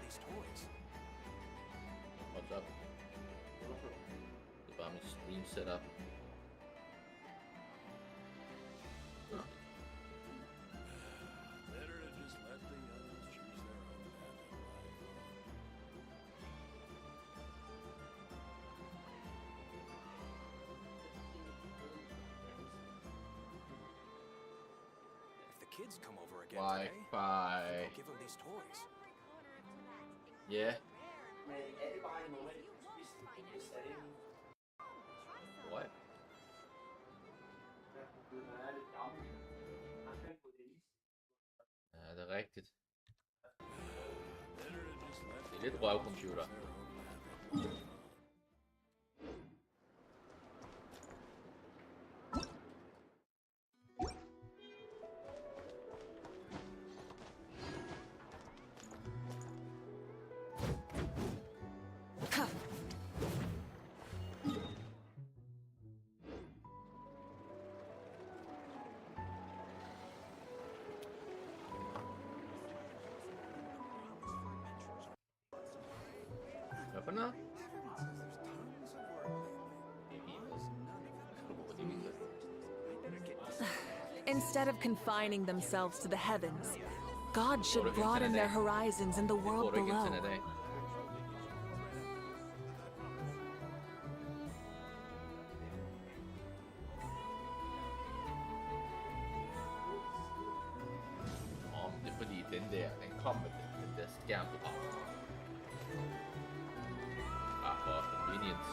these toys. What's up? Det er bare mit stream setup. Better to just let the others choose their own path in life. If the kids come over again today, Wi-Fi. I'll give them these toys. Yeah. What? Ja, det er rigtigt. Det er lidt røvcomputer. Hvad for noget? Instead of confining themselves to the heavens, God should broaden their horizons in the world below. Det er fordi den kom med den der skærm du har. For convenience.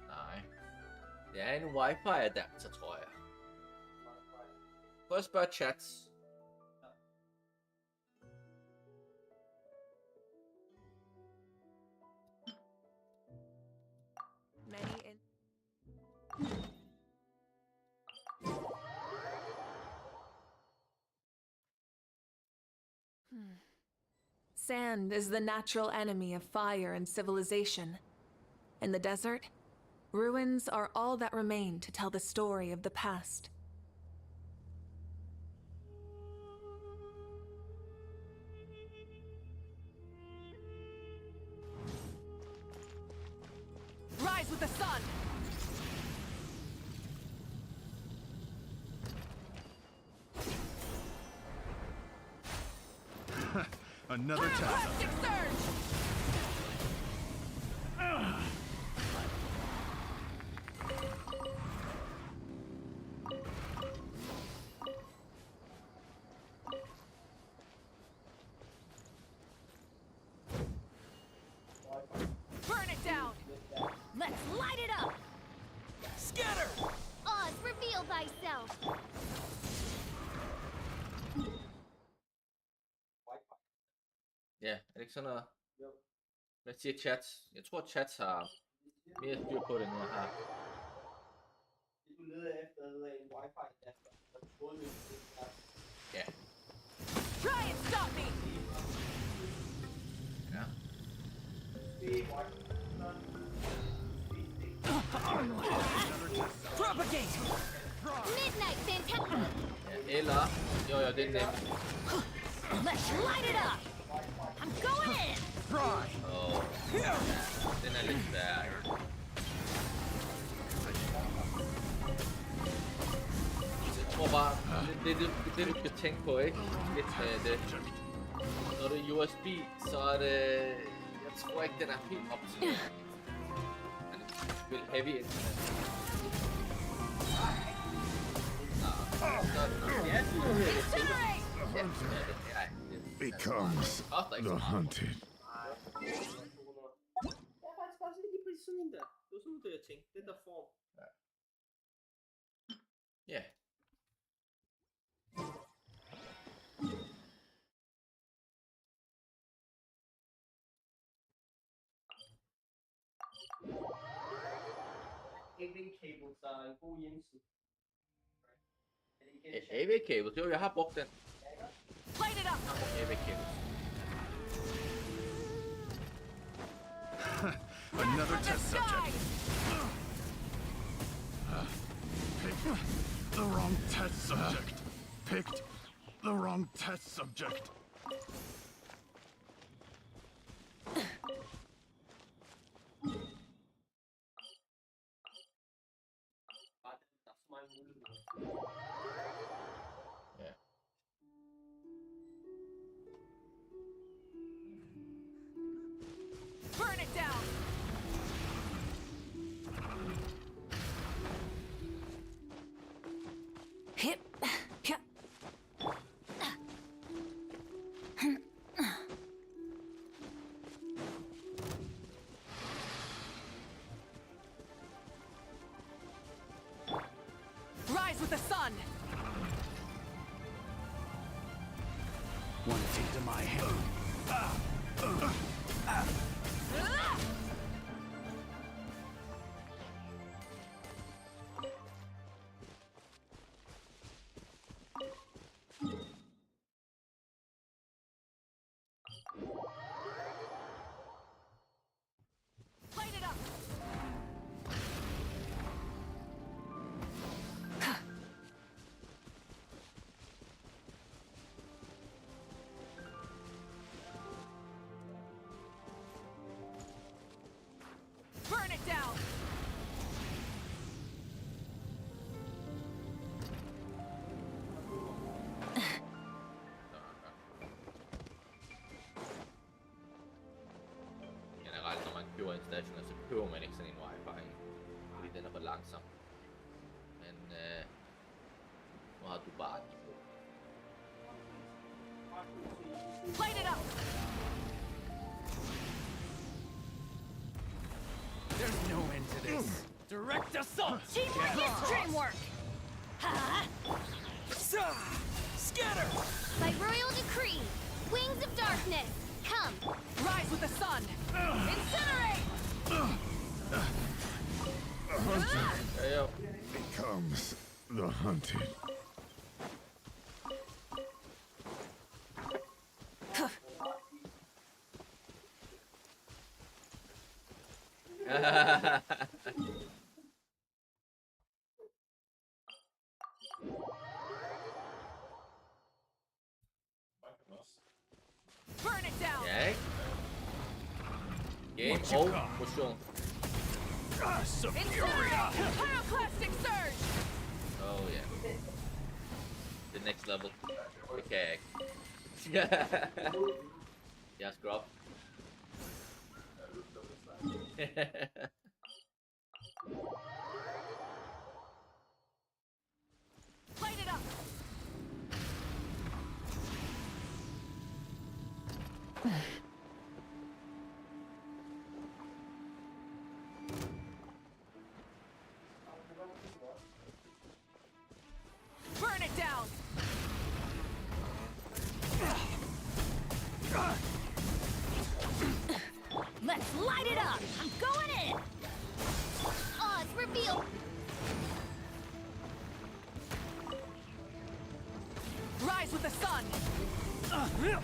Nej. Det er en wifi adapter, tror jeg. Prøv at spørge chats. Sand is the natural enemy of fire and civilization. In the desert, ruins are all that remain to tell the story of the past. Rise with the sun! Another time. Plastic surge! Burn it down! Let's light it up! Scatter! Oz, reveal thyself! Ja, er det ikke sådan noget? Hvad siger chats? Jeg tror chats har mere styr på det, end jeg har. Ja. Try and stop me! Ja. Propagate! Midnight Fantastic! Ja, eller... Jo, det er nemt. Let's light it up! I'm going in! Ja, den er lidt svær. Jeg tror bare, det du skal tænke på, ikke? Lidt med det. Når det er USB, så er det... Jeg tror ikke, den er helt optimeret. Men det spiller heavy internet. Becomes the hunted. Det er faktisk også lige præcis sådan en der. Det var sådan, det jeg tænkte. Den der form. Ja. AV-cables er en god hjemmeside. AV-cables? Jo, jeg har brugt den. Light it up! AV-cables. Another test subject. Picked the wrong test subject. Picked the wrong test subject. That's my move. Yeah. Burn it down! Hit. Hit. Rise with the sun! Want to take to my hand? Light it up! Burn it down! Ja, nakala naman Q1 station na sa Q meniksen in wifi. Hindi din ako langsam. Men mahatubahan ko. Light it up! There's no end to this. Direct assault! Teamwork is dreamwork! Ha! Scatter! By royal decree, wings of darkness, come! Rise with the sun! Incinerate! Ayo. Becomes the hunted. Burn it down! Okay. Game What you over. got? Push on. Incinerate! Pyroclastic surge! Oh yeah. The next level. Okay. Yeah, scrub. Light it up! Burn it down! Let's light it up! I'm going in! Oz reveal! Rise with the sun! Yeah.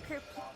Sucker.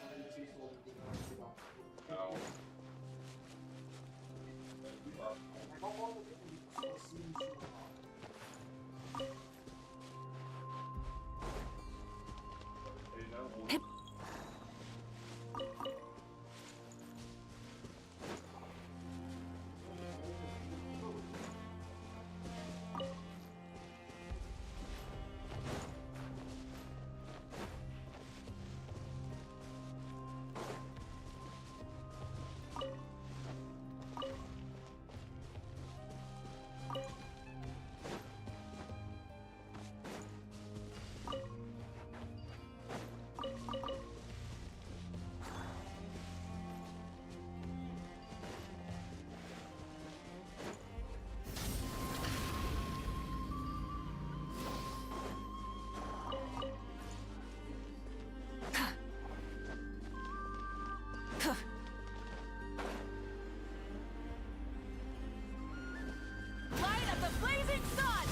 Light up the blazing sun!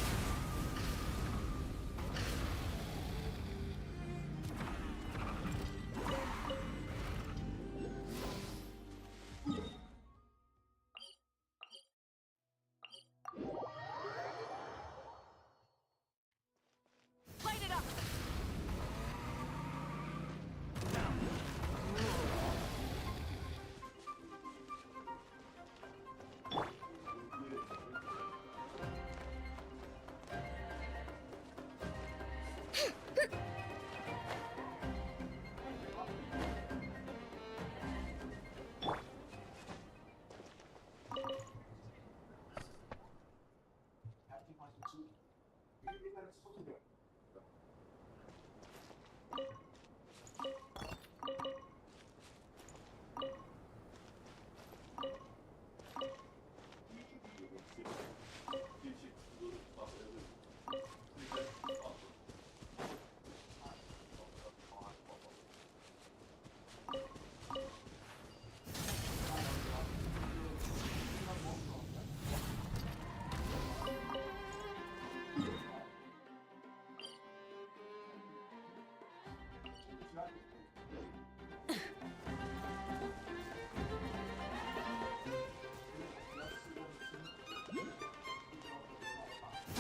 Light it up!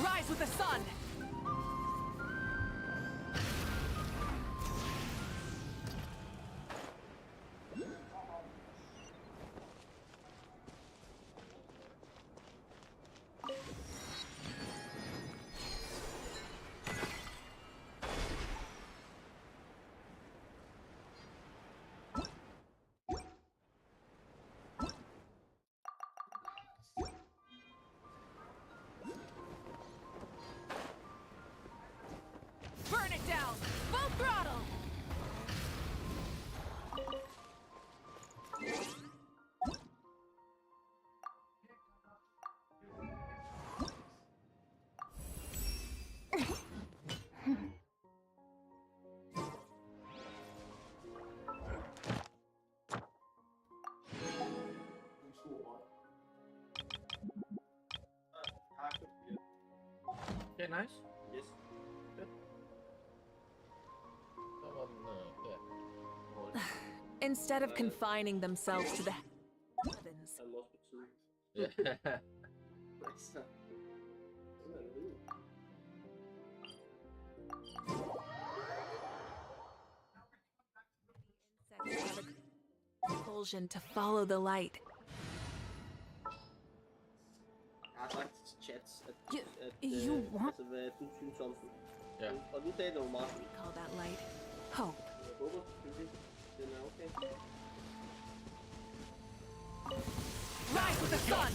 Rise with the sun! Burn it down! Full throttle! Okay, nice. Yes. Der var den, ja. Instead of confining themselves to the heavens, Han må også betyde. Ja. Altså. Sådan er det. insects have a compulsion to follow the light. Jeg har sagt til chats, at, You want- altså, hvad du synes om den. Ja. Og nu sagde du meget. We call that light hope. Jeg håber selvfølgelig, den er okay. Rise with the sun!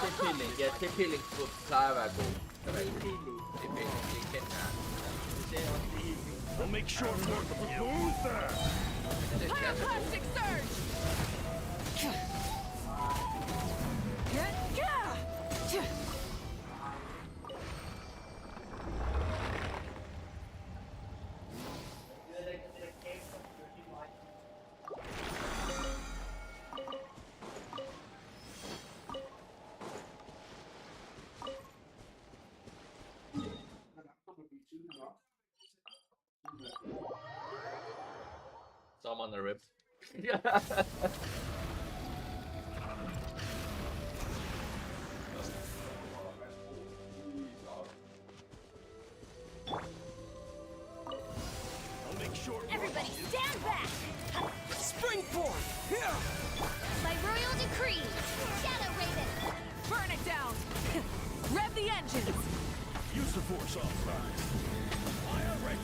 Tilpilling, ja, tilpilling plejer at være god. Tilpilling, det kender jeg. Det er også det helt fint. We'll make short work of who's there. Det er så god. Pyroclastic surge! Some on the ribs. I'll make sure. Everybody stand back! Springboard! Here! By royal decree, Shadow Raven! Burn it down! Rev the engines! Use the force authorized. Fire rate!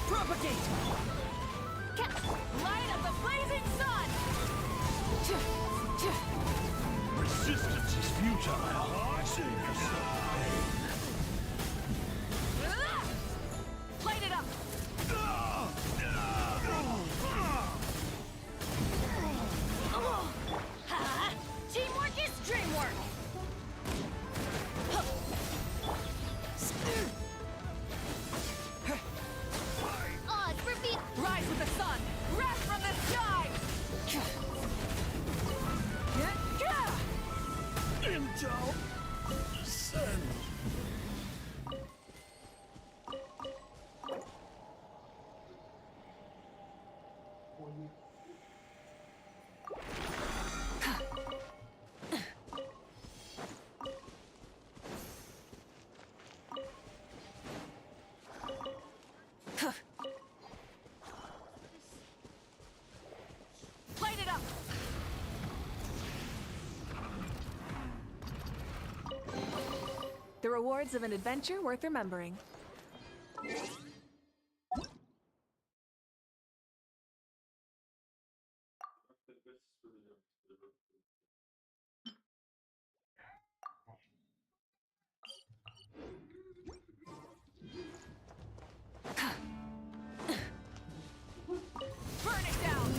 Propagate! Light up the blazing sun! Resistance is futile. Save yourself pain. Light it up! Teamwork is dreamwork! Odds reveal! Rise with the sun! Wrath from the sky! Intel. Send. Light it up! The rewards of an adventure worth remembering. Burn it down!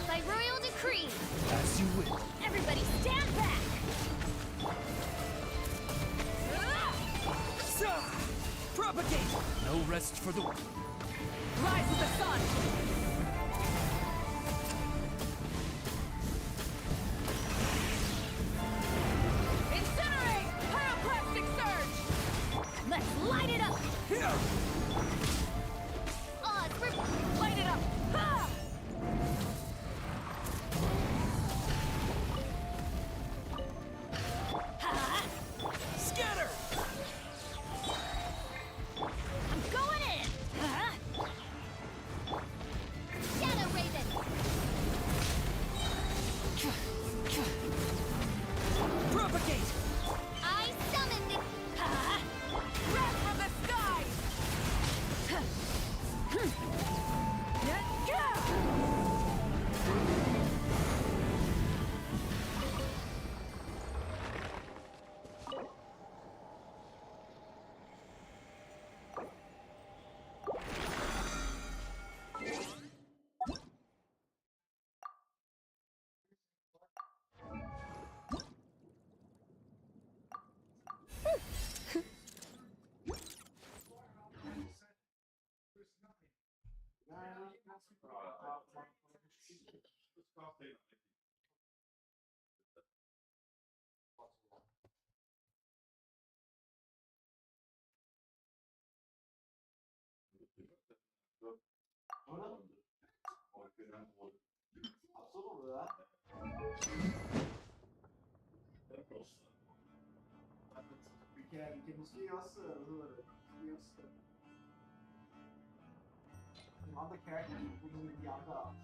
By royal decree, As you will. everybody stand back! Propagate! No rest for the. Rise with the sun! Incinerate! Pyroclastic surge! Let's light it up! Here! Odds Light it up! Ha! Scatter! I'm going in! Shadow Raven! Propagate! I summon the... Wrath from the sky! Vi kan måske også, hvad hedder det, måske også, de andre karakterer, nogle af de andre.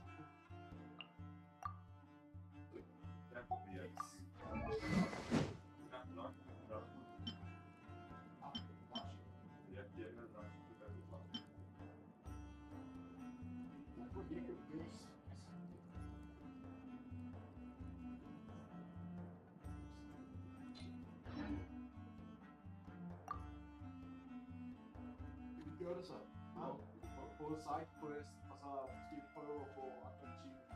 Vi gjorde det så. Både side quest, og så måske prøve at få andre achievements.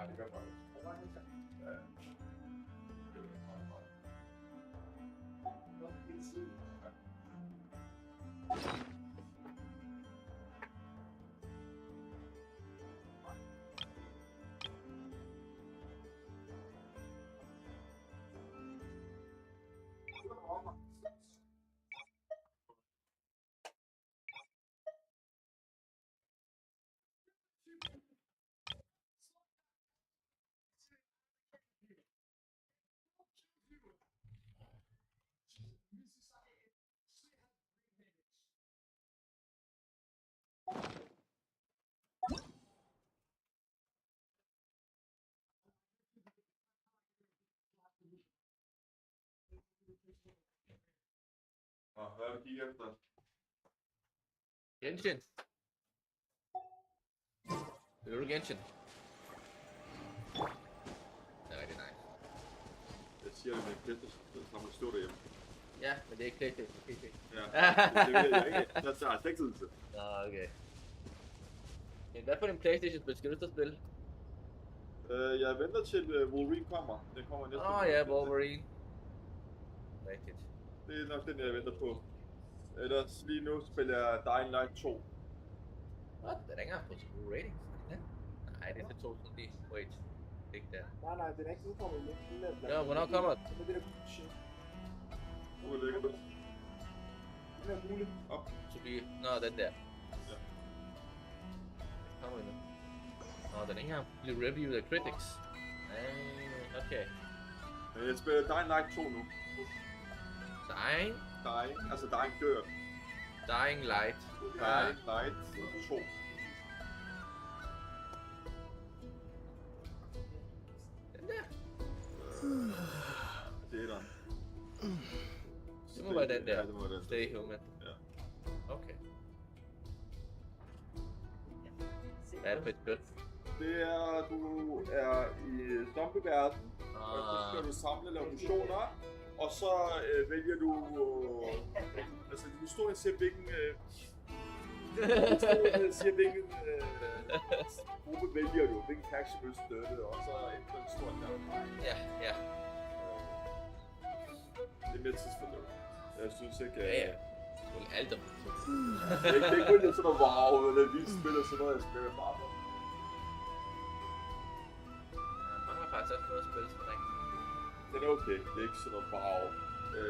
Nej, det gør bare ikke. Ja. Hvad er det, du kigger efter? Genshin. Spiller du Genshin? Det er rigtig nice. Jeg siger det med en PlayStation, så må stå derhjemme. Ja, men det er ikke PlayStation. PC. Ja, det ved jeg ikke. Der er slet ikke tid til. Nå, okay. Men hvad for en PlayStation-spil skal du så spille? Jeg venter til Wolverine kommer. Den kommer næste Åh ja, Wolverine. Rigtigt. Det er nok den, jeg venter på. Ellers lige nu spiller jeg Dying Light 2. What? Den er ikke engang fået så gode ratings. Ja. Nej, det er til 2009. Wait. Ikke der. Nej, den er ikke udkommet endnu. Ja, hvornår kommer den? Det er det der shit. Hvor ligger du? Den er gule. Op. To be... Nå, den der. Ja. Den kommer endnu. Nå, den er ikke engang blevet reviewet af critics. Okay. Jeg spiller Dying Light 2 nu. Dying? Dying, altså Dying dør. Dying Light. Dying Light 2. Den der. Det er den. Det må være den der. Ja, det må være den. Stay Human. Ja. Okay. Hvad er det for et spil? Det er, du er i zombie-verden, og så skal du samle lave missioner, og så vælger du, altså historien siger hvilken, gruppe vælger du, hvilken faction vil du støtte, og så efter historien der. Ja. Det er mere tidsforløb. Jeg synes ikke, Ja. Spil alt om det. det er ikke kun sådan noget wow, eller vildt spil og sådan noget, jeg spiller bare for. Man har faktisk også fået at spille sådan rigtig. Den er okay, det er ikke sådan noget wow.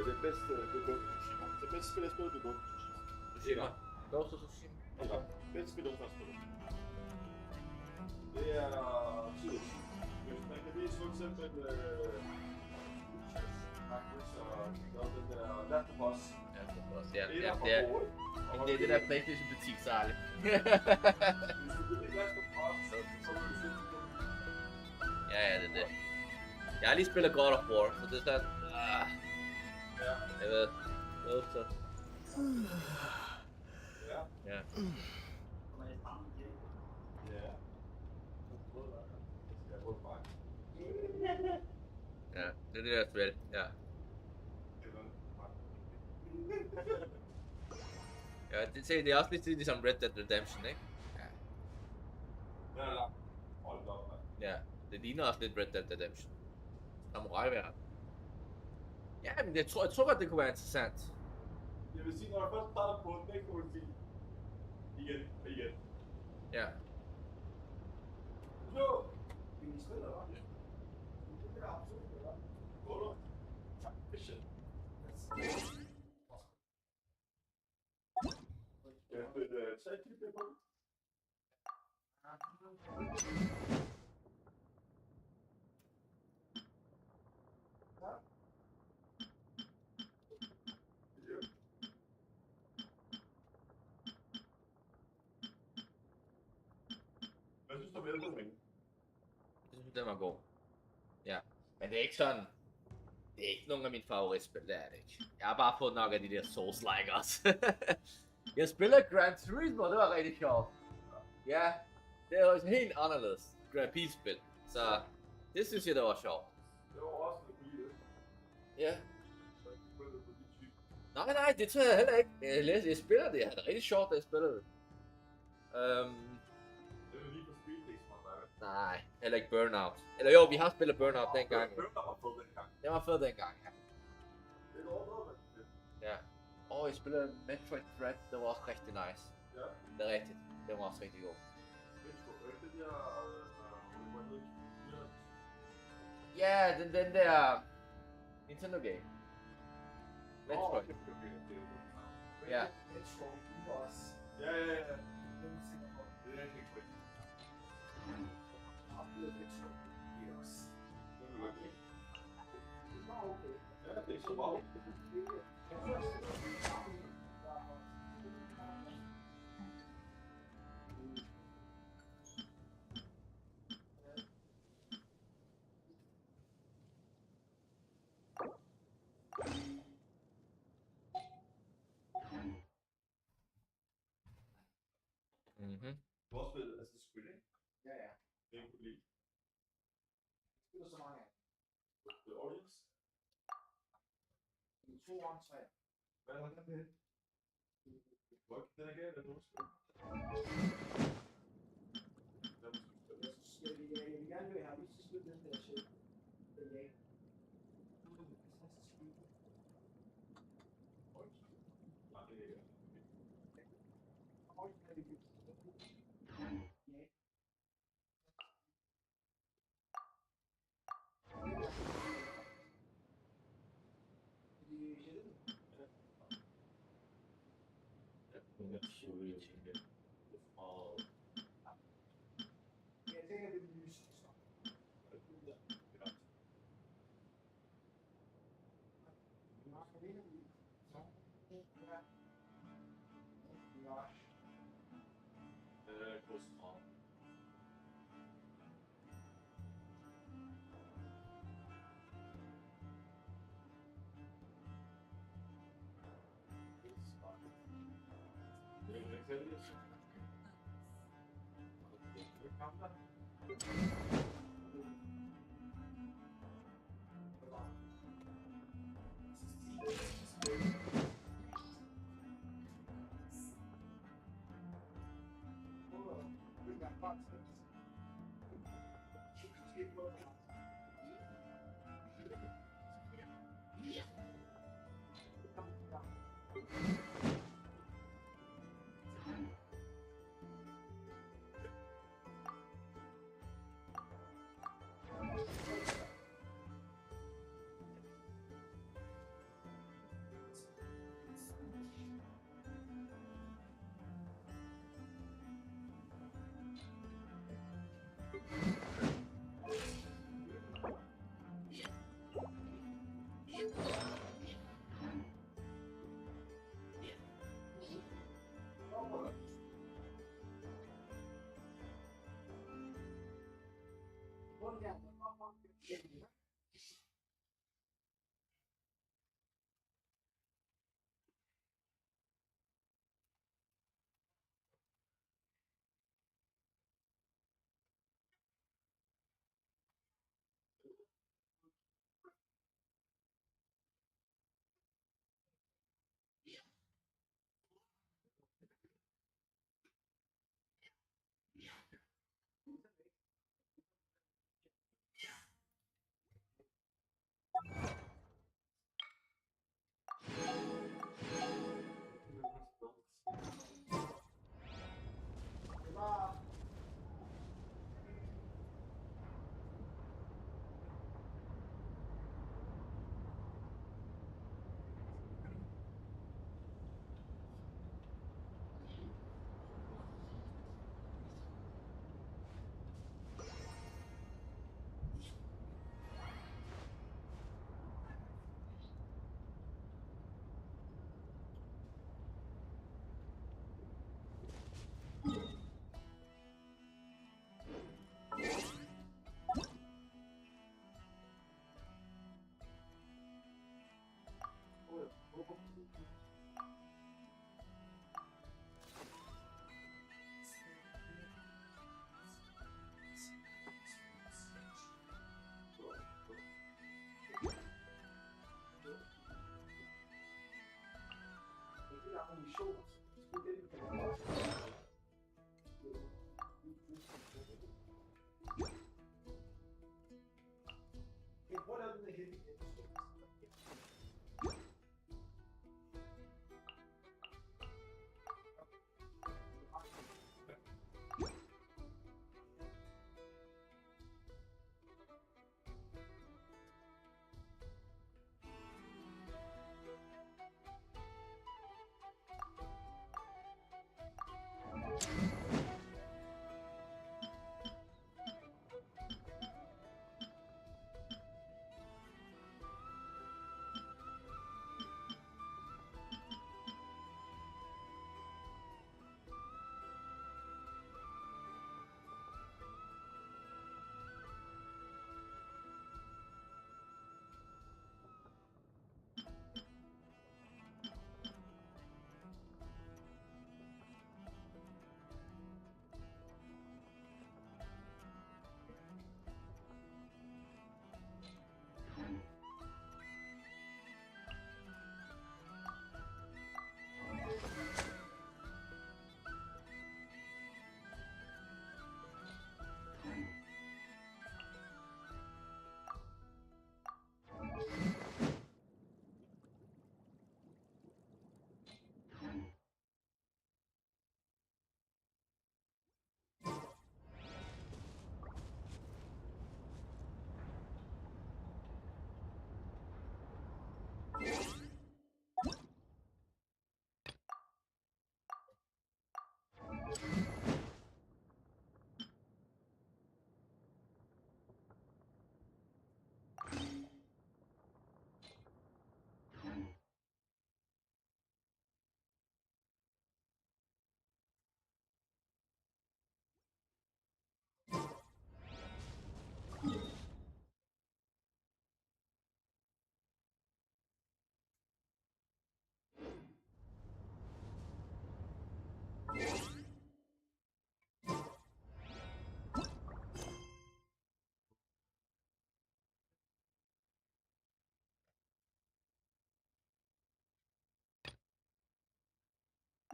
Det bedste, det er Ghost of Tsushima. Det bedste spil, jeg spiller, det er Ghost of Tsushima. Ghost of Tsushima? Ja, bedste spil, jeg har spillet. Det er tydeligt. Hvis man kan vise for eksempel og den der Last of Us. Ja, det er det der PlayStation butik, særligt. Hvis du vil ikke Last of Us, så vil du finde Ja, det er det. Jeg har lige spillet God of War, så det er sådan... Ja. Jeg ved. Så. Ja. Ja. Ja, det er det der spil, ja. Ja, det er også lidt ligesom Red Dead Redemption, ikke? Ja. Hold da op, mand. Ja, det ligner også lidt Red Dead Redemption. Samurai-verden. Ja, men jeg tror godt, det kunne være interessant. Jeg vil sige, når jeg først starter på den, ikke kunne sige igen og igen. Ja. Jo! Vi spiller, hva'? Det er absolut, hva'? Gå du. Tak, shit. Ja, det er 3 klip på. Hvad synes du om Elden Ring? Jeg synes, den var god. Ja, men det er ikke sådan... Det er ikke nogen af mine favoritspil, det er det ikke. Jeg har bare fået nok af de der Souls-like også. Jeg spiller Gran Turismo, det var rigtig sjovt. Ja, det er også helt anderledes Grand Prix-spil, så det synes jeg, det var sjovt. Det var også lidt billigt. Ja. Så jeg kunne spille det på de type. Nej, det tror jeg heller ikke. Jeg spiller det, jeg havde det rigtig sjovt, da jeg spillede det. Det er jo lige på speeddays, man Nej, heller ikke Burnout. Eller jo, vi har spillet Burnout dengang. Burnout var fed dengang. Det var fedt dengang, ja. Det er overdrevet, men Ja. Og jeg spillede Metroid Dread, det var også rigtig nice. ja. Det er rigtigt, det var også rigtig god. Det er sgu ikke det der, hvor det hedder. Ja, den der Nintendo game. Metroid. Okay. Ja. Metroid, det var også... Ja. Den er sikker på. Det er rigtig godt. Jeg har oplevet Metroid, det er også... Det er godt. Det var okay. Ja, det er ikke så meget. Mhm. Du har også spillet Assassin's Creed, ikke? Ja, ja. Det er en kunne lide. Jeg spiller så mange af The Audience. dem. 2 og 3. Hvad er den med? Hvor den er galt, den nu? Jeg vil gerne vil have lyst til at spille den der shit. Den dag. Assassin's Creed. Nej, det er ikke. Og det er det. Ja. Det er sjældent. Og Jeg tænker, det er lys. Kostrand. Det er ikke det.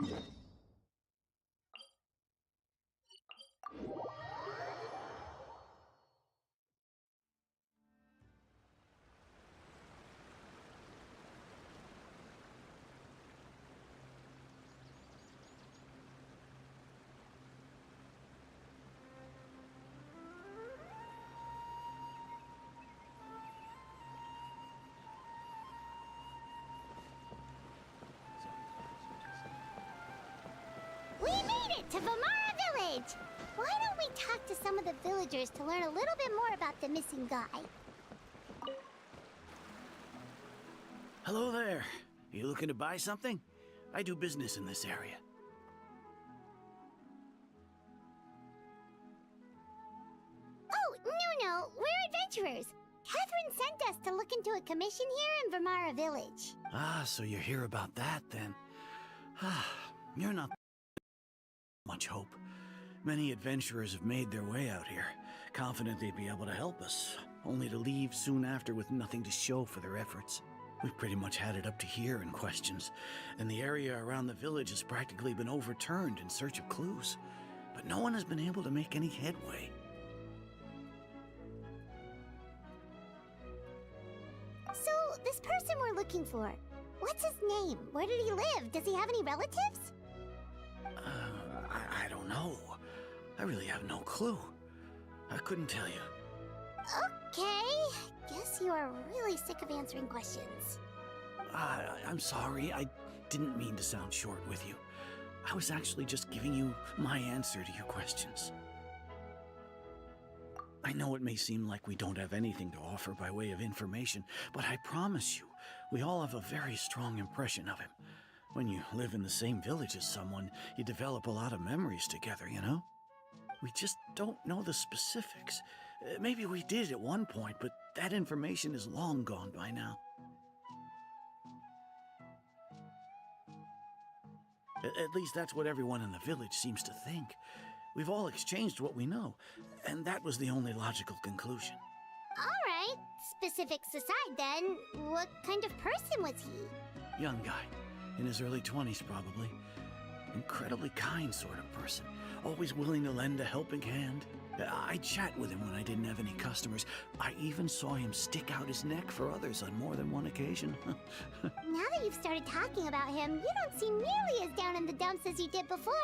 We made it to Vamara Village! Why don't we talk to some of the villagers to learn a little bit more about the missing guy? Hello there. You looking to buy something? I do business in this area. Oh, no, we're adventurers. Catherine sent us to look into a commission here in Vamara Village. Ah, so you're here about that then. Ah, you're not much hope. Many adventurers have made their way out here, confident they'd be able to help us, only to leave soon after with nothing to show for their efforts. We've pretty much had it up to here in questions, and the area around the village has practically been overturned in search of clues. But no one has been able to make any headway. So, this person we're looking for, what's his name? Where did he live? Does he have any relatives? I don't know. I really have no clue. I couldn't tell you. Okay, guess you are really sick of answering questions. I'm sorry. I didn't mean to sound short with you. I was actually just giving you my answer to your questions. I know it may seem like we don't have anything to offer by way of information, but I promise you, we all have a very strong impression of him. When you live in the same village as someone, you develop a lot of memories together, you know? We just don't know the specifics. Maybe we did at one point, but that information is long gone by now. At least that's what everyone in the village seems to think. We've all exchanged what we know, and that was the only logical conclusion. Alright, specifics aside then, what kind of person was he? Young guy, in his early 20s probably. Incredibly kind sort of person, always willing to lend a helping hand. I'd chat with him when I didn't have any customers. I even saw him stick out his neck for others on more than one occasion. Now that you've started talking about him, you don't seem nearly as down in the dumps as you did before.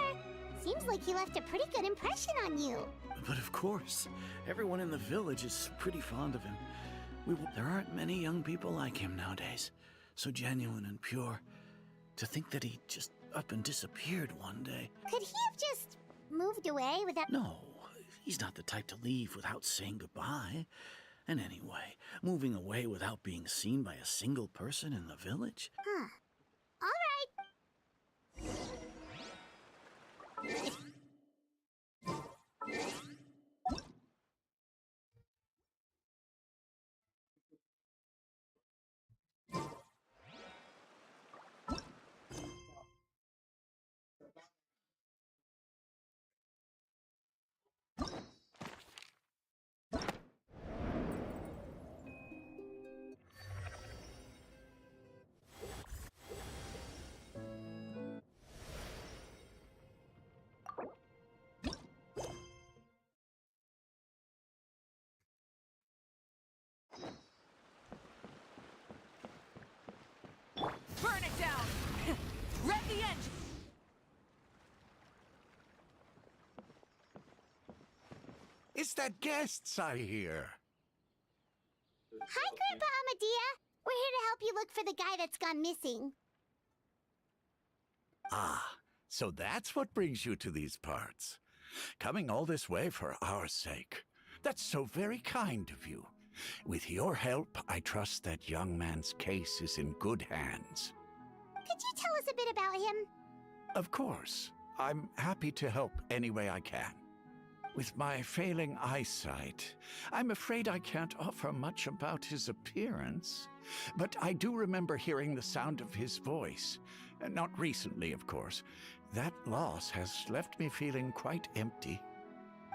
Seems like he left a pretty good impression on you. But of course, everyone in the village is pretty fond of him. There aren't many young people like him nowadays. So genuine and pure. To think that he just up and disappeared one day. Could he have just moved away without... No, he's not the type to leave without saying goodbye. And anyway, moving away without being seen by a single person in the village? Huh. Alright. Burn it down! Rev the engine! It's that guests I hear. Hi, Grandpa Amadea. We're here to help you look for the guy that's gone missing. Ah, so that's what brings you to these parts. Coming all this way for our sake. That's so very kind of you. With your help, I trust that young man's case is in good hands. Could you tell us a bit about him? Of course. I'm happy to help any way I can. With my failing eyesight, I'm afraid I can't offer much about his appearance. But I do remember hearing the sound of his voice. Not recently, of course. That loss has left me feeling quite empty.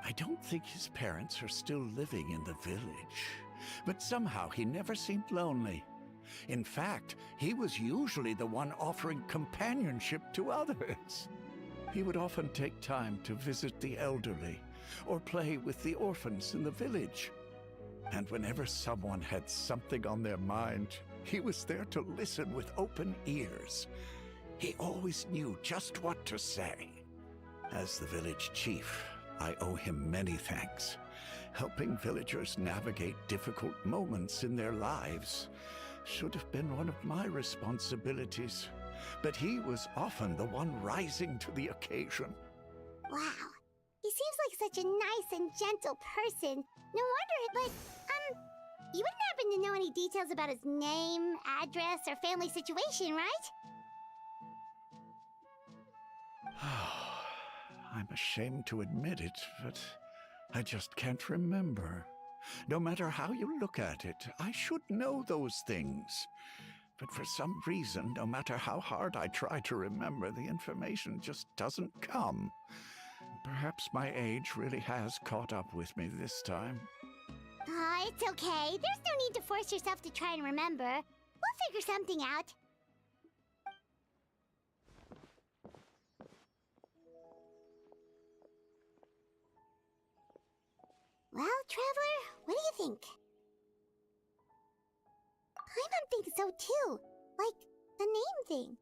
I don't think his parents are still living in the village. But somehow he never seemed lonely. In fact, he was usually the one offering companionship to others. He would often take time to visit the elderly or play with the orphans in the village. And whenever someone had something on their mind, he was there to listen with open ears. He always knew just what to say. As the village chief, I owe him many thanks. Helping villagers navigate difficult moments in their lives should have been one of my responsibilities. But he was often the one rising to the occasion. Wow. He seems like such a nice and gentle person. No wonder, but, you wouldn't happen to know any details about his name, address, or family situation, right? I'm ashamed to admit it, but I just can't remember. No matter how you look at it, I should know those things. But for some reason, no matter how hard I try to remember, the information just doesn't come. Perhaps my age really has caught up with me this time. It's okay. There's no need to force yourself to try and remember. We'll figure something out. Well, Traveler, what do you think? Paimon thinks so too. Like, the name thing.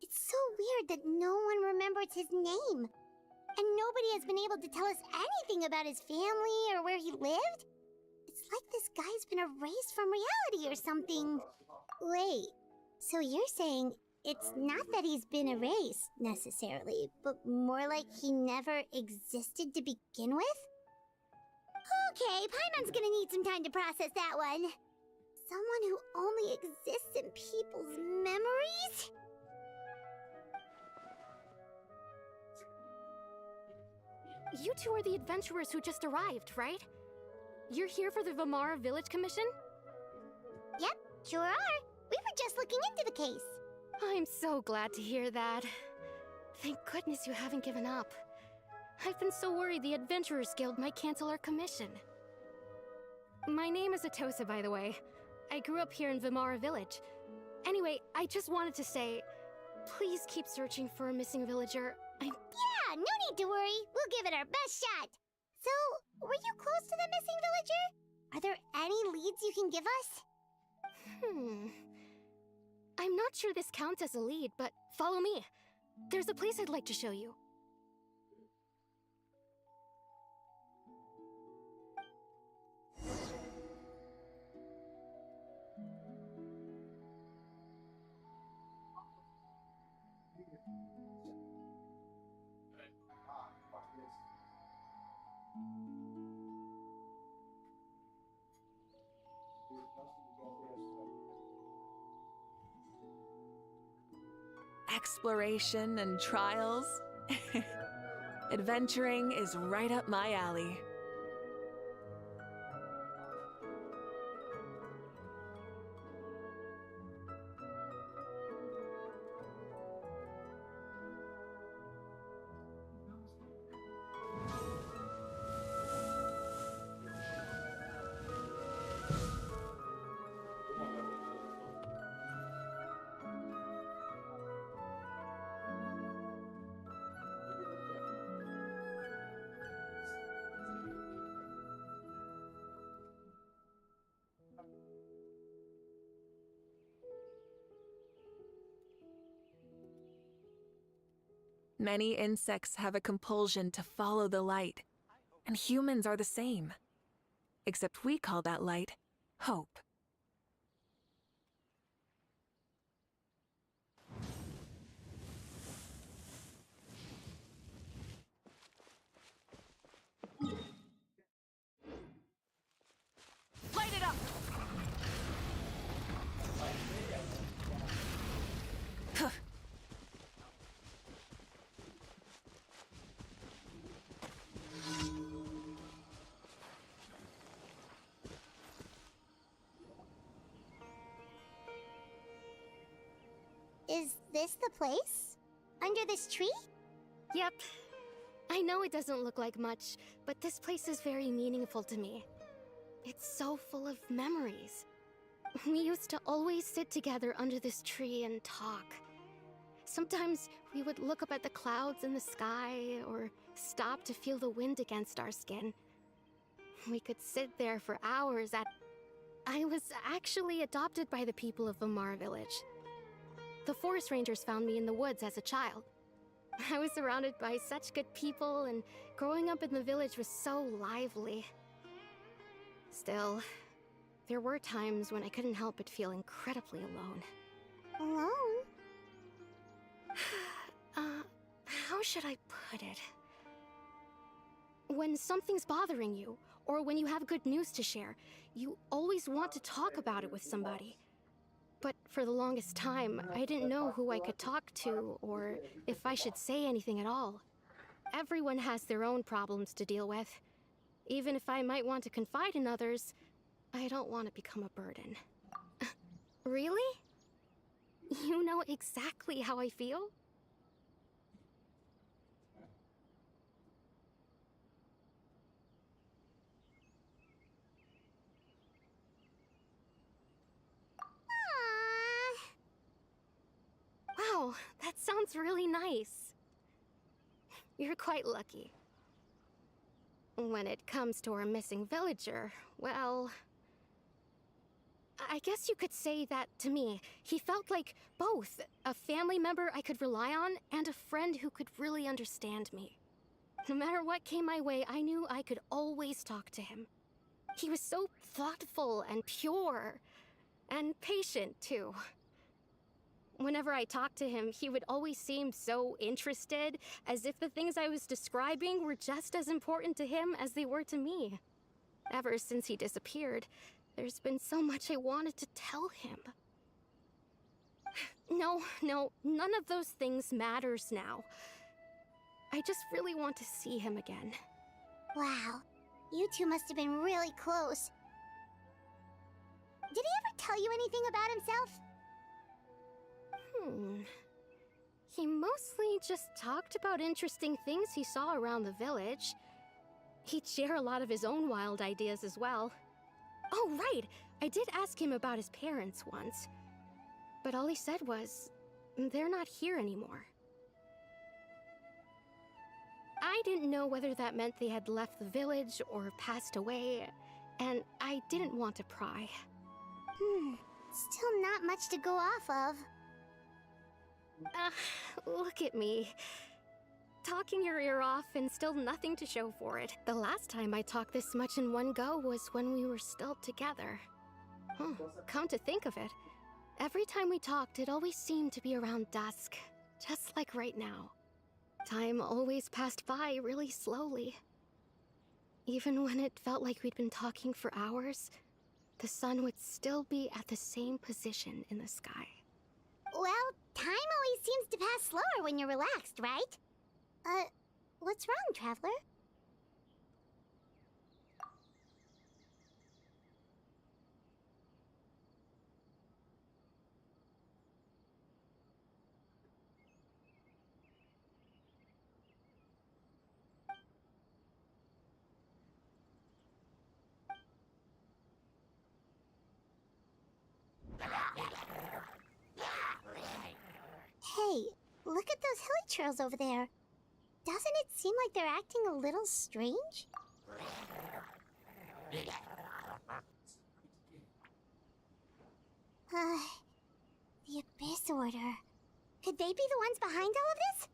It's so weird that no one remembers his name. And nobody has been able to tell us anything about his family or where he lived. It's like this guy's been erased from reality or something. Wait, so you're saying it's not that he's been erased, necessarily, but more like he never existed to begin with? Okay, Paimon's gonna need some time to process that one. Someone who only exists in people's memories? You two are the adventurers who just arrived, right? You're here for the Vamara Village Commission? Yep, sure are. We were just looking into the case. I'm so glad to hear that. Thank goodness you haven't given up. I've been so worried the Adventurers Guild might cancel our commission. My name is Atosa, by the way. I grew up here in Vamara Village. Anyway, I just wanted to say, please keep searching for a missing villager. Yeah, no need to worry. We'll give it our best shot. So, were you close to the missing villager? Are there any leads you can give us? I'm not sure this counts as a lead, but follow me. There's a place I'd like to show you. Exploration and trials. Adventuring is right up my alley. Many insects have a compulsion to follow the light, and humans are the same. Except we call that light hope. Light it up! Is this the place? Under this tree? Yep. I know it doesn't look like much, but this place is very meaningful to me. It's so full of memories. We used to always sit together under this tree and talk. Sometimes we would look up at the clouds in the sky, or stop to feel the wind against our skin. We could sit there for hours at... I was actually adopted by the people of Vamar village. The forest rangers found me in the woods as a child. I was surrounded by such good people, and growing up in the village was so lively. Still, there were times when I couldn't help but feel incredibly alone. Alone? How should I put it? When something's bothering you, or when you have good news to share, you always want to talk about it with somebody. But for the longest time, I didn't know who I could talk to, or if I should say anything at all. Everyone has their own problems to deal with. Even if I might want to confide in others, I don't want to become a burden. Really? You know exactly how I feel? Wow, that sounds really nice. You're quite lucky. When it comes to our missing villager, well... I guess you could say that to me. He felt like both a family member I could rely on and a friend who could really understand me. No matter what came my way, I knew I could always talk to him. He was so thoughtful and pure, and patient too. Whenever I talked to him, he would always seem so interested, as if the things I was describing were just as important to him as they were to me. Ever since he disappeared, there's been so much I wanted to tell him. No, none of those things matters now. I just really want to see him again. Wow, you two must have been really close. Did he ever tell you anything about himself? He mostly just talked about interesting things he saw around the village. He'd share a lot of his own wild ideas as well. Oh, right! I did ask him about his parents once. But all he said was, they're not here anymore. I didn't know whether that meant they had left the village or passed away, and I didn't want to pry. Still not much to go off of. Look at me. Talking your ear off and still nothing to show for it. The last time I talked this much in one go was when we were still together. Come to think of it, every time we talked, it always seemed to be around dusk, just like right now. Time always passed by really slowly. Even when it felt like we'd been talking for hours, the sun would still be at the same position in the sky. Well, time always seems to pass slower when you're relaxed, right? What's wrong, Traveler? Hey, look at those hilly trails over there. Doesn't it seem like they're acting a little strange? The Abyss Order. Could they be the ones behind all of this?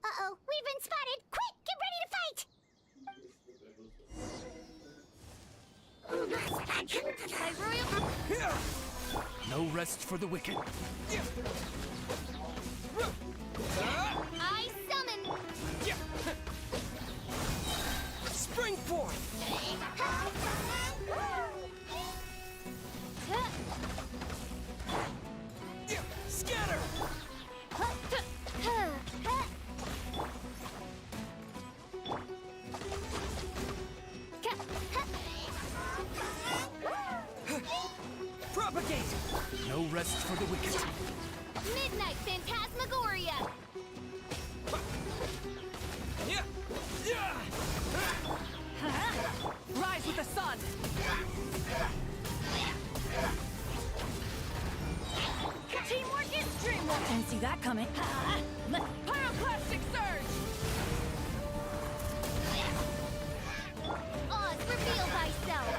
Uh-oh, we've been spotted! Quick, get ready to fight! No rest for the wicked. I summon! Spring forth! Scatter! Propagate! No rest for the wicked. Midnight Phantasmagoria! Yeah! coming. Pyroclastic surge! Oz, reveal thyself!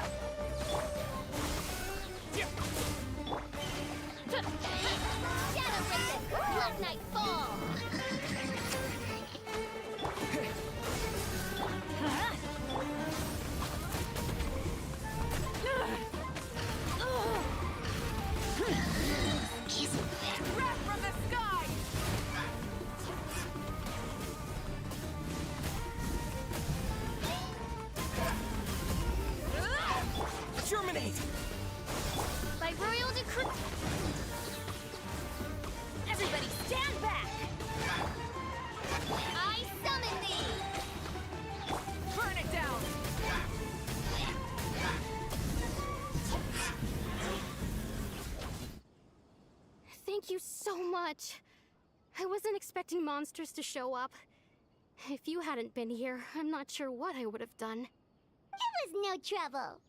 Shadow Raven, Black Knight fall! Wrath from the sky! Germinate! By royal decree. Everybody stand back! I summon thee! Burn it down! Thank you so much. I wasn't expecting monsters to show up. If you hadn't been here, I'm not sure what I would have done. It was no trouble.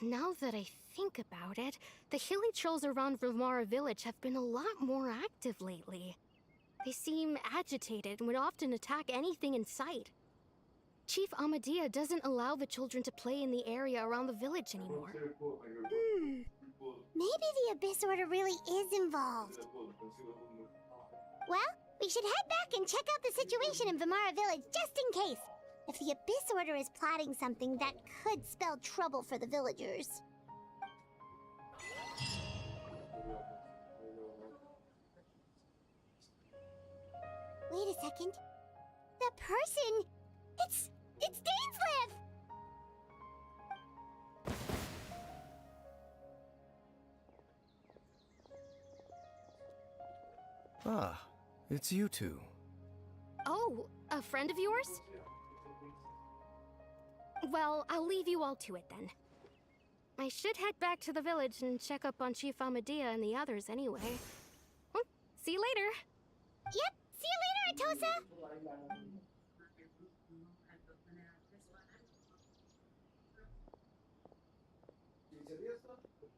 Now that I think about it, the hilly trolls around Vimara village have been a lot more active lately. They seem agitated and would often attack anything in sight. Chief Amadea doesn't allow the children to play in the area around the village anymore. Maybe the Abyss Order really is involved. Well, we should head back and check out the situation in Vimara village just in case. If the Abyss Order is plotting something, that could spell trouble for the villagers. Wait a second. That person... It's Dainsleif! Ah, it's you two. Oh, a friend of yours? Well, I'll leave you all to it then. I should head back to the village and check up on Chief Amadea and the others anyway. Well, see you later. Yep, see you later, Atosa!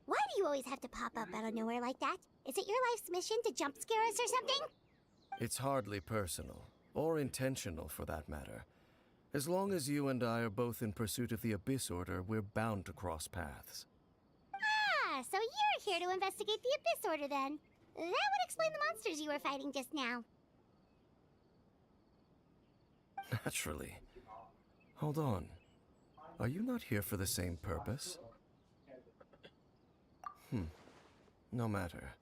Why do you always have to pop up out of nowhere like that? Is it your life's mission to jump scare us or something? It's hardly personal, or intentional for that matter. As long as you and I are both in pursuit of the Abyss Order, we're bound to cross paths. Ah, so you're here to investigate the Abyss Order then. That would explain the monsters you were fighting just now. Naturally. Hold on. Are you not here for the same purpose? No matter.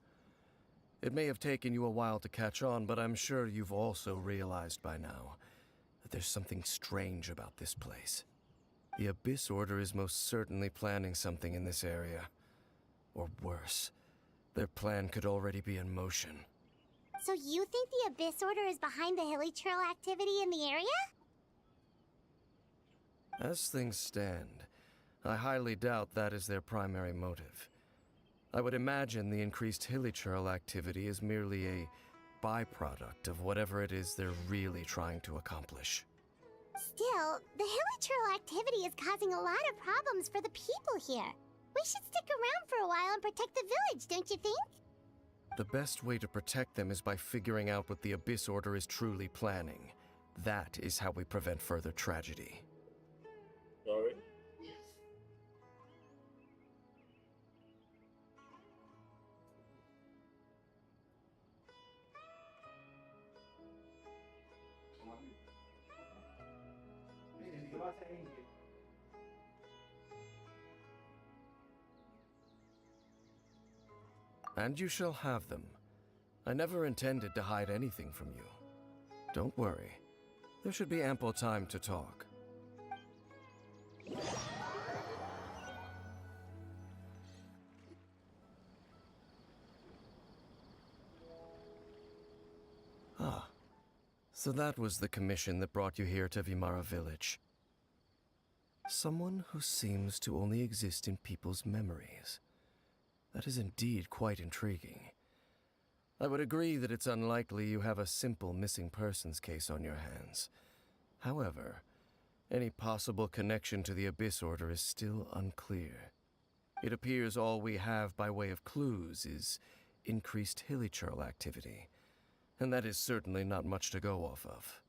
It may have taken you a while to catch on, but I'm sure you've also realized by now that there's something strange about this place. The Abyss Order is most certainly planning something in this area. Or worse, their plan could already be in motion. So you think the Abyss Order is behind the hilly trail activity in the area? As things stand, I highly doubt that is their primary motive. I would imagine the increased hilichurl activity is merely a byproduct of whatever it is they're really trying to accomplish. Still, the hilichurl activity is causing a lot of problems for the people here. We should stick around for a while and protect the village, don't you think? The best way to protect them is by figuring out what the Abyss Order is truly planning. That is how we prevent further tragedy. Sorry. And you shall have them. I never intended to hide anything from you. Don't worry. There should be ample time to talk. Ah. So that was the commission that brought you here to Vimara village. Someone who seems to only exist in people's memories. That is indeed quite intriguing. I would agree that it's unlikely you have a simple missing persons case on your hands. However, any possible connection to the Abyss Order is still unclear. It appears all we have by way of clues is increased hilichurl activity, and that is certainly not much to go off of.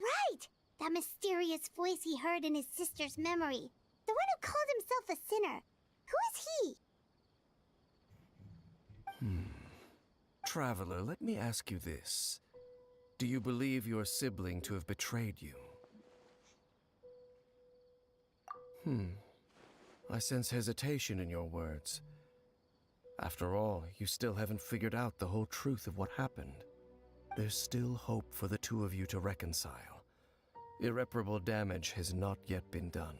Right! That mysterious voice he heard in his sister's memory. The one who called himself a sinner. Who is he? Traveler, let me ask you this. Do you believe your sibling to have betrayed you? I sense hesitation in your words. After all, you still haven't figured out the whole truth of what happened. There's still hope for the two of you to reconcile. Irreparable damage has not yet been done.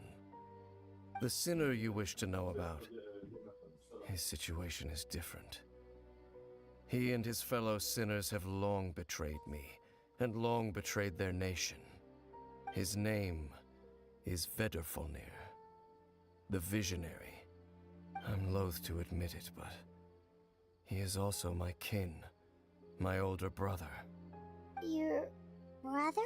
The sinner you wish to know about, his situation is different. He and his fellow sinners have long betrayed me, and long betrayed their nation. His name is Vedrfolnir, the Visionary. I'm loath to admit it, but he is also my kin, my older brother. Your brother?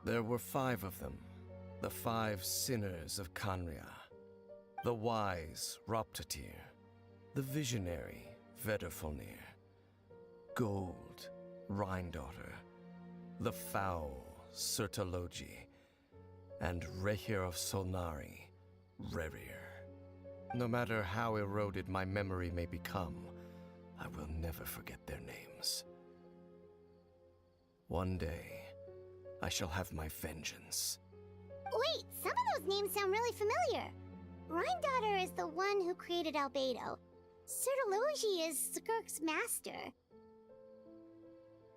There were 5 of them, the 5 sinners of Khaenri'ah. The wise Roptatyr, the visionary Vedrfolnir, Gold Rhine-daughter, the foul Sertologi, and Rehir of Solnari, Rerir. No matter how eroded my memory may become, I will never forget their names. One day, I shall have my vengeance. Wait, some of those names sound really familiar. Rhine-daughter is the one who created Albedo. Sertologi is Skirk's master.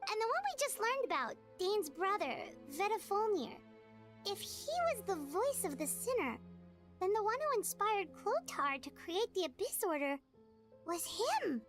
And the one we just learned about, Dane's brother, Vedrfolnir. If he was the voice of the sinner, then the one who inspired Clothar to create the Abyss Order was him.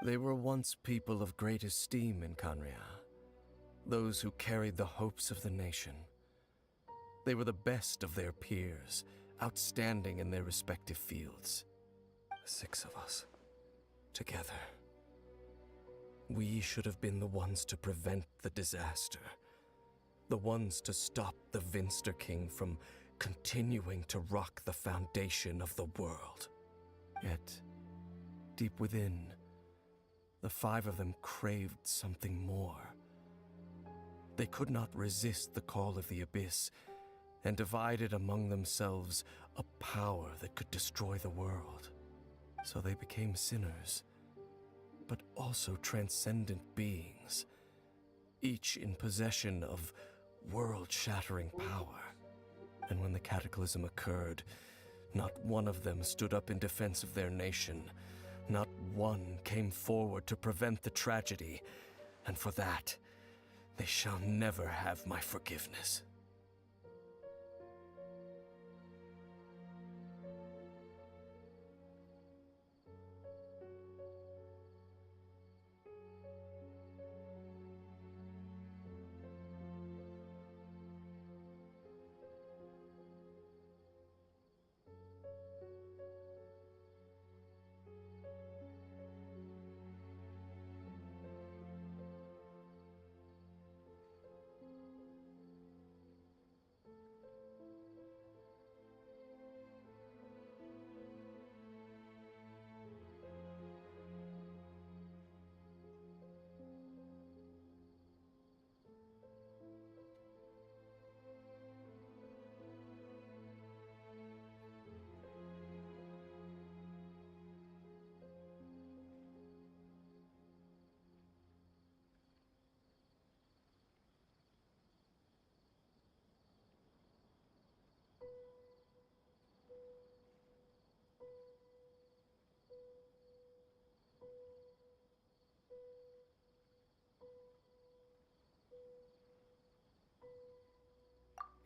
They were once people of great esteem in Khaenri'ah, those who carried the hopes of the nation. They were the best of their peers, outstanding in their respective fields. 6 of us, together. We should have been the ones to prevent the disaster, the ones to stop the Vinster King from continuing to rock the foundation of the world. Yet, deep within, the 5 of them craved something more. They could not resist the call of the Abyss, and divided among themselves a power that could destroy the world. So they became sinners, but also transcendent beings, each in possession of world-shattering power. And when the cataclysm occurred, not one of them stood up in defense of their nation. Not one came forward to prevent the tragedy, and for that, They shall never have my forgiveness.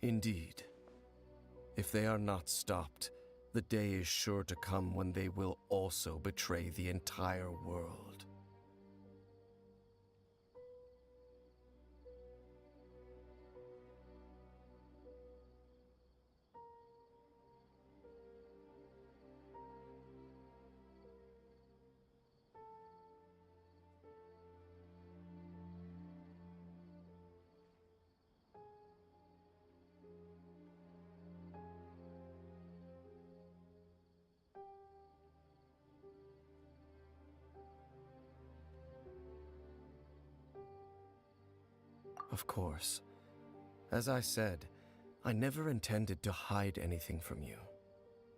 Indeed. If they are not stopped, the day is sure to come when they will also betray the entire world. Of course. As I said, I never intended to hide anything from you.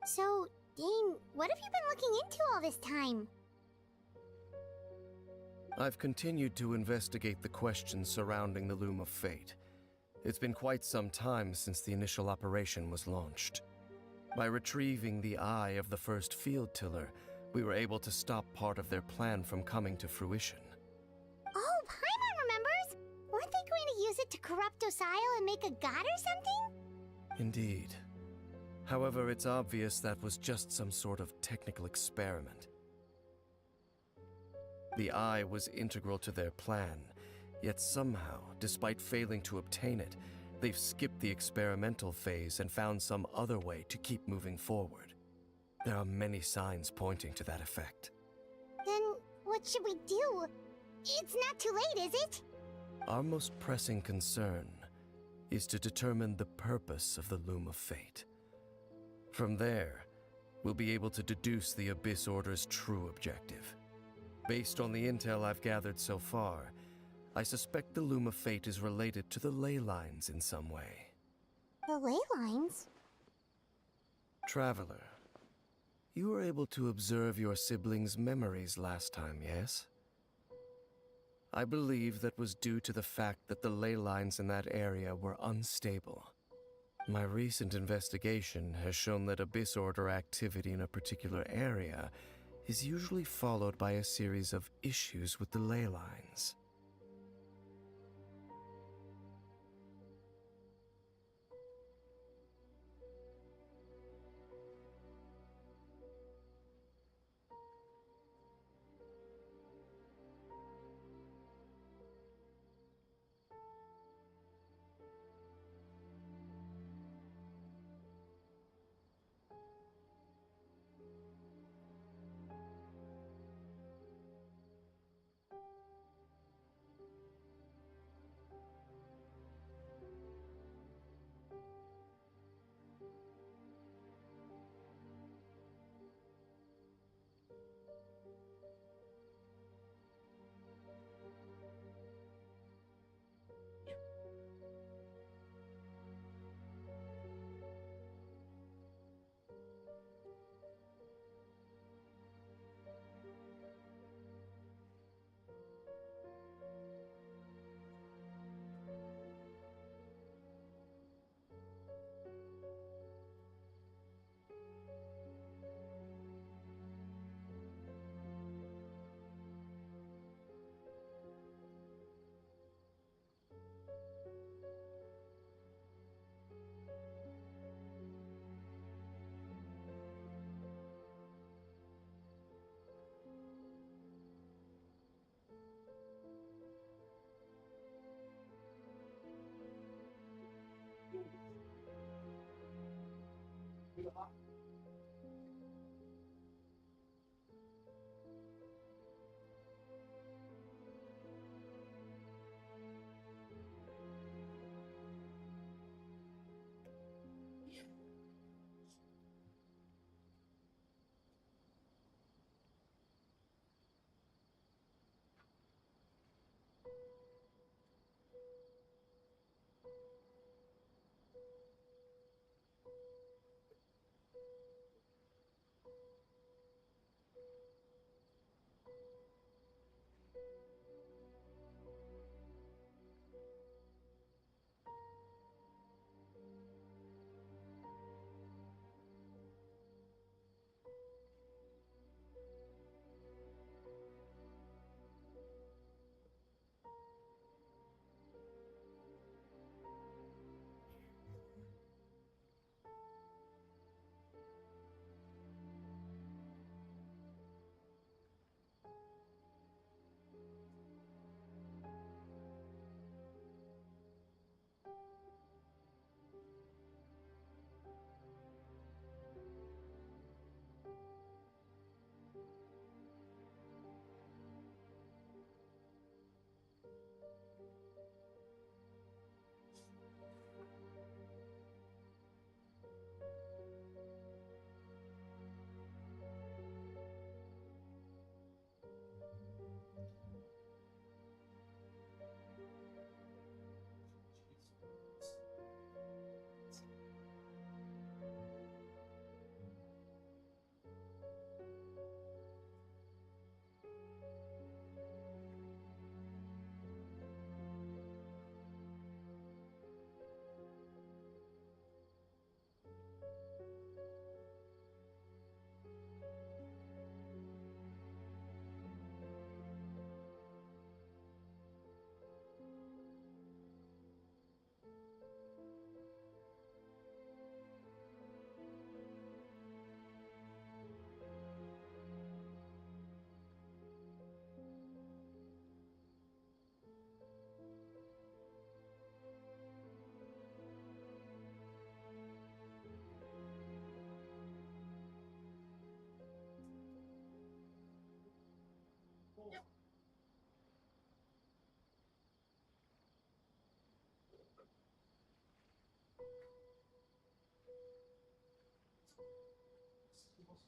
So, Dane, what have you been looking into all this time? I've continued to investigate the questions surrounding the Loom of Fate. It's been quite some time since the initial operation was launched. By retrieving the eye of the first field tiller, we were able to stop part of their plan from coming to fruition. Oh, Paimon remembers! Weren't they going to use it to corrupt Dosile and make a god or something? Indeed. However, it's obvious that was just some sort of technical experiment. The eye was integral to their plan, yet somehow, despite failing to obtain it, they've skipped the experimental phase and found some other way to keep moving forward. There are many signs pointing to that effect. Then, what should we do? It's not too late, is it? Our most pressing concern is to determine the purpose of the Loom of Fate. From there, we'll be able to deduce the Abyss Order's true objective. Based on the intel I've gathered so far, I suspect the Loom of Fate is related to the ley lines in some way. The ley lines? Traveler, you were able to observe your siblings' memories last time, yes? I believe that was due to the fact that the ley lines in that area were unstable. My recent investigation has shown that Abyss Order activity in a particular area is usually followed by a series of issues with the ley lines.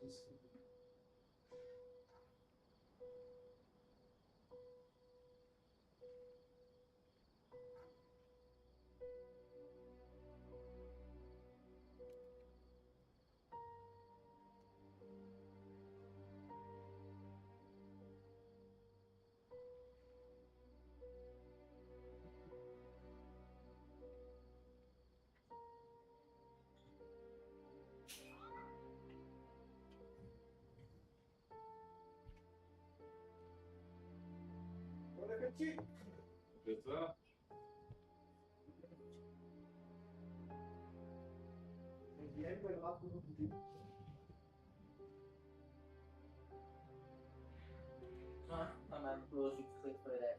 Yes, sir. Hemen bu success böyle.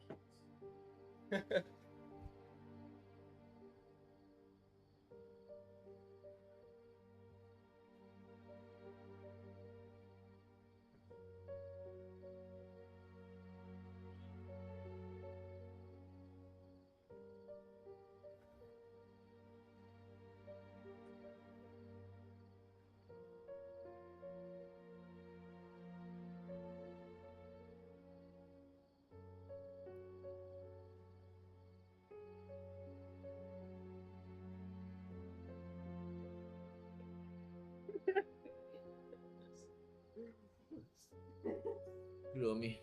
Gloomy.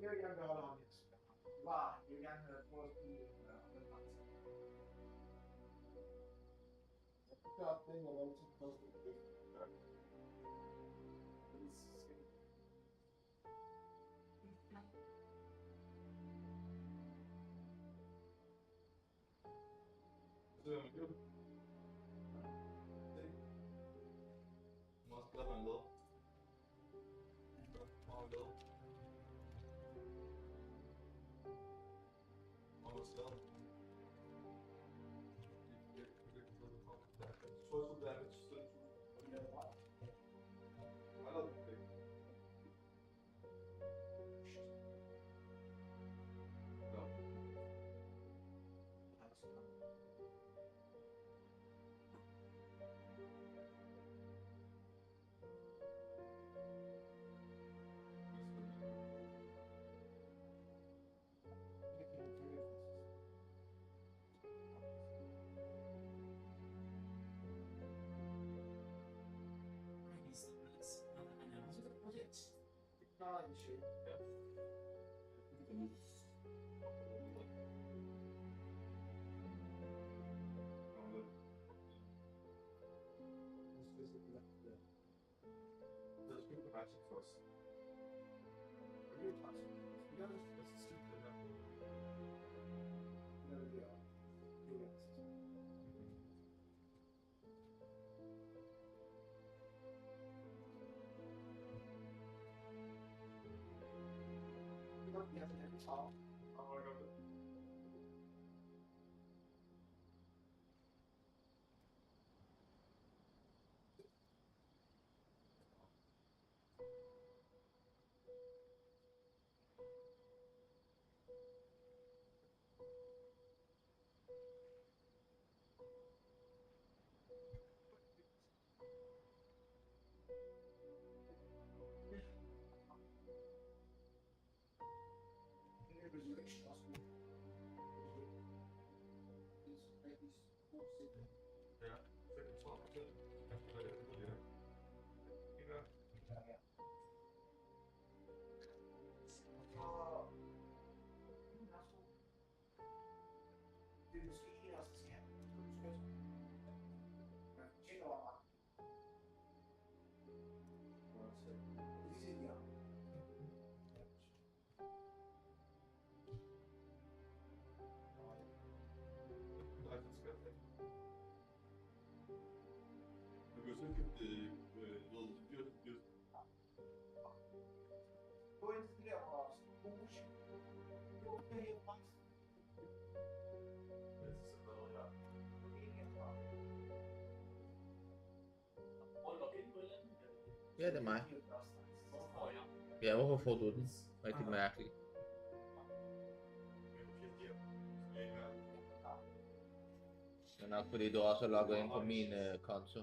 Jeg vil gerne beholde ham. Var, jeg vil gerne have prøvet at spille Got thing and then too close to the Total damage, 32. I love the thing. No. Technology. Let's pick the magic first. Ja, vind ik wel. Du kan så købe noget dyrt. Gå ind til det der, hvor der er hus. Det var okay herfra. Ja, det er mig. Ja, hvorfor får du den? Rigtig mærkeligt. Det er nok fordi du også er logget ind på min konto.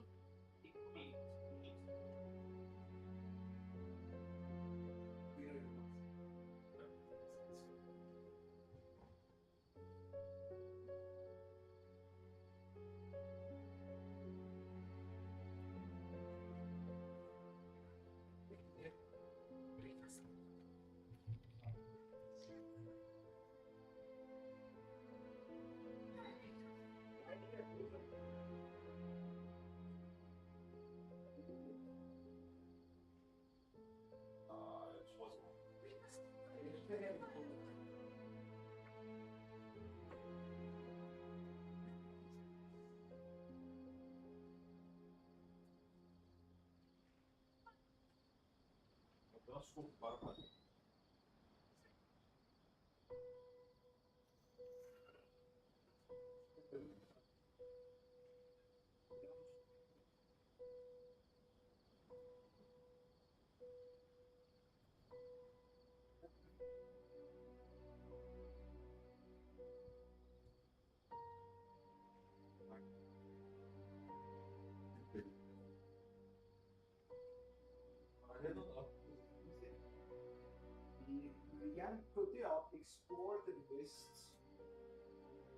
Vi vil gerne gå derop, explore the west.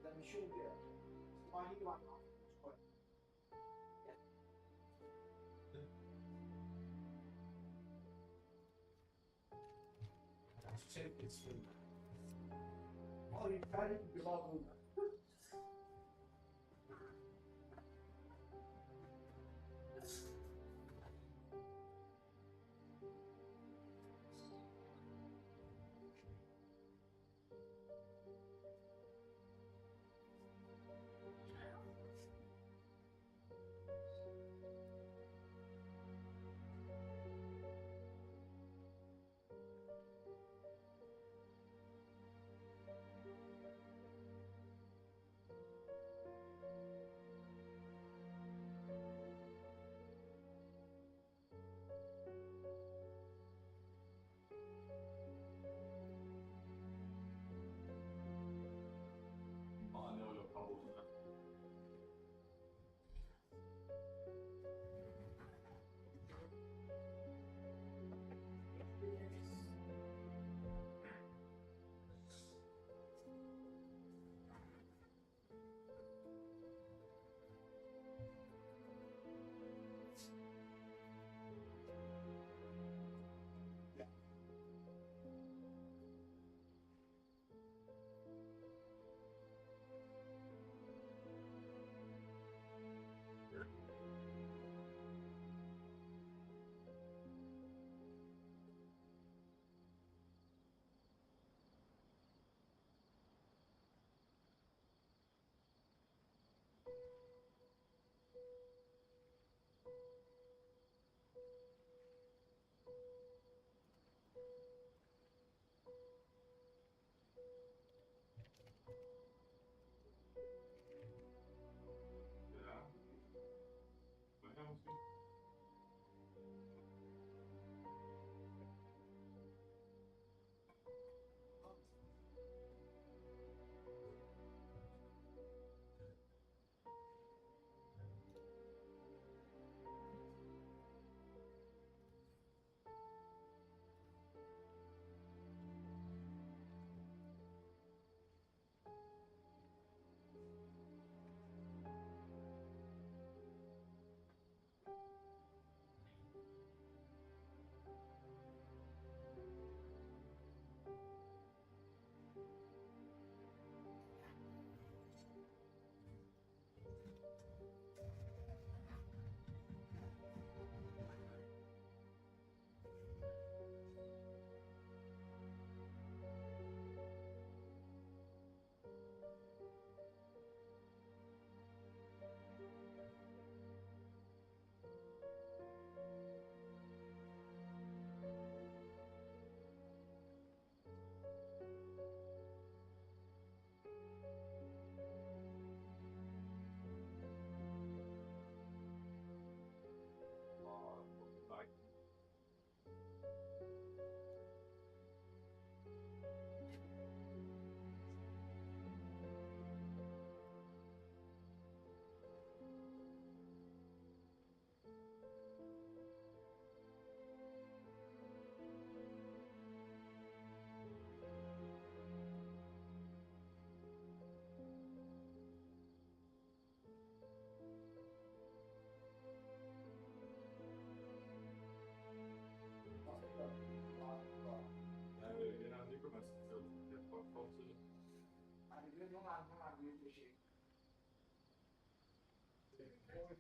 Der er mission der. Så bare hele vejen op, tror jeg. Ja. Der er totalt et sted. Hvor er vi færdige med belåden?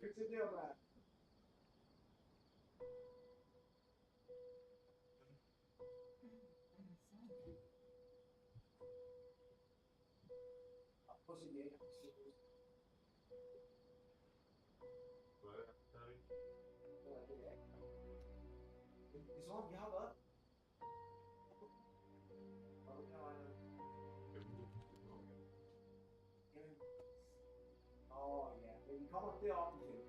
Fix it deal, man. Così viene. Is on Java? Oh yeah, vi kommer inte av nu.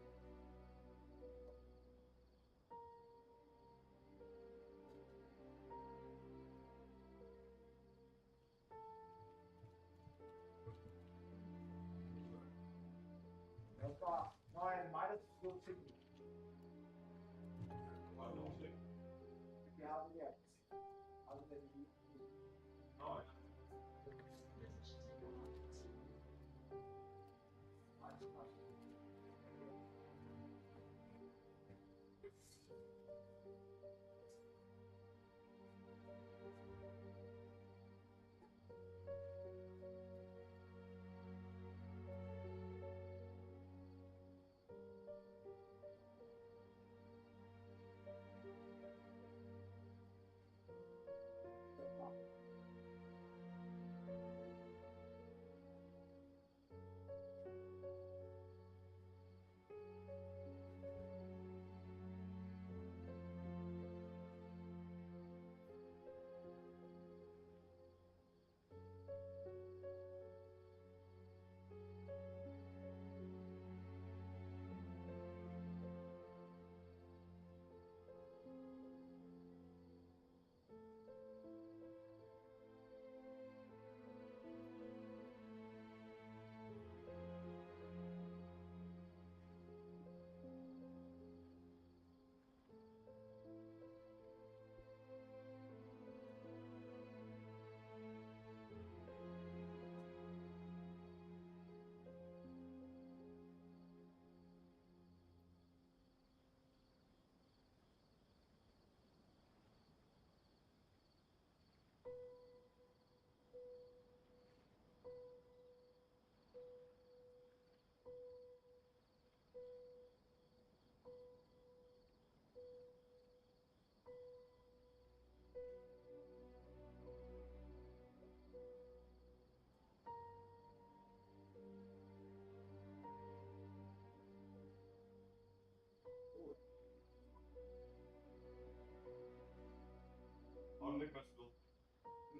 Jag ska, nu har jag en mig, der skal til. Vi har det der. Aldrig den lige. Nå ja.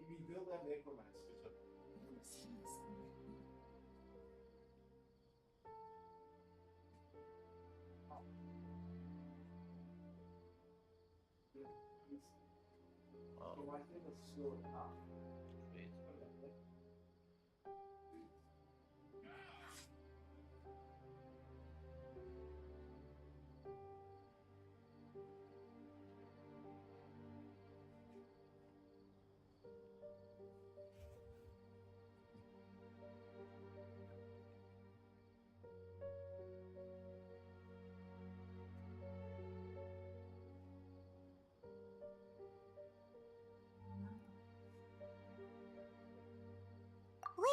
We build that necromancer. I think it's slow enough.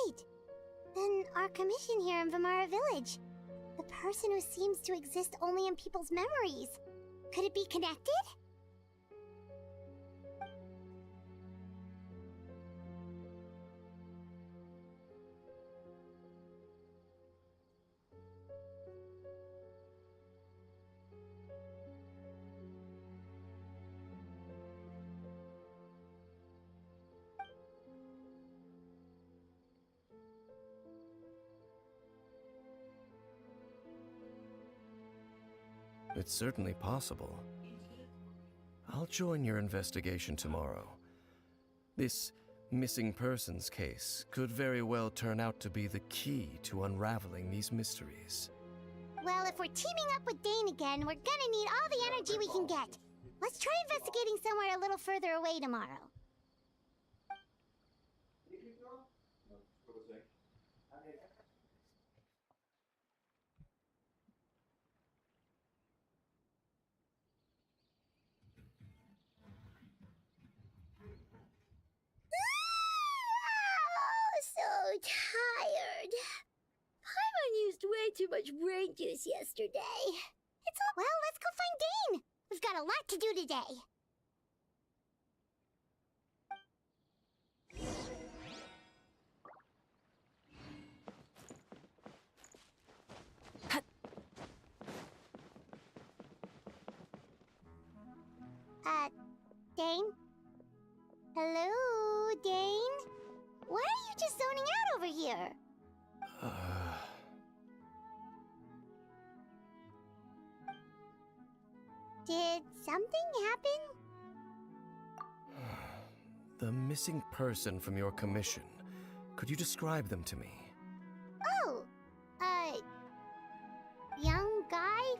Wait, then our commission here in Vamara Village. The person who seems to exist only in people's memories. Could it be connected? It's certainly possible. I'll join your investigation tomorrow. This missing persons case could very well turn out to be the key to unraveling these mysteries. Well, if we're teaming up with Dane again, we're gonna need all the energy we can get. Let's try investigating somewhere a little further away tomorrow. So tired. Paimon used way too much brain juice yesterday. It's all well, let's go find Dane. We've got a lot to do today. Dane? Hello, Dane? Why are you just zoning out over here? Did something happen? The missing person from your commission. Could you describe them to me? Oh, young guy?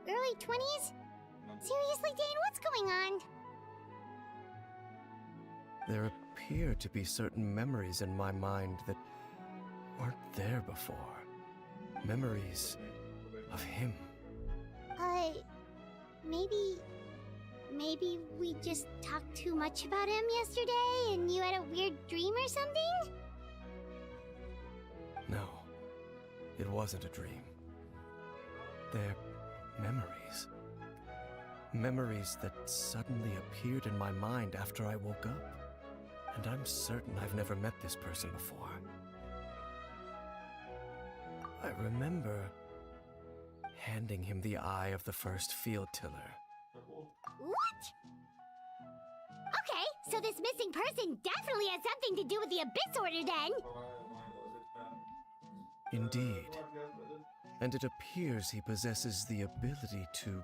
Early 20s? Seriously, Dane, what's going on? There appear to be certain memories in my mind that weren't there before. Memories of him. Maybe we just talked too much about him yesterday and you had a weird dream or something? No, it wasn't a dream. They're memories. Memories that suddenly appeared in my mind after I woke up. And I'm certain I've never met this person before. I remember handing him the eye of the first field tiller. What? Okay, so this missing person definitely has something to do with the Abyss Order then. Indeed. And it appears he possesses the ability to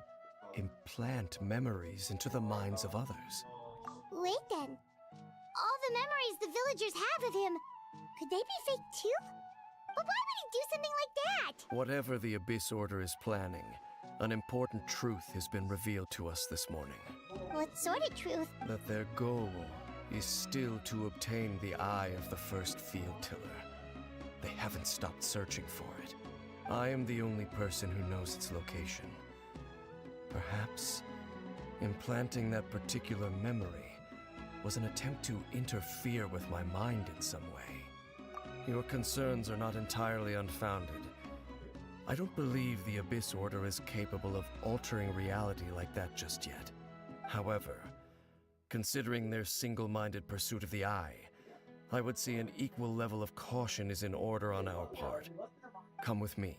implant memories into the minds of others. Wait then. All the memories the villagers have of him, could they be fake too? But why would he do something like that? Whatever the Abyss Order is planning, an important truth has been revealed to us this morning. What sort of truth? That their goal is still to obtain the eye of the first field tiller. They haven't stopped searching for it. I am the only person who knows its location. Perhaps implanting that particular memory was an attempt to interfere with my mind in some way. Your concerns are not entirely unfounded. I don't believe the Abyss Order is capable of altering reality like that just yet. However, considering their single-minded pursuit of the eye, I would say an equal level of caution is in order on our part. Come with me.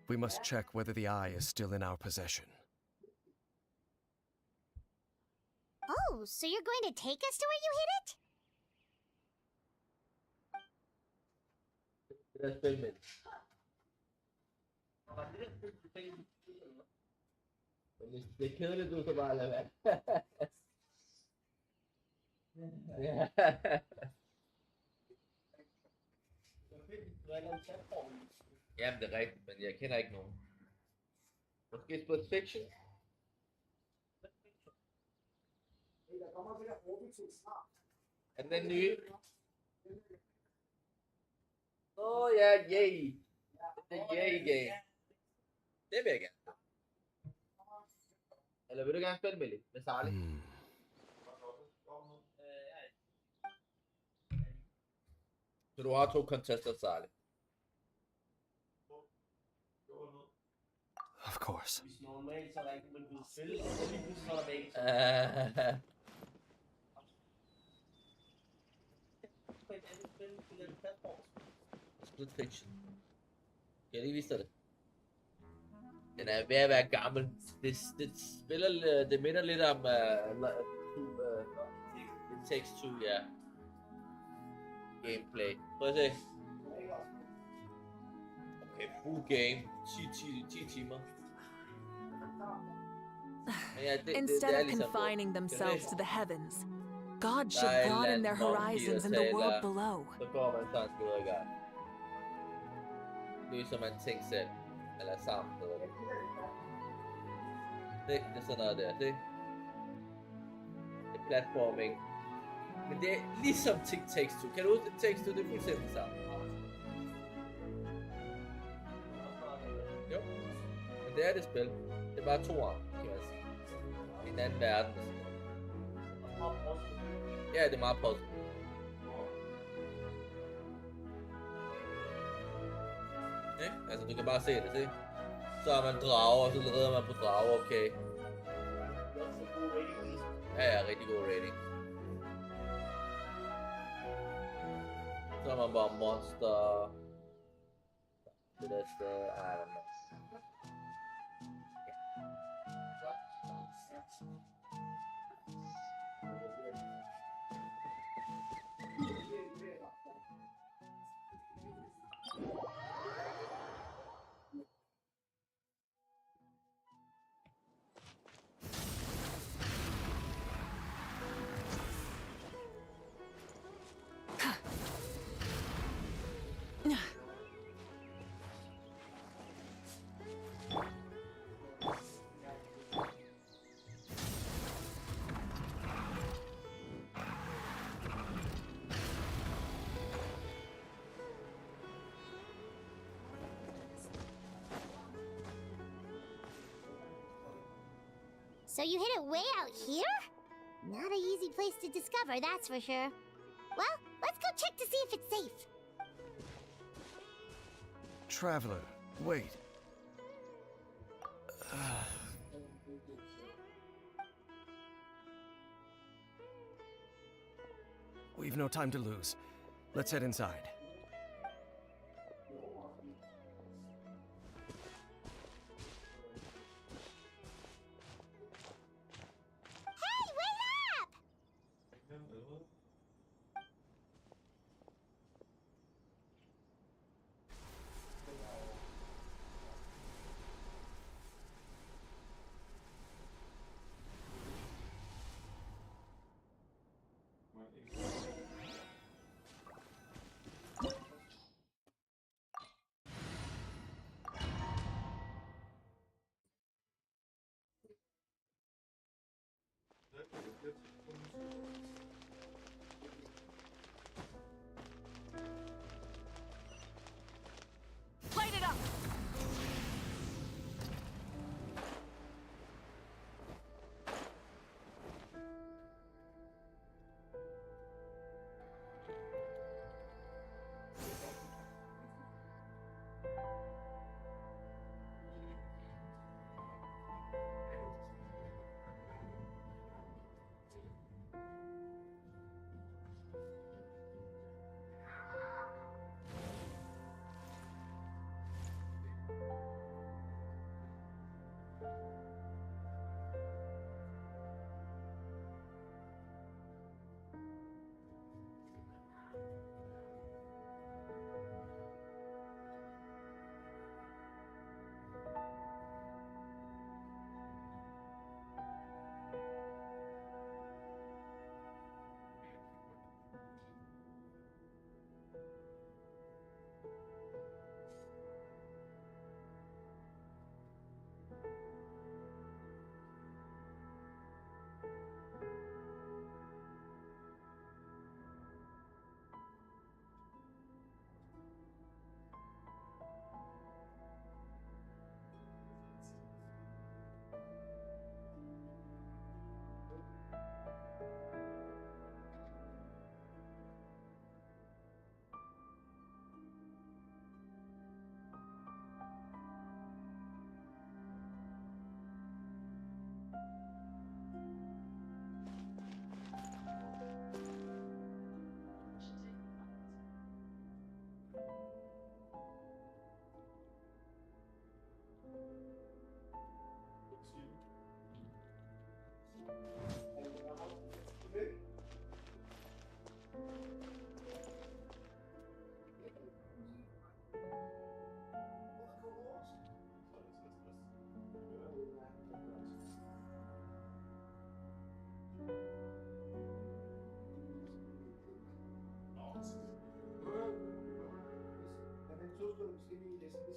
We must check whether the eye is still in our possession. Oh, so you're going to take us to where you hid it? Det er kedeligt, du kan bare lade være. Jamen, det er rigtigt, men jeg kender ikke nogen. Måske split fiction? Der kommer sikkert Orbital snart. Er den nye? Ja, yay. Det er yay game. Det vil jeg gerne. Eller vil du gerne spille med lidt? Med Sarli? Så du har 2 contester, Sarli? Of course. Hvis normalt så er der ikke nogen, der vil spille, og så lige pludselig så er der væk. Split fiction. Jeg lige vise dig det. Den er ved at være gammel. Det spiller, det minder lidt om It Takes Two, ja. Gameplay. Prøv at se. Okay, full game. 10 timer. Ja, Instead det er of ligesom confining det. themselves to the heavens, God Der should er en broaden their eller anden horizons in monkey, the der world taler. below. Så går man sådan skal ud i gang. Løser man ting selv. Eller sammen, hedder det. Det er sådan noget der, det. Det er platforming. Men det er ligesom It Takes Two. Kan du huske It Takes Two? Det er fuldstændig sammen. Jo. Men det er det spil. Det er bare 2 år, kan man sige. I en anden verden og sådan noget. Ja, det er meget puzzle. Ja, altså du kan bare se det, se. Så er man drager, og så redder man på drager, okay. Ja, rigtig god rating. Så er man bare monster. Det der sted, I don't know. So you hid it way out here? Not an easy place to discover, that's for sure. Well, let's go check to see if it's safe. Traveler, wait. We've no time to lose. Let's head inside. Hey, wait up!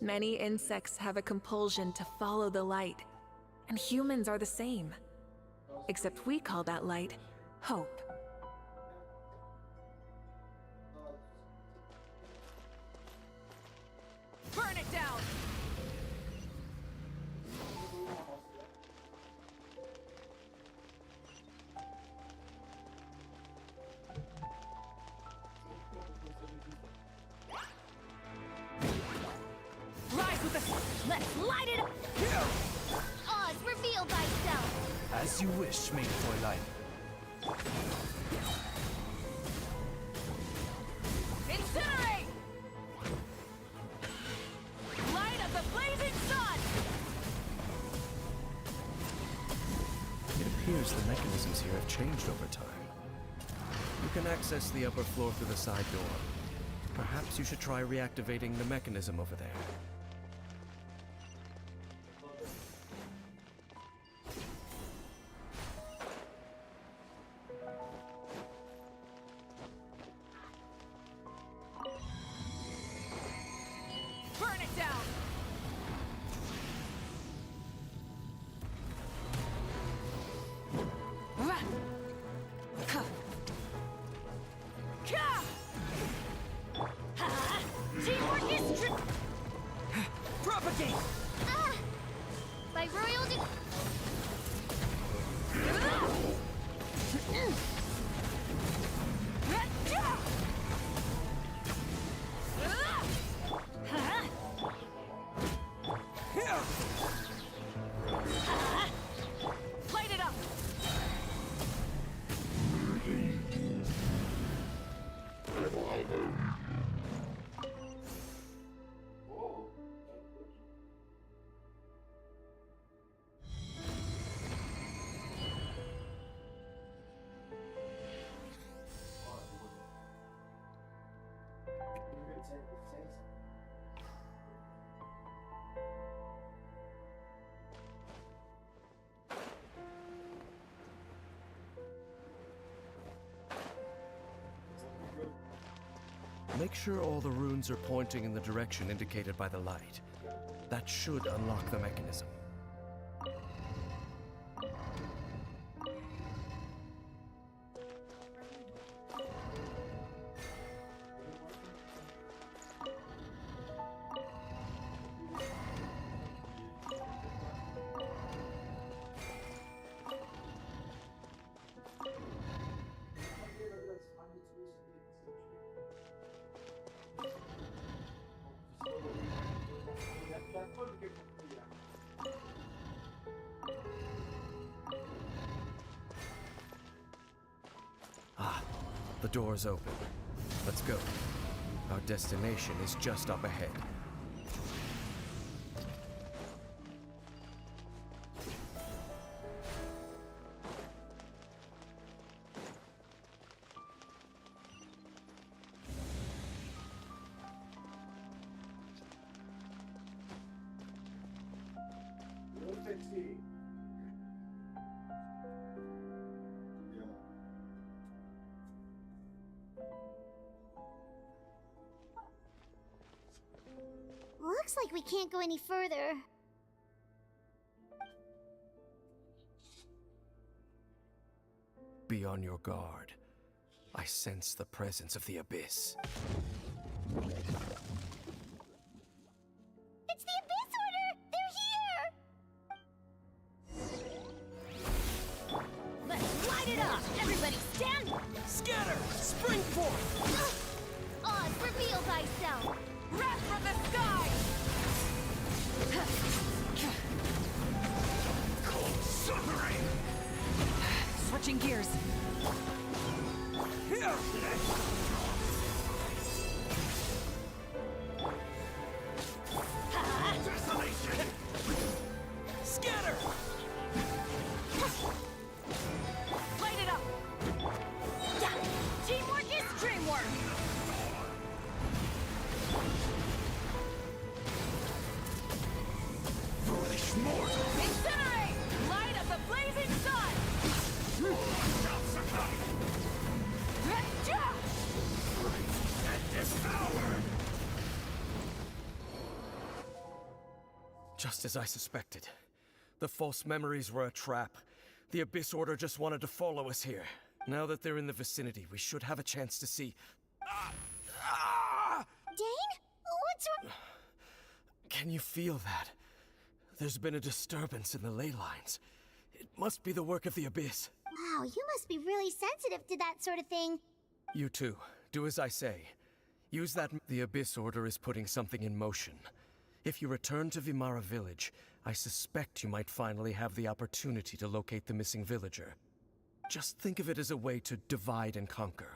Many insects have a compulsion to follow the light, and humans are the same. Except we call that light hope. Burn it down! Rise with us! Let's light it up! Oz, reveal thyself! As you wish, maid Fräulein. Incinerate! Light of the blazing sun! It appears the mechanisms here have changed over time. You can access the upper floor through the side door. Perhaps you should try reactivating the mechanism over there. Burn it down! Teamwork is Propagate! Ah! By royalty... Light it up! Make sure all the runes are pointing in the direction indicated by the light. That should unlock the mechanism. Ah, the door's open. Let's go. Our destination is just up ahead. Looks like we can't go any further. Be on your guard. I sense the presence of the abyss. It's the Abyss Order! They're here! Let's light it up! Everybody stand! Scatter! Spring forth! Oz, reveal thyself! Wrath from the sky! Cold suffering! Switching gears. Desolation! Scatter! Light it up! Teamwork is dreamwork! Foolish mortal! Incinerate! Light of the blazing sun! Just as I suspected. The false memories were a trap. The Abyss Order just wanted to follow us here. Now that they're in the vicinity, we should have a chance to see... Dane? What's wrong? Can you feel that? There's been a disturbance in the ley lines. It must be the work of the Abyss. Wow, you must be really sensitive to that sort of thing. You too. Do as I say. Use that... The Abyss Order is putting something in motion. If you return to Vimara Village, I suspect you might finally have the opportunity to locate the missing villager. Just think of it as a way to divide and conquer.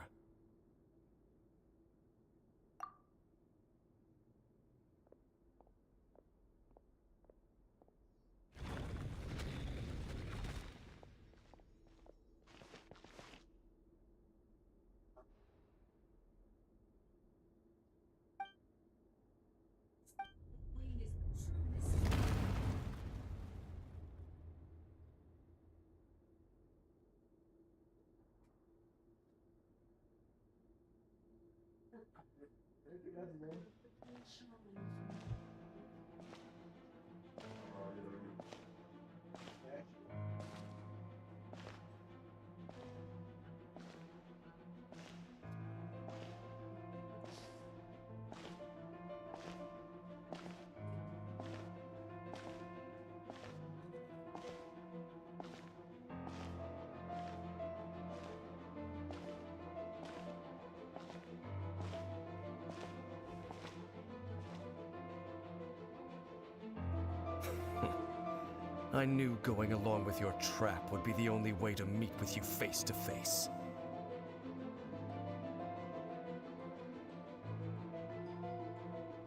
I knew going along with your trap would be the only way to meet with you face to face.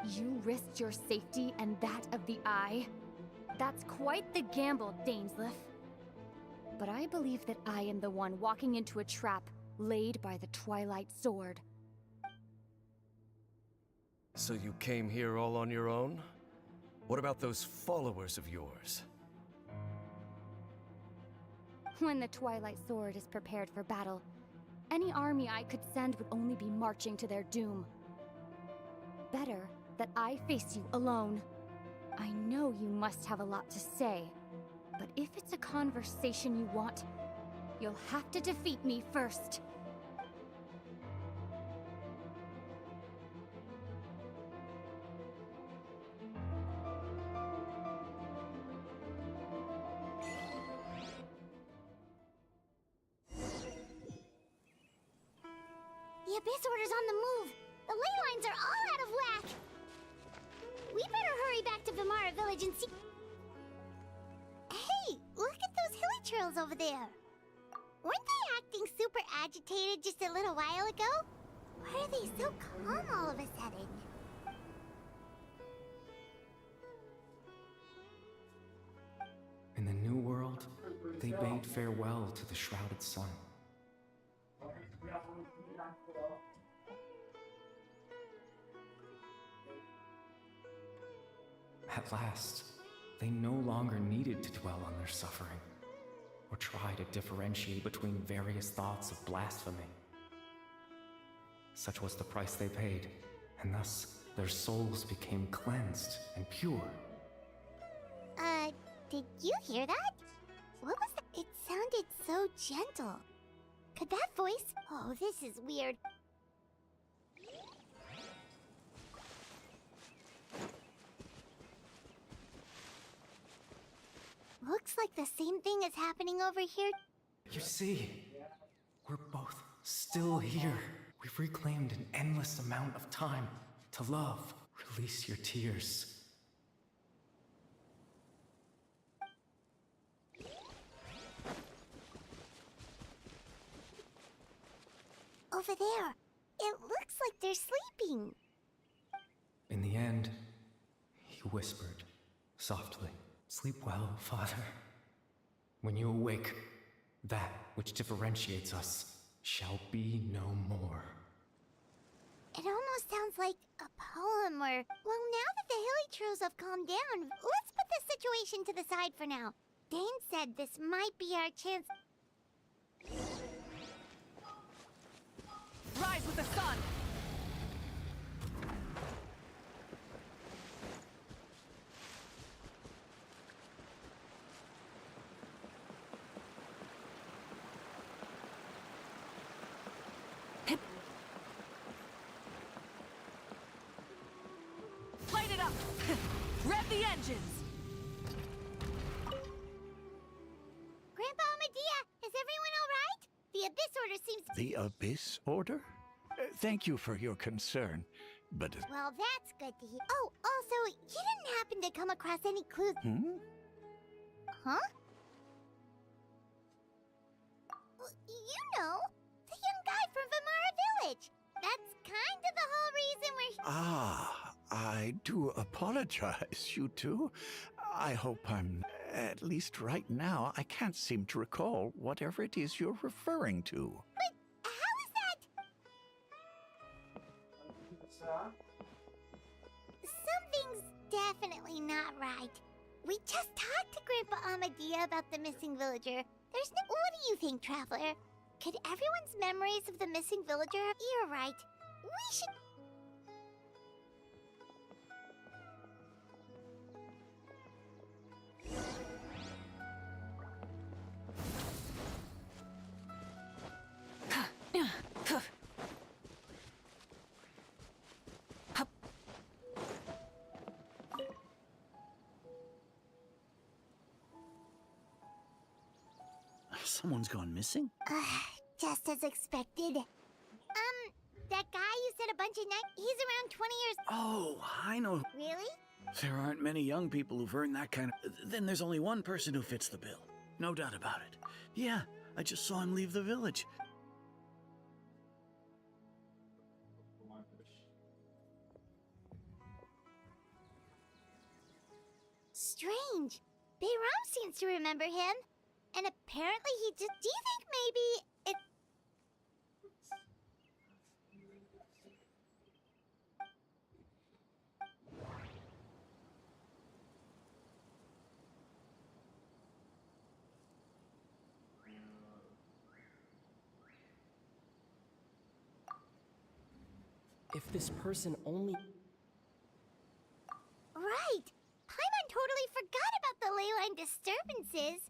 You risked your safety and that of the Eye? That's quite the gamble, Dainsleif. But I believe that I am the one walking into a trap laid by the Twilight Sword. So you came here all on your own? What about those followers of yours? When the Twilight Sword is prepared for battle, any army I could send would only be marching to their doom. Better that I face you alone. I know you must have a lot to say, but if it's a conversation you want, you'll have to defeat me first. The Abyss Order's on the move. The ley lines are all out of whack. We better hurry back to Vimara Village and see... Hey, look at those hilly trails over there. Weren't they acting super agitated just a little while ago? Why are they so calm all of a sudden? In the New World, they bade farewell to the shrouded sun. At last, they no longer needed to dwell on their suffering, or try to differentiate between various thoughts of blasphemy. Such was the price they paid, and thus their souls became cleansed and pure. Did you hear that? What was that? It sounded so gentle. Could that voice... Oh, this is weird. Looks like the same thing is happening over here. You see, we're both still here. We've reclaimed an endless amount of time to love. Release your tears. Over there. It looks like they're sleeping. In the end, he whispered softly, "Sleep well, Father. When you awake, that which differentiates us shall be no more." It almost sounds like a poem or... Well, now that the hilly trails have calmed down, let's put this situation to the side for now. Dane said this might be our chance... Rise with the sun! Rev the engines! Grandpa Medea, is everyone alright? The Abyss Order seems to... The Abyss Order? Thank you for your concern, but... Well, that's good to hear. Oh, also, you didn't happen to come across any clues... Huh? You know, the young guy from Vamara Village. That's kind of the whole reason we're... Ah, I do apologize, you two. I hope I'm... At least right now, I can't seem to recall whatever it is you're referring to. But how is that? Something's definitely not right. We just talked to Grandpa Amadea about the missing villager. There's no... What do you think, Traveler? Could everyone's memories of the missing villager... You're right. We should... Someone's gone missing? Just as expected. That guy you said a bunch of nights... He's around 20 years... Oh, I know. Really? There aren't many young people who've earned that kind of... Then there's only one person who fits the bill. No doubt about it. Yeah, I just saw him leave the village. Strange. Bayram seems to remember him. And apparently he just... Do you think maybe it... If this person only... Right! Paimon totally forgot about the ley line disturbances.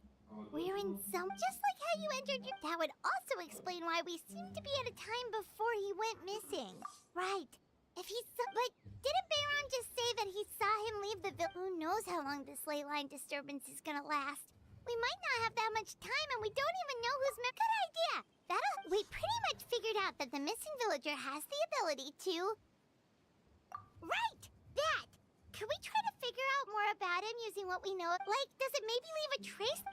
We're in some... Just like how you entered your... That would also explain why we seem to be at a time before he went missing. Right. If he's... But didn't Bayron just say that he saw him leave the village? Who knows how long this ley line disturbance is gonna last? We might not have that much time and we don't even know who's... Good idea! We pretty much figured out that the missing villager has the ability to... Right! That! Can we try to figure out more about him using what we know? Like, does it maybe leave a trace?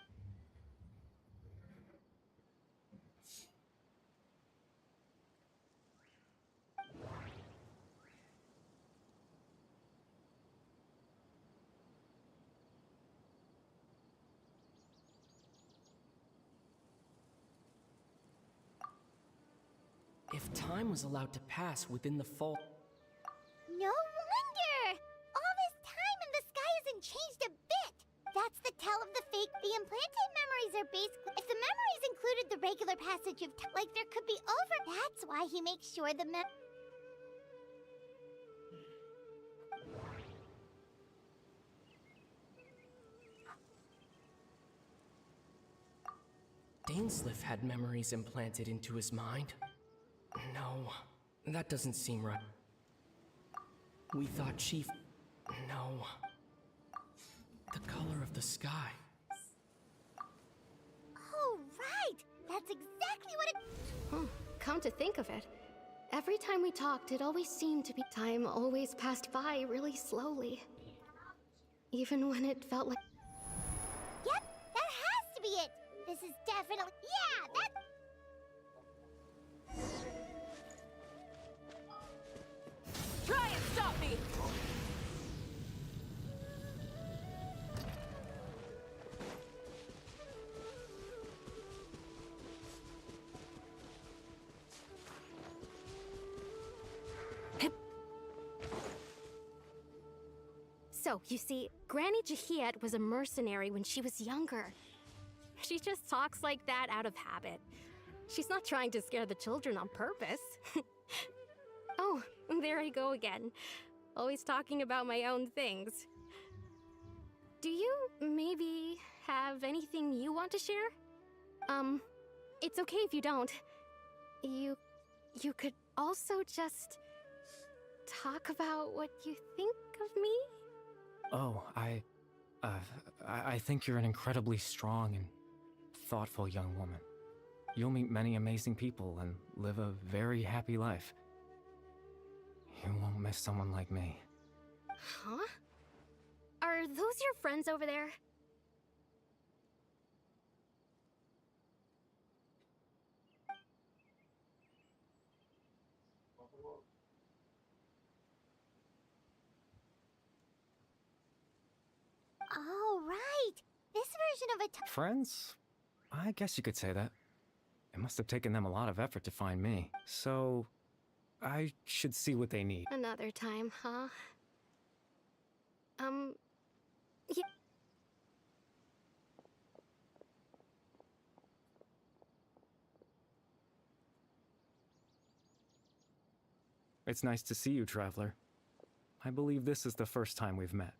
If time was allowed to pass within the fault... No wonder! All this time and the sky hasn't changed a bit! That's the tell of the fake. The implanted memories are basically... If the memories included the regular passage of time, like there could be over... That's why he makes sure the Dainsliff had memories implanted into his mind. No, that doesn't seem right. We thought Chief... No. The color of the sky. Oh, right! That's exactly what it... Come to think of it, every time we talked, it always seemed to be... Time always passed by really slowly. Even when it felt like... Yep, that has to be it! This is definitely... Yeah, that... Try and stop me! So, you see, Granny Jahiet was a mercenary when she was younger. She just talks like that out of habit. She's not trying to scare the children on purpose. Oh, there I go again. Always talking about my own things. Do you maybe have anything you want to share? It's okay if you don't. You could also just talk about what you think of me? Oh, I think you're an incredibly strong and thoughtful young woman. You'll meet many amazing people and live a very happy life. You won't miss someone like me. Huh? Are those your friends over there? Oh, right! This version of a Friends? I guess you could say that. It must have taken them a lot of effort to find me. So, I should see what they need. Another time, huh? Yeah. It's nice to see you, Traveler. I believe this is the first time we've met.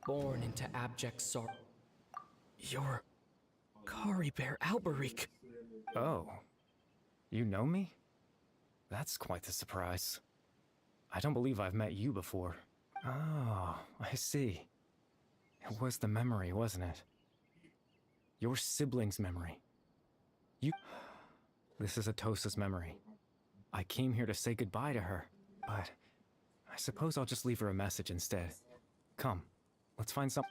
Born into abject sorrow. You're Kari Bear Alberic. Oh. You know me? That's quite the surprise. I don't believe I've met you before. Oh, I see. It was the memory, wasn't it? Your sibling's memory. You... This is Atosa's memory. I came here to say goodbye to her, but I suppose I'll just leave her a message instead. Come, let's find some...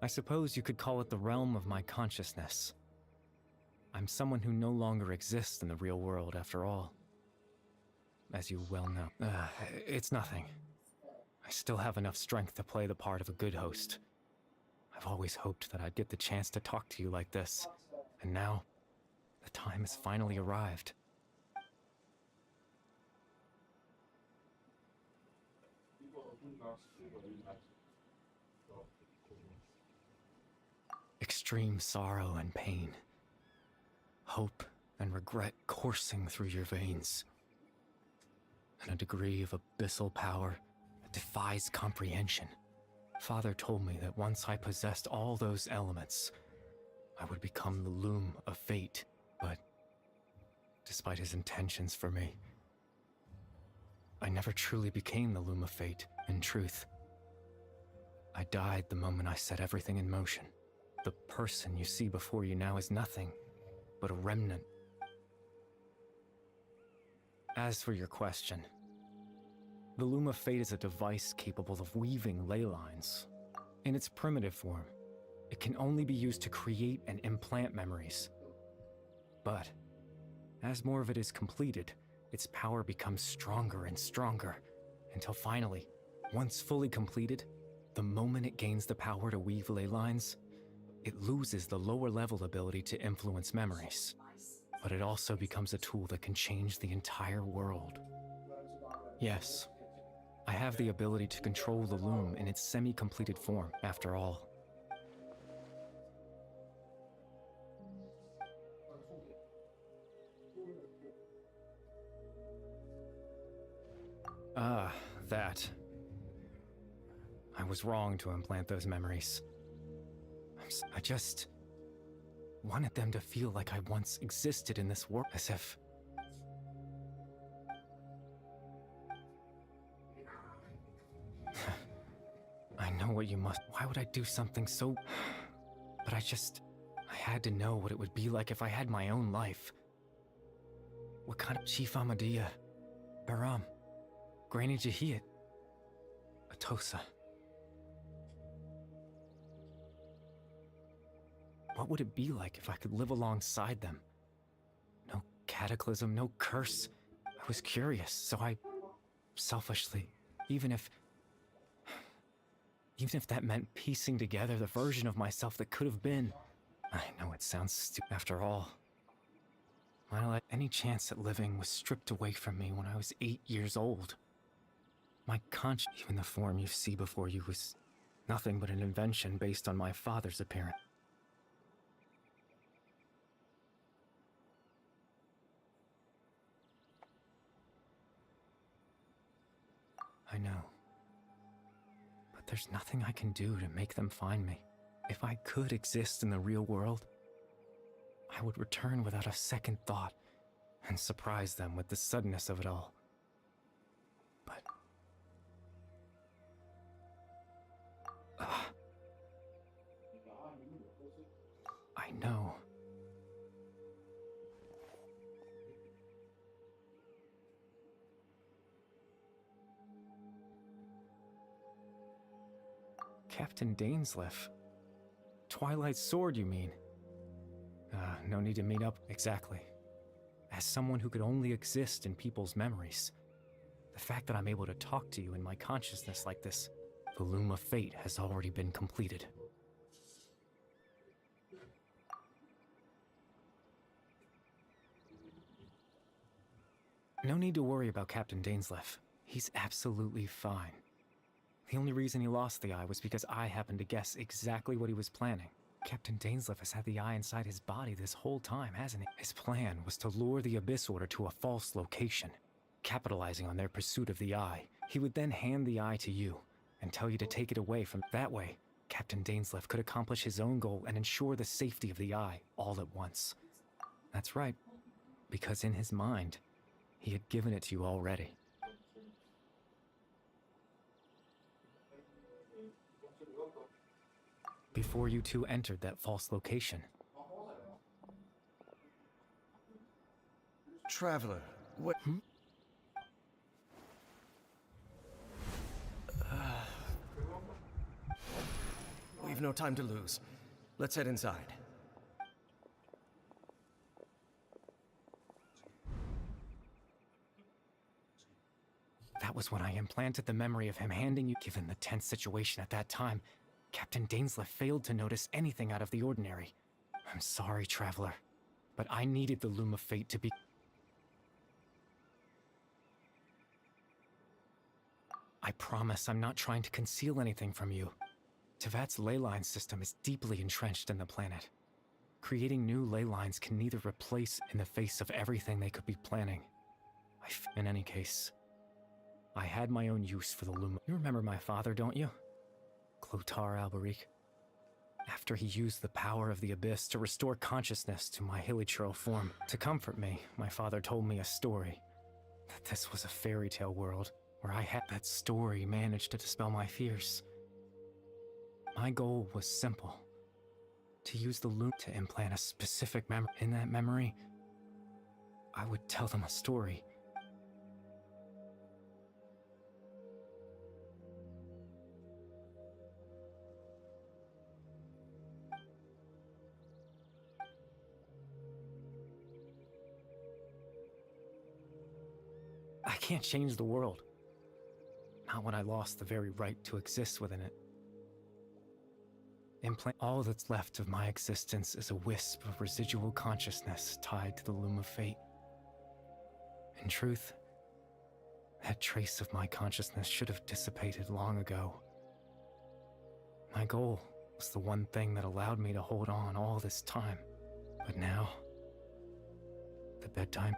I suppose you could call it the realm of my consciousness. I'm someone who no longer exists in the real world, after all. As you well know. It's nothing. I still have enough strength to play the part of a good host. I've always hoped that I'd get the chance to talk to you like this. And now, the time has finally arrived. Extreme sorrow and pain. Hope and regret coursing through your veins. And a degree of abyssal power that defies comprehension. Father told me that once I possessed all those elements, I would become the loom of fate, but despite his intentions for me, I never truly became the loom of fate, in truth. I died the moment I set everything in motion. The person you see before you now is nothing but a remnant. As for your question, the Loom of Fate is a device capable of weaving ley lines. In its primitive form, it can only be used to create and implant memories. But, as more of it is completed, its power becomes stronger and stronger, until finally, once fully completed, the moment it gains the power to weave ley lines, it loses the lower level ability to influence memories. But it also becomes a tool that can change the entire world. Yes, I have the ability to control the loom in its semi-completed form, after all. That. I was wrong to implant those memories. I just wanted them to feel like I once existed in this world, as if... I know what you must... Why would I do something so... But I had to know what it would be like if I had my own life. What kind of... Chief Ahmadiyya, Baram, Granny Jahiyat, Atosa. What would it be like if I could live alongside them? No cataclysm, no curse. I was curious, so I... selfishly, even if that meant piecing together the version of myself that could have been. I know it sounds stupid. After all, any chance at living was stripped away from me when I was 8 years old. My conscience, even the form you see before you, was nothing but an invention based on my father's appearance. I know. But there's nothing I can do to make them find me. If I could exist in the real world, I would return without a second thought and surprise them with the suddenness of it all. But... I know. Captain Dainsleif. Twilight Sword, you mean? No need to meet up. Exactly. As someone who could only exist in people's memories, the fact that I'm able to talk to you in my consciousness like this, the Loom of Fate has already been completed. No need to worry about Captain Dainsleif. He's absolutely fine. The only reason he lost the eye was because I happened to guess exactly what he was planning. Captain Dainsleif has had the eye inside his body this whole time, hasn't he? His plan was to lure the Abyss Order to a false location. Capitalizing on their pursuit of the eye, he would then hand the eye to you and tell you to take it away from... That way, Captain Dainsleif could accomplish his own goal and ensure the safety of the eye all at once. That's right, because in his mind, he had given it to you already. Before you two entered that false location. Traveler, what... We've no time to lose. Let's head inside. That was when I implanted the memory of him handing you. Given the tense situation at that time, Captain Dainsleif failed to notice anything out of the ordinary. I'm sorry, Traveler, but I needed the Loom of Fate to be... I promise I'm not trying to conceal anything from you. Tevat's ley line system is deeply entrenched in the planet. Creating new ley lines can neither replace in the face of everything they could be planning. In any case, I had my own use for the Loom. You remember my father, don't you? Clotar Alberic. After he used the power of the Abyss to restore consciousness to my hilichurl form. To comfort me, my father told me a story. That this was a fairy tale world, where I had that story managed to dispel my fears. My goal was simple. To use the Loom to implant a specific memory. In that memory, I would tell them a story. I can't change the world. Not when I lost the very right to exist within it. All that's left of my existence is a wisp of residual consciousness tied to the Loom of Fate. In truth, that trace of my consciousness should have dissipated long ago. My goal was the one thing that allowed me to hold on all this time. But now, the bedtime...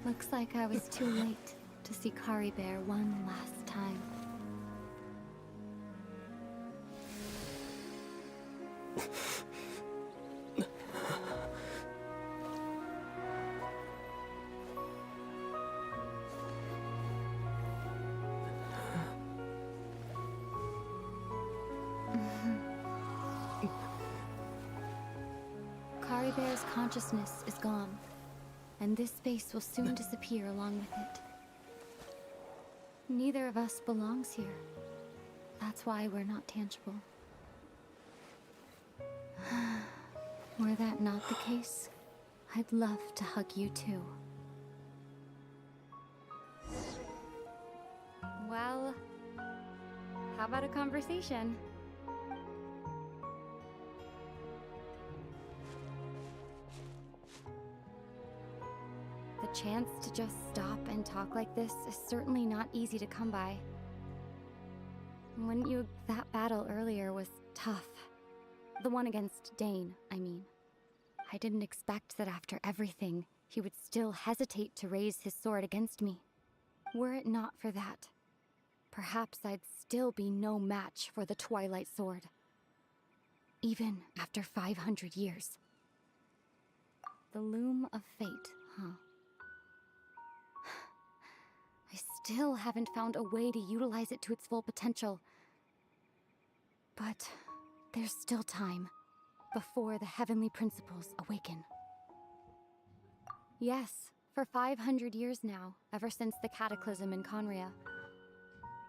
Looks like I was too late to see Kari Bear one last time. Kari Bear's consciousness is gone, and this space will soon disappear along with it. Neither of us belongs here. That's why we're not tangible. Were that not the case, I'd love to hug you too. Well, how about a conversation? The chance to just stop and talk like this is certainly not easy to come by. Wouldn't you? That battle earlier was tough. The one against Dane, I mean. I didn't expect that after everything, he would still hesitate to raise his sword against me. Were it not for that, perhaps I'd still be no match for the Twilight Sword. Even after 500 years. The Loom of Fate, huh? I still haven't found a way to utilize it to its full potential. But there's still time before the heavenly principles awaken. Yes, for 500 years now, ever since the cataclysm in Conria,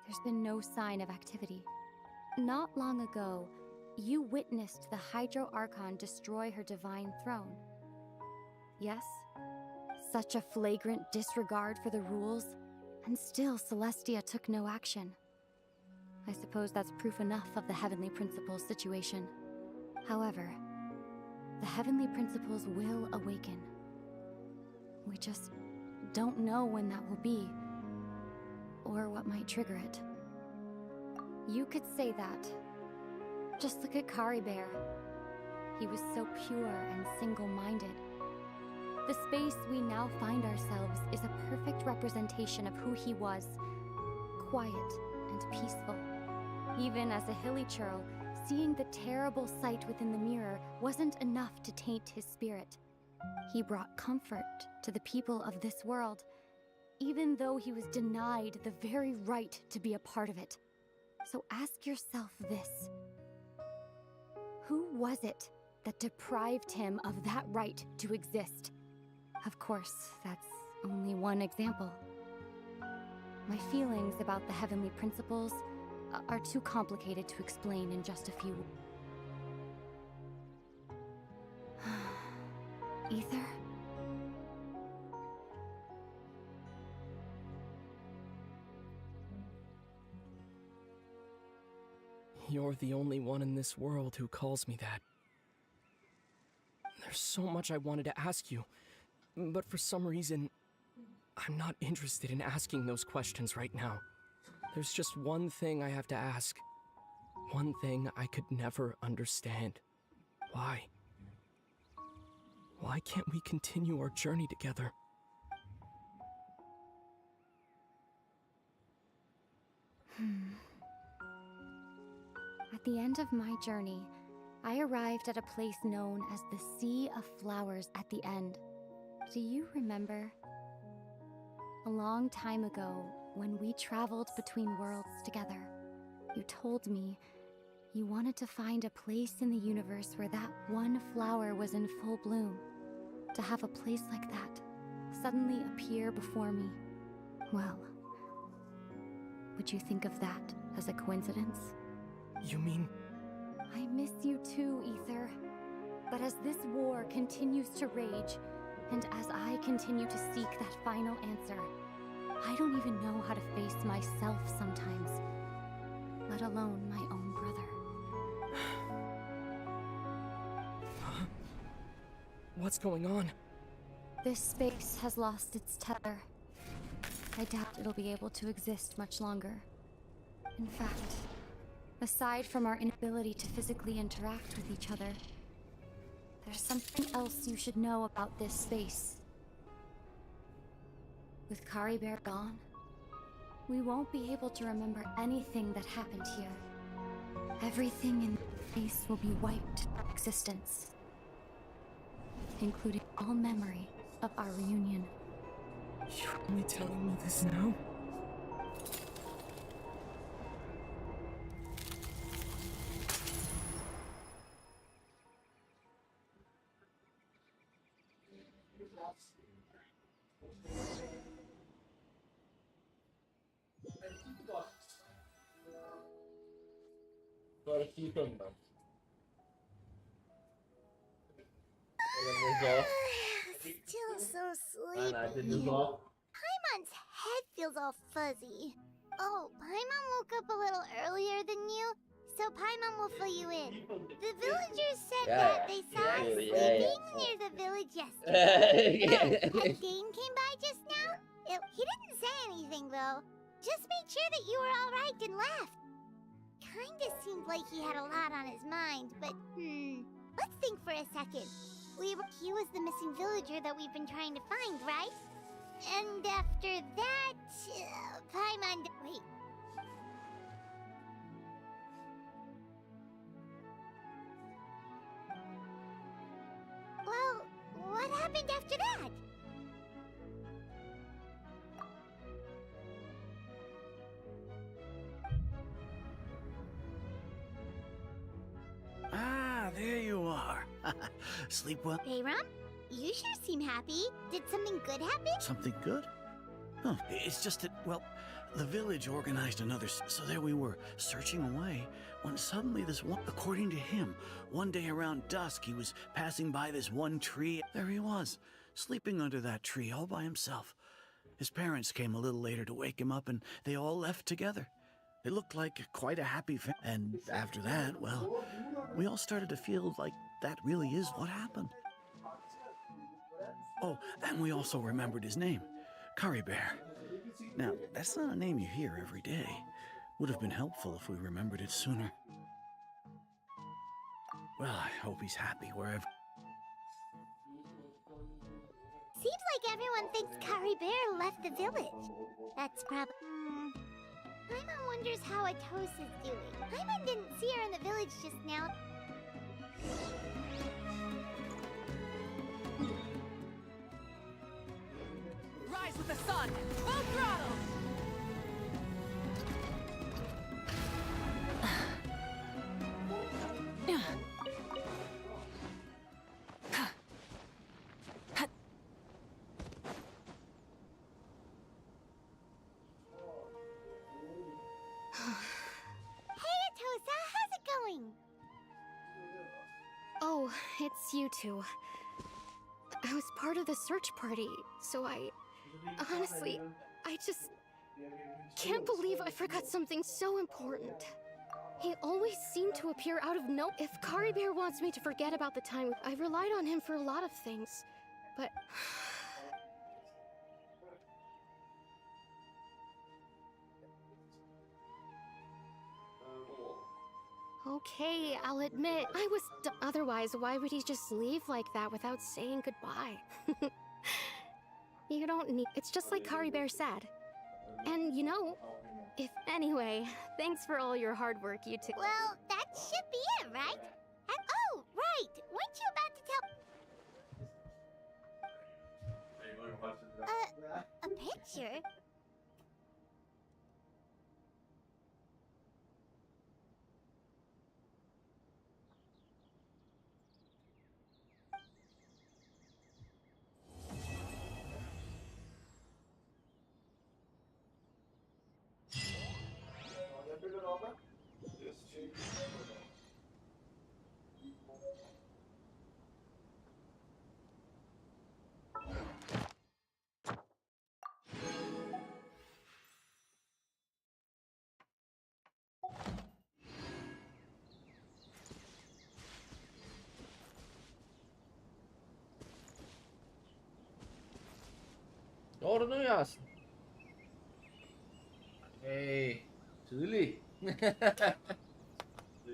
there's been no sign of activity. Not long ago, you witnessed the Hydro Archon destroy her divine throne. Yes, such a flagrant disregard for the rules, and still Celestia took no action. I suppose that's proof enough of the Heavenly Principles situation. However, the Heavenly Principles will awaken. We just don't know when that will be, or what might trigger it. You could say that. Just look at Kari Bear. He was so pure and single-minded. The space we now find ourselves is a perfect representation of who he was. Quiet and peaceful. Even as a hilly churl, seeing the terrible sight within the mirror wasn't enough to taint his spirit. He brought comfort to the people of this world, even though he was denied the very right to be a part of it. So ask yourself this. Who was it that deprived him of that right to exist? Of course, that's only one example. My feelings about the heavenly principles are too complicated to explain in just a few. Ether? You're the only one in this world who calls me that. There's so much I wanted to ask you, but for some reason, I'm not interested in asking those questions right now. There's just one thing I have to ask. One thing I could never understand. Why? Why can't we continue our journey together? At the end of my journey, I arrived at a place known as the Sea of Flowers at the end. Do you remember? A long time ago, when we traveled between worlds together, you told me you wanted to find a place in the universe where that one flower was in full bloom. To have a place like that suddenly appear before me. Well, would you think of that as a coincidence? You mean... I miss you too, Ether. But as this war continues to rage, and as I continue to seek that final answer, I don't even know how to face myself sometimes, let alone my own brother. What's going on? This space has lost its tether. I doubt it'll be able to exist much longer. In fact, aside from our inability to physically interact with each other, there's something else you should know about this space. With Kari Bear gone, we won't be able to remember anything that happened here. Everything in this space will be wiped from existence, including all memory of our reunion. You're only telling me this now? Agora aqui então, mano. Still so Nada, sleepy. desculpa. Paimon's head feels all fuzzy. Oh, Paimon woke up a little earlier than you, so Paimon will fill you in. The villagers said that they saw us sleeping near the village yesterday. A Dane came by just now. He didn't say anything though. Just made sure that you were all right and left. Kinda seemed like he had a lot on his mind, but let's think for a second. He was the missing villager that we've been trying to find, right? And after that, Paimon... Wait. Well, what happened after that? Ah, there you are. Sleep well? Bayram, you sure seem happy. Did something good happen? Something good? Oh, it's just that, well, the village organized another, so there we were, searching away, when suddenly this one, according to him, one day around dusk, he was passing by this one tree. There he was, sleeping under that tree all by himself. His parents came a little later to wake him up, and they all left together. It looked like quite a happy family. And after that, well, we all started to feel like that really is what happened. Oh, and we also remembered his name, Kari Bear. Now, that's not a name you hear every day, Would have been helpful if we remembered it sooner. Well, I hope he's happy wherever. Seems like everyone thinks Kari Bear left the village. That's probably... Paimon wonders how Atosa's doing. Paimon didn't see her in the village just now. Rise with the sun! Full throttle! Hey, Atosa, how's it going? Oh, it's you two. I was part of the search party, so honestly, I just can't believe I forgot something so important. He always seemed to appear out of no... If Kari Bear wants me to forget about the time, I relied on him for a lot of things, but... Okay, I'll admit, I was otherwise, why would he just leave like that without saying goodbye? You don't need... It's just like Kari Bear said. And you know, anyway, thanks for all your hard work, you two. Well, that should be it, right? Oh, right! Weren't you about to tell... a picture? Går du nu, Jørgensen? Hey, tidlig. Det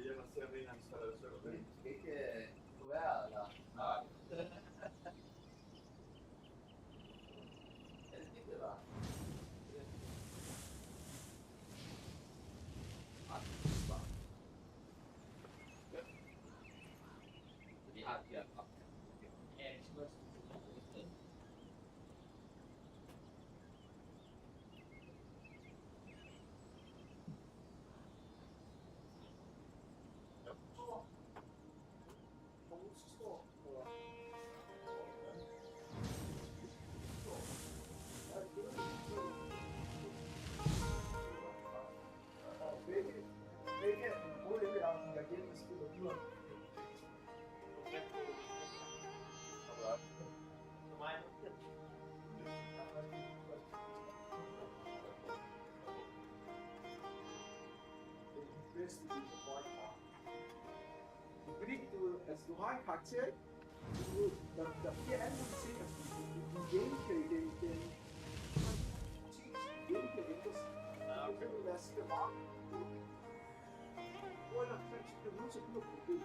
hjælper til at vinde hans skal ikke få vejret, eller? Nej. Det var. Vi har de her. Ja, de skal også. Fordi du har en karakter, ikke? Der bliver alle mulige ting, din gameplay, den gameplay ændres. Det vil være sådan meget. Hvor er der faktisk bliver nødt til at blive på det?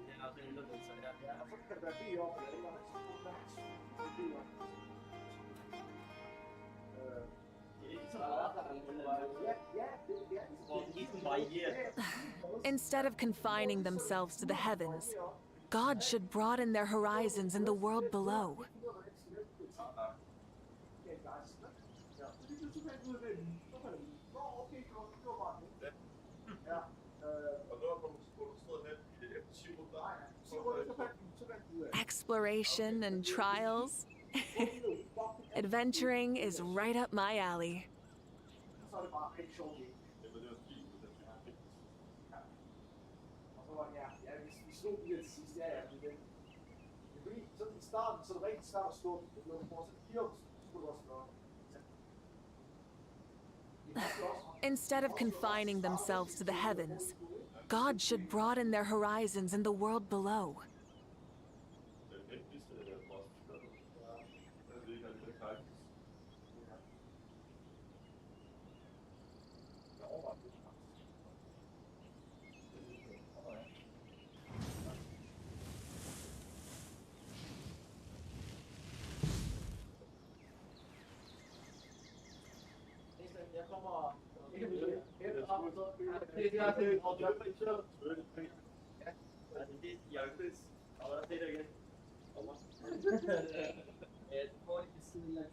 Ja, det ændrer den sig, ja. Og så kan det være B op, eller andet, så får man B op. Instead of confining themselves to the heavens, God should broaden their horizons in the world below. Exploration and trials. Adventuring is right up my alley. Instead of confining themselves to the heavens, God should broaden their horizons in the world below. Yapamam. Hep hafta siyaset olacak. Hadi yargıdayız. Allah'a seyre gel. Allah. Evet, bu bismillah.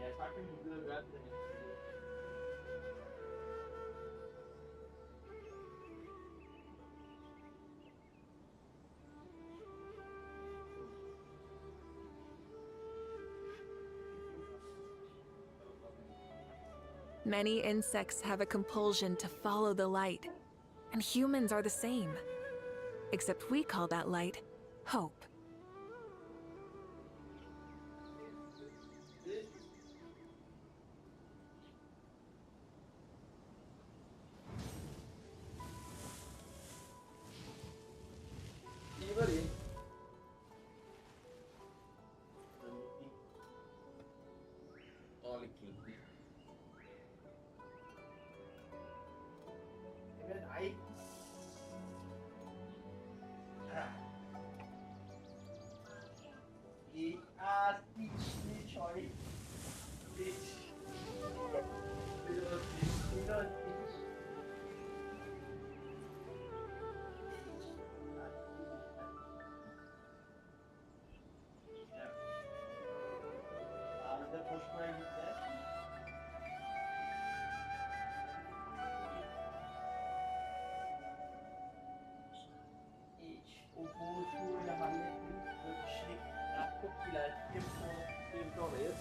Ya sakın güzel ver de. Many insects have a compulsion to follow the light, and humans are the same. Except we call that light hope. İyi var iyi. All inclusive. Evet, ay. İyi, az, hiç, çay. Hiç. Biraz. Arada koşmaya gitti. Hiç. O boğuşuyla hallettim. 4 kişilik çok ilerledim. Sonra bir de oraya.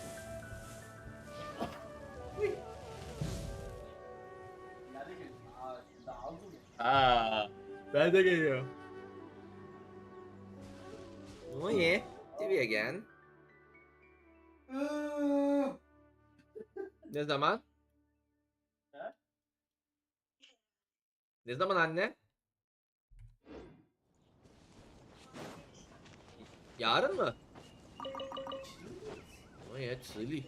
Nerede geldi? Aa, şimdi aldım ya. Aa, ben de geliyorum. Oh yeah, TV again. Ne zaman? Ha? Ne zaman anne? Yarın mı? Oh yeah, chilly.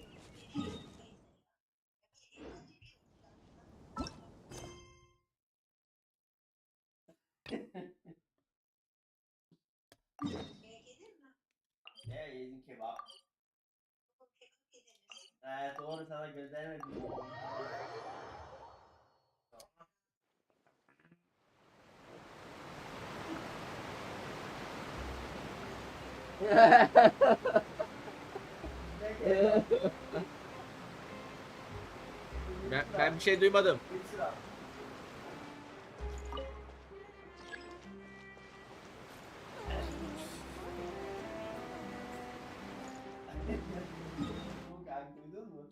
Ne yedin kebap? Doğru sana göndermedim. Ben bir şey duymadım. Duydun mu?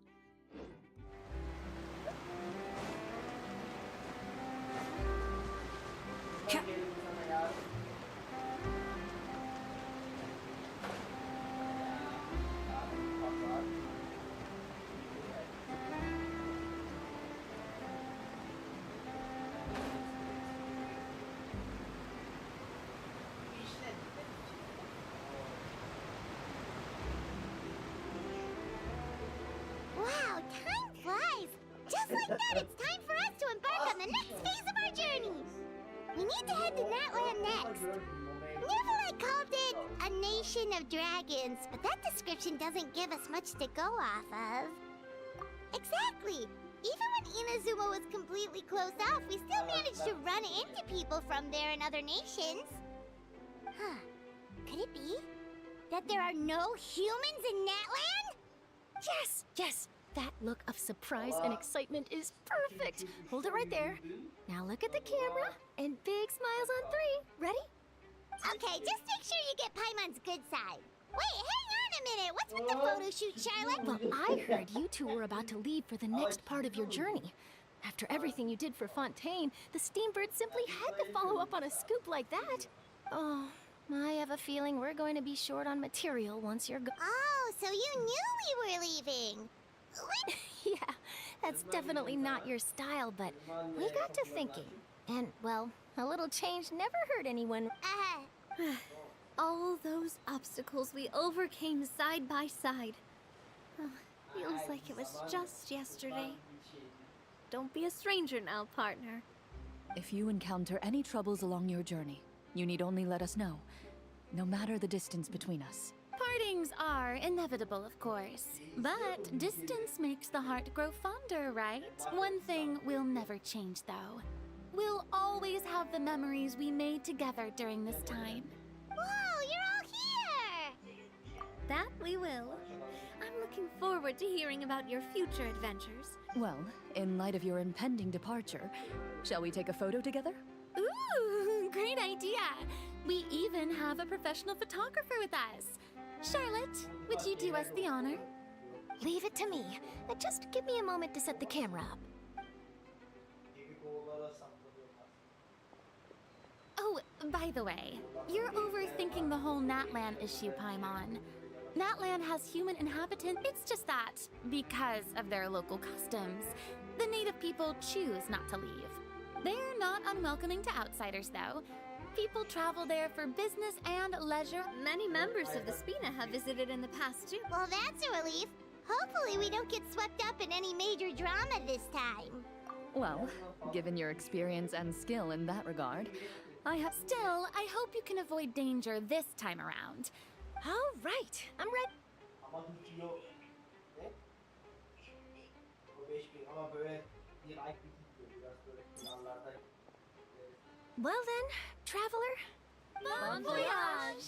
Gelirim sana yarın. Wow, time flies! Just like that, it's time for us to embark on the next phase of our journey! We need to head to Natland next. Neverlight called it a nation of dragons, but that description doesn't give us much to go off of. Exactly! Even when Inazuma was completely closed off, we still managed to run into people from there and other nations. Huh. Could it be that there are no humans in Natland? Yes, yes. That look of surprise and excitement is perfect. Hold it right there. Now look at the camera and big smiles on 3. Ready? Okay, just make sure you get Paimon's good side. Wait, hang on a minute. What's with the photo shoot, Charlotte? Well, I heard you two were about to leave for the next part of your journey. After everything you did for Fontaine, the Steambird simply had to follow up on a scoop like that. Oh, I have a feeling we're going to be short on material once you're gone. Oh, so you knew we were leaving. Yeah, that's definitely not your style, but we got to thinking. And, well, a little change never hurt anyone. All those obstacles we overcame side by side. Oh, feels like it was just yesterday. Don't be a stranger now, partner. If you encounter any troubles along your journey, you need only let us know, no matter the distance between us. Partings are inevitable, of course. But distance makes the heart grow fonder, right? One thing will never change, though. We'll always have the memories we made together during this time. Whoa, you're all here! That we will. I'm looking forward to hearing about your future adventures. Well, in light of your impending departure, shall we take a photo together? Ooh, great idea! We even have a professional photographer with us. Charlotte, would you do us the honor? Leave it to me. Just give me a moment to set the camera up. Oh, by the way, you're overthinking the whole Natlan issue, Paimon. Natlan has human inhabitants. It's just that, because of their local customs, the native people choose not to leave. They're not unwelcoming to outsiders, though. People travel there for business and leisure. Many members of the Spina have visited in the past, too. Well, that's a relief. Hopefully we don't get swept up in any major drama this time. Well, given your experience and skill in that regard, Still, I hope you can avoid danger this time around. All right, I'm ready. Ama tutuyor. Ne? O 5000 ama böyle bir ay tutuyor. Biraz böyle kenarlarda. Well then, traveler. Bon voyage!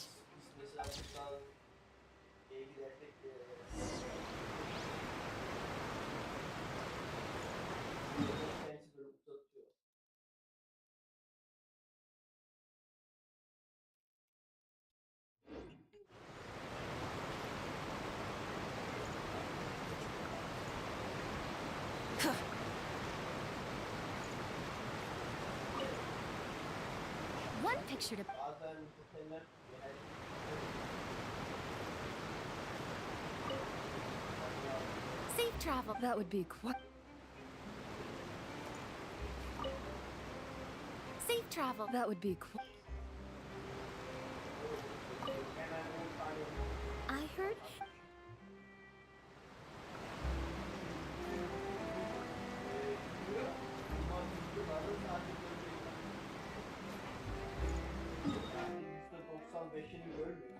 Biz mesela buradan gidersek kendisi böyle uzatıyor. One picture to... Bazen oteller Safe travel. that would be quite... Safe travel. That would be quite... I heard... %95'ini görmüyor.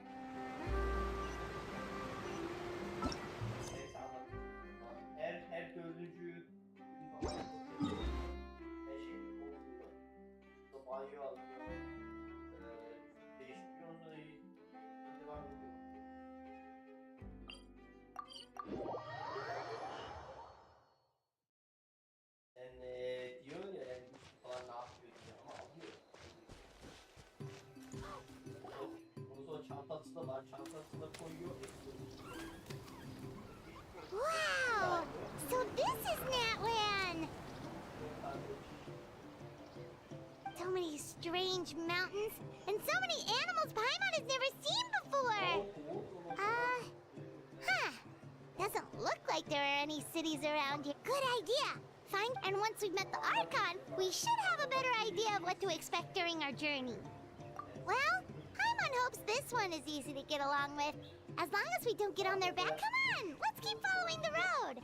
Neyse anladım. Her dördüncü her şey oluyor. Banyo alıyor. Değiştiriyor ondan iyi. Devam ediyor. Sen diyor ya yani falan ne yapıyor diye ama alıyor. Ondan sonra çantası da var. Çantasına koyuyor. Wow! So this is Natlan! So many strange mountains, and so many animals Paimon has never seen before! Doesn't look like there are any cities around here. Good idea! Fine, and once we've met the Archon, we should have a better idea of what to expect during our journey. Well, Paimon hopes this one is easy to get along with. As long as we don't get on their back, come on! Let's keep following the road!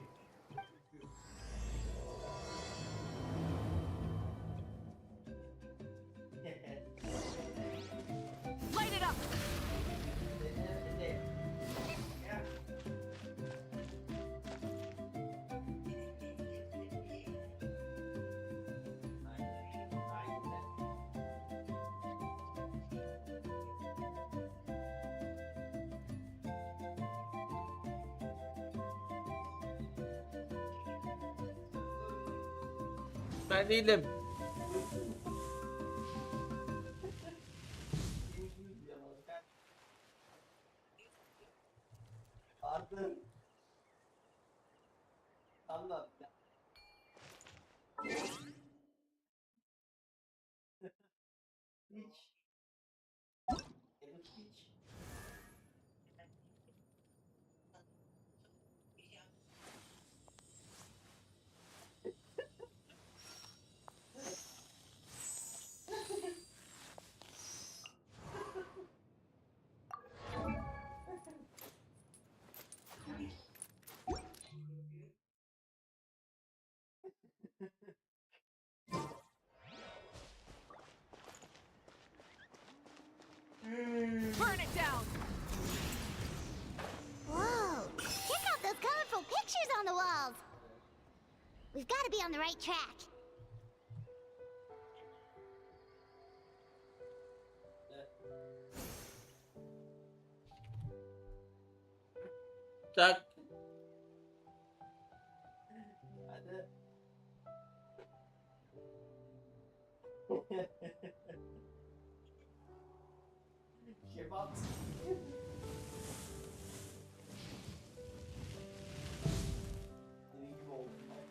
Light it up! Ben değilim. Artık anlat. Hiç. Hiç. on the walls. We've got to be on the right track. Tak. Kebap. Senin gibi oldum ben.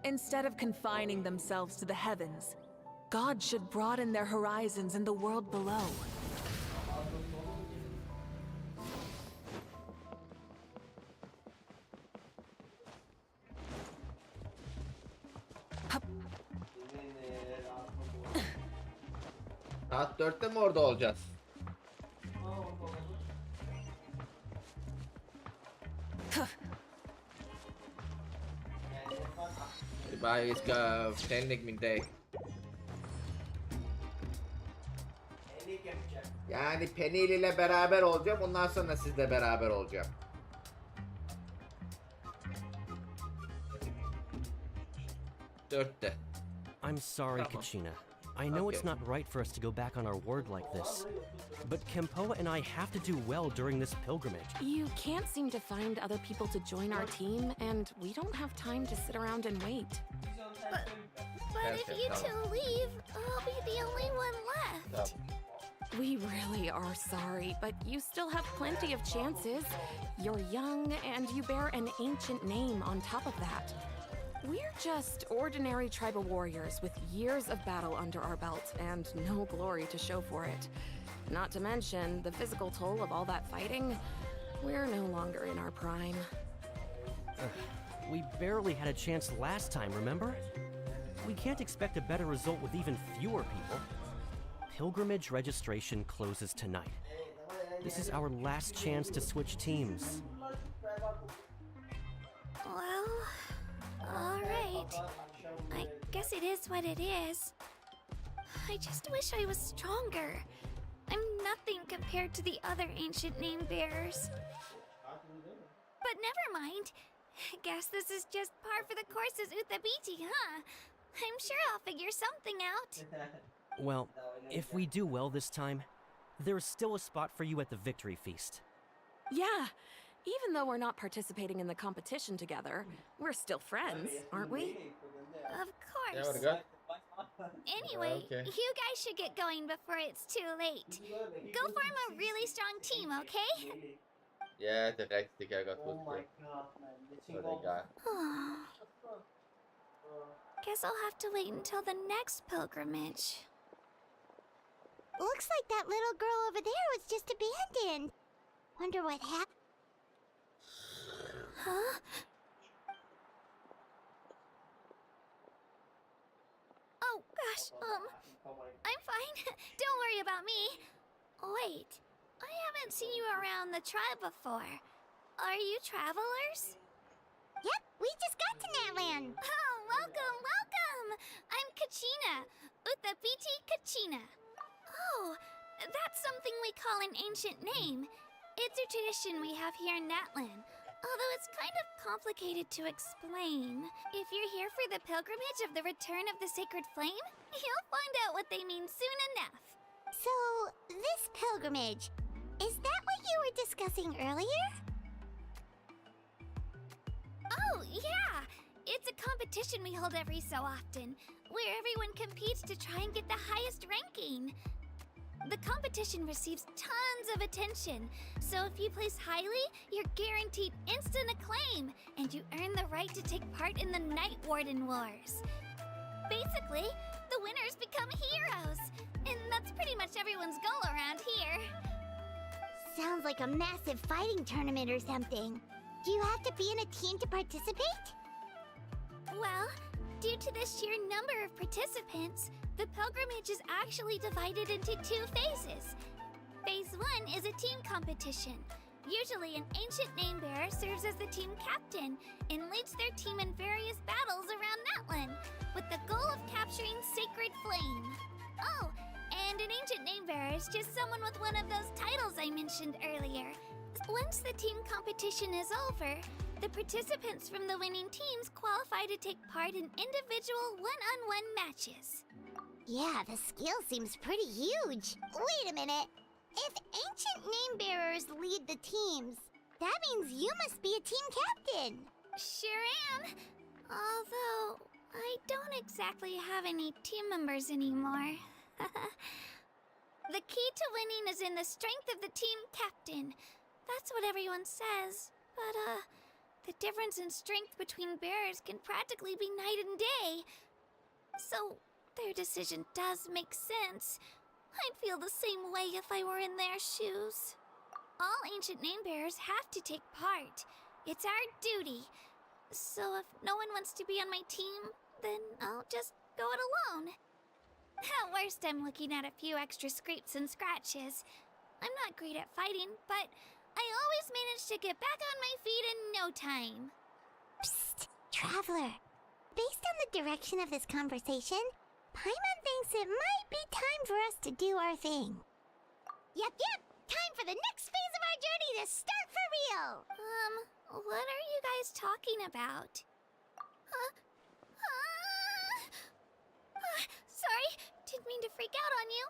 Instead of confining themselves to the heavens, God should broaden their horizons in the world below. Saat 4'te mi orada olacağız? Bye, let's go. Pending midday. Yani Penny ile beraber olacağım. Ondan sonra sizle beraber olacağım. Dörtte. I'm sorry, Kachina. I know it's not right for us to go back on our word like this. But Kempoa and I have to do well during this pilgrimage. You can't seem to find other people to join our team, and we don't have time to sit around and wait. But if you two leave, I'll be the only one left. We really are sorry, but you still have plenty of chances. You're young, and you bear an ancient name on top of that. We're just ordinary tribal warriors with years of battle under our belt and no glory to show for it. Not to mention the physical toll of all that fighting. We're no longer in our prime. We barely had a chance last time, remember? We can't expect a better result with even fewer people. Pilgrimage registration closes tonight. This is our last chance to switch teams. Well, alright. I guess it is what it is. I just wish I was stronger. I'm nothing compared to the other ancient name bearers. But never mind. Guess this is just par for the course as Uthabiti, huh? I'm sure I'll figure something out. Well, if we do well this time, there's still a spot for you at the victory feast. Yeah, even though we're not participating in the competition together, we're still friends, aren't we? Of course. Yeah, what got? Anyway, Okay. you guys should get going before it's too late. Go form a really strong team, okay? Ja, direkt, Digga, Gott, Oh my gut. god, man. Det är Så det är Guess I'll have to wait until the next pilgrimage. Looks like that little girl over there was just abandoned. Wonder what happened. Huh? Oh gosh, I'm fine. Don't worry about me. Wait, I haven't seen you around the tribe before. Are you travelers? Yep, we just got to Natland. Oh, welcome, welcome! I'm Kachina, Uthabiti Kachina. Oh, that's something we call an ancient name. It's a tradition we have here in Natland, although it's kind of complicated to explain. If you're here for the pilgrimage of the return of the sacred flame, you'll find out what they mean soon enough. So, this pilgrimage, is that what you were discussing earlier? Oh, yeah! It's a competition we hold every so often, where everyone competes to try and get the highest ranking. The competition receives tons of attention, so if you place highly, you're guaranteed instant acclaim, and you earn the right to take part in the Night Warden Wars. Basically, the winners become heroes, and that's pretty much everyone's goal around here. Sounds like a massive fighting tournament or something. Do you have to be in a team to participate? Well, due to the sheer number of participants, the pilgrimage is actually divided into two phases. Phase 1 is a team competition. Usually, an ancient name bearer serves as the team captain and leads their team in various battles around Natlan, with the goal of capturing Sacred Flame. Oh, and an ancient name bearer is just someone with one of those titles I mentioned earlier. Once the team competition is over, the participants from the winning teams qualify to take part in individual one-on-one matches. Yeah, the scale seems pretty huge. Wait a minute. If ancient name bearers lead the teams, that means you must be a team captain. Sure am. Although, I don't exactly have any team members anymore. The key to winning is in the strength of the team captain. That's what everyone says. But, the difference in strength between bearers can practically be night and day. So, their decision does make sense. I'd feel the same way if I were in their shoes. All ancient name bearers have to take part. It's our duty. So if no one wants to be on my team, then I'll just go it alone. At worst, I'm looking at a few extra scrapes and scratches. I'm not great at fighting, but I always manage to get back on my feet in no time. Psst, Traveler. Based on the direction of this conversation, Paimon thinks it might be time for us to do our thing. Yep. Time for the next phase of our journey to start for real. What are you guys talking about? Sorry, didn't mean to freak out on you.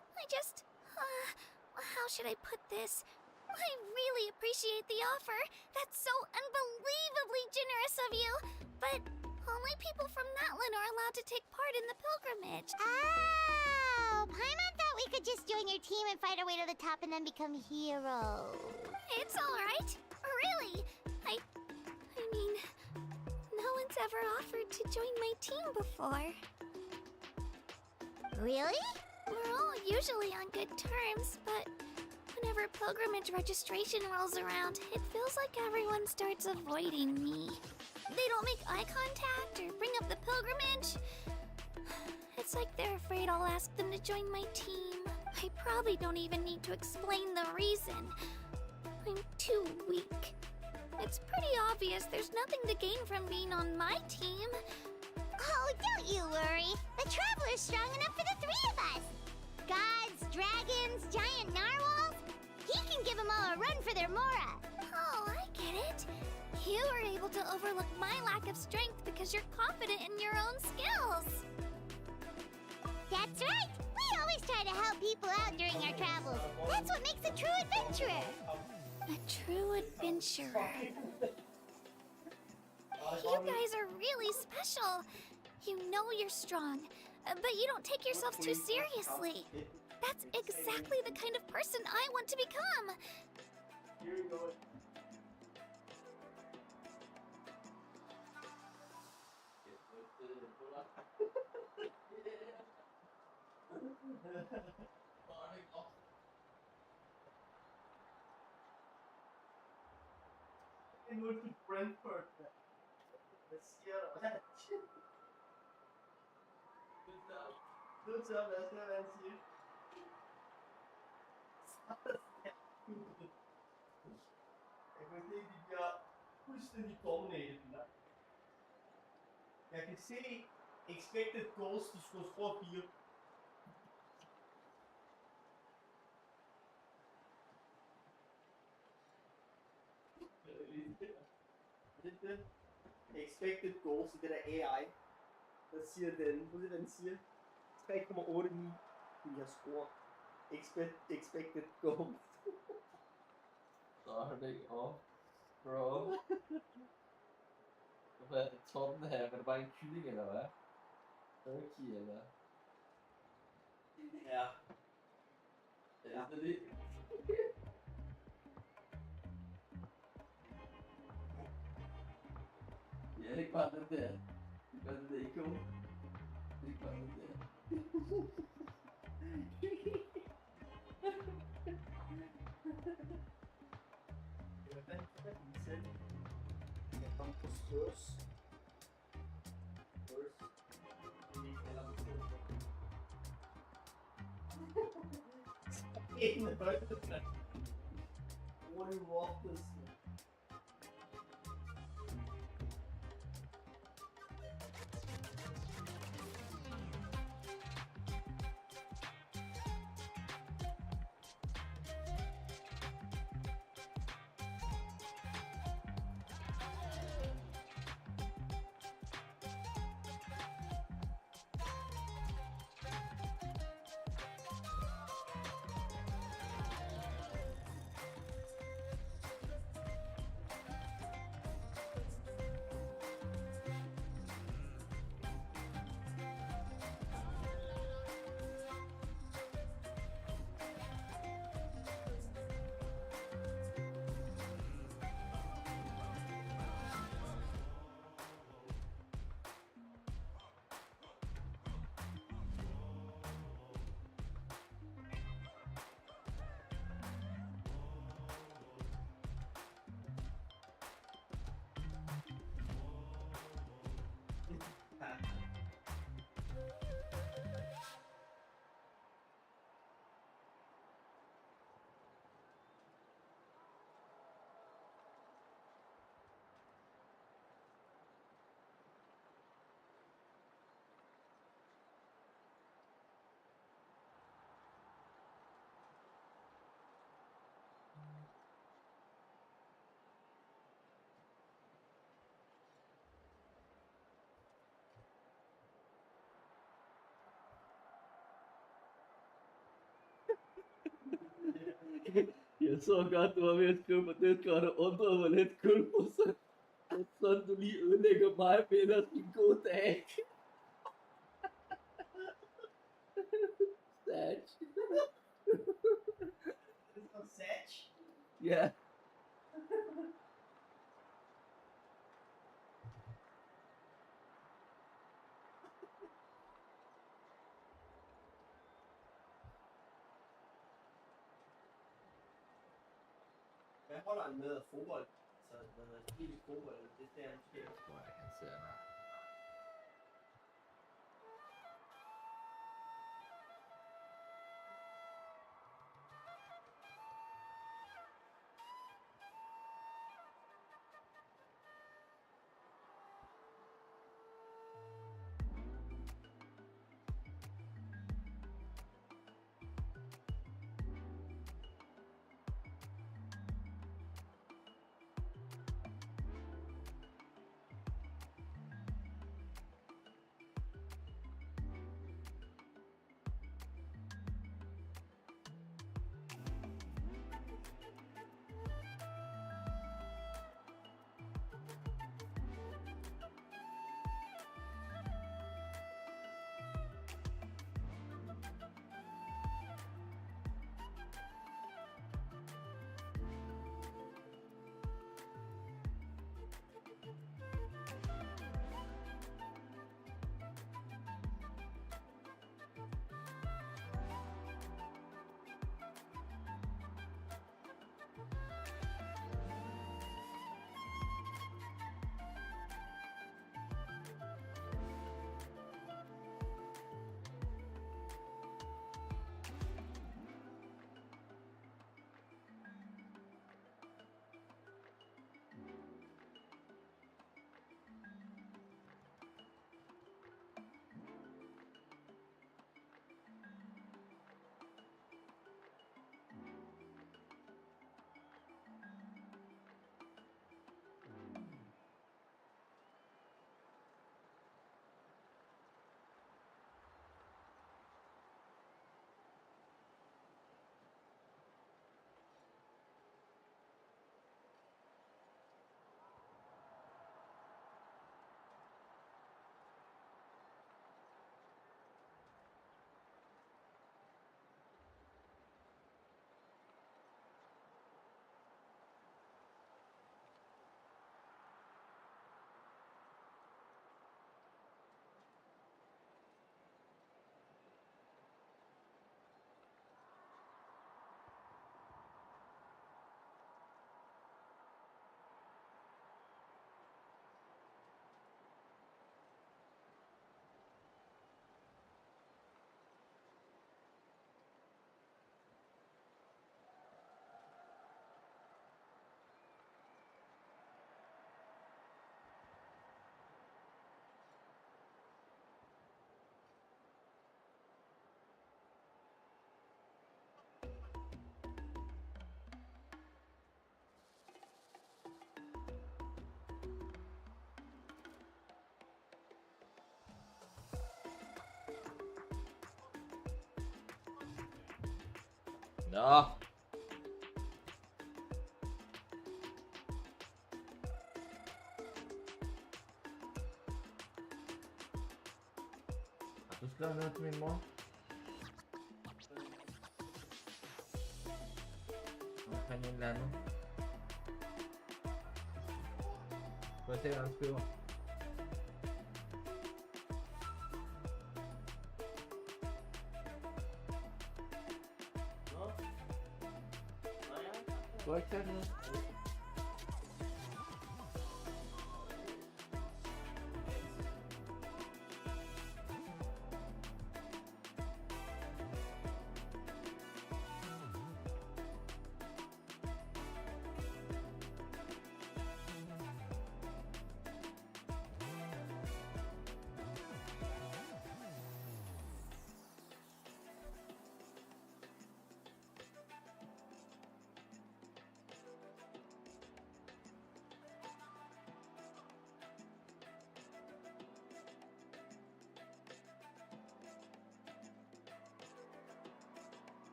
How should I put this? I really appreciate the offer. That's so unbelievably generous of you. But only people from Natlan are allowed to take part in the pilgrimage. Oh, Paimon thought we could just join your team and fight our way to the top and then become heroes. It's all right. Really. I mean, no one's ever offered to join my team before. Really? We're all usually on good terms, but whenever pilgrimage registration rolls around, it feels like everyone starts avoiding me. They don't make eye contact or bring up the pilgrimage. It's like they're afraid I'll ask them to join my team. I probably don't even need to explain the reason. I'm too weak. It's pretty obvious there's nothing to gain from being on my team. Oh, don't you worry. The Traveler's strong enough for the three of us. Gods, dragons, giant narwhals. He can give them all a run for their Mora. Oh, I get it. You were able to overlook my lack of strength because you're confident in your own skills. That's right. We always try to help people out during our travels. That's what makes a true adventurer. A true adventurer. You guys are really special. You know you're strong, but you don't take yourself too seriously. That's exactly the kind of person I want to become. Here you go. En går til Brentford. Hvad sker der? Good job, lad os høre, hvad han siger. Jeg kan se, de bliver fuldstændig dominated. Jeg kan se expected goals, de skulle score 4. Det expected goals i det der AI. Hvad siger den? Hvad den siger? 3,89 de har scoret. Expected goals. Starting off, bro. Hvad er toppen her? Er det bare en kylling eller hvad? Turkey eller? Ja. Ja. Det er det. Ja, det er ikke bare den der. Det er bare den der ikon. Det er ikke bare den der. Jeg kom på Spurs. En højde. Johnny Walters. Jeg så godt, du var ved at skrive på Discord og undrede mig lidt kul på sådan. Sådan du lige ødelægger mig med ellers en god dag. Satch. It's not Satch. Ja. Hvad holder han med fodbold? Altså, hvad hedder det? Fodbold, eller det er han måske. Nej, han ser nej. Ja. Har du skrevet noget til min mor? Omkring en eller anden. Må jeg se, hvad han skriver? Du har ikke taget noget?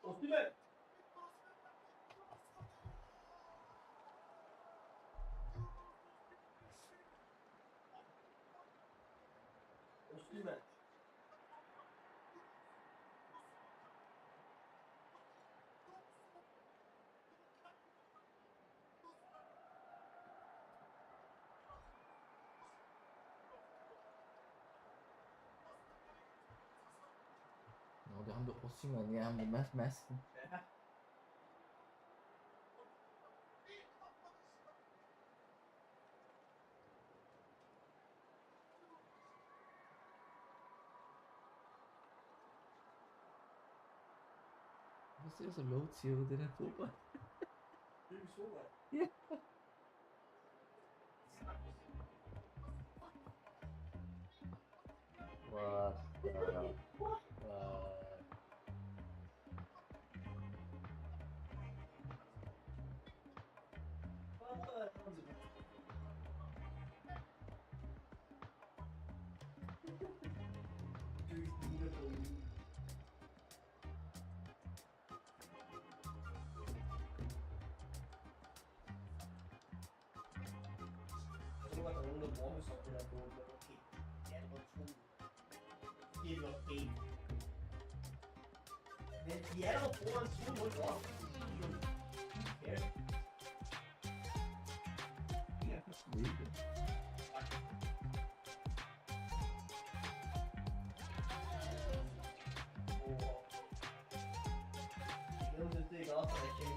Osman! Osman! Nå, det er ham, der Osman, ja, med masken. Ja. Det ser så low-tier ud, det der fodbold. Det er jo så, Ja. What? Så var der nogen, der brokkede sig på det her båd, men okay, ja, det var utroligt. Det var okay. Men de er der foran 200 år. Ja. Ja, det er det ikke også, at jeg kan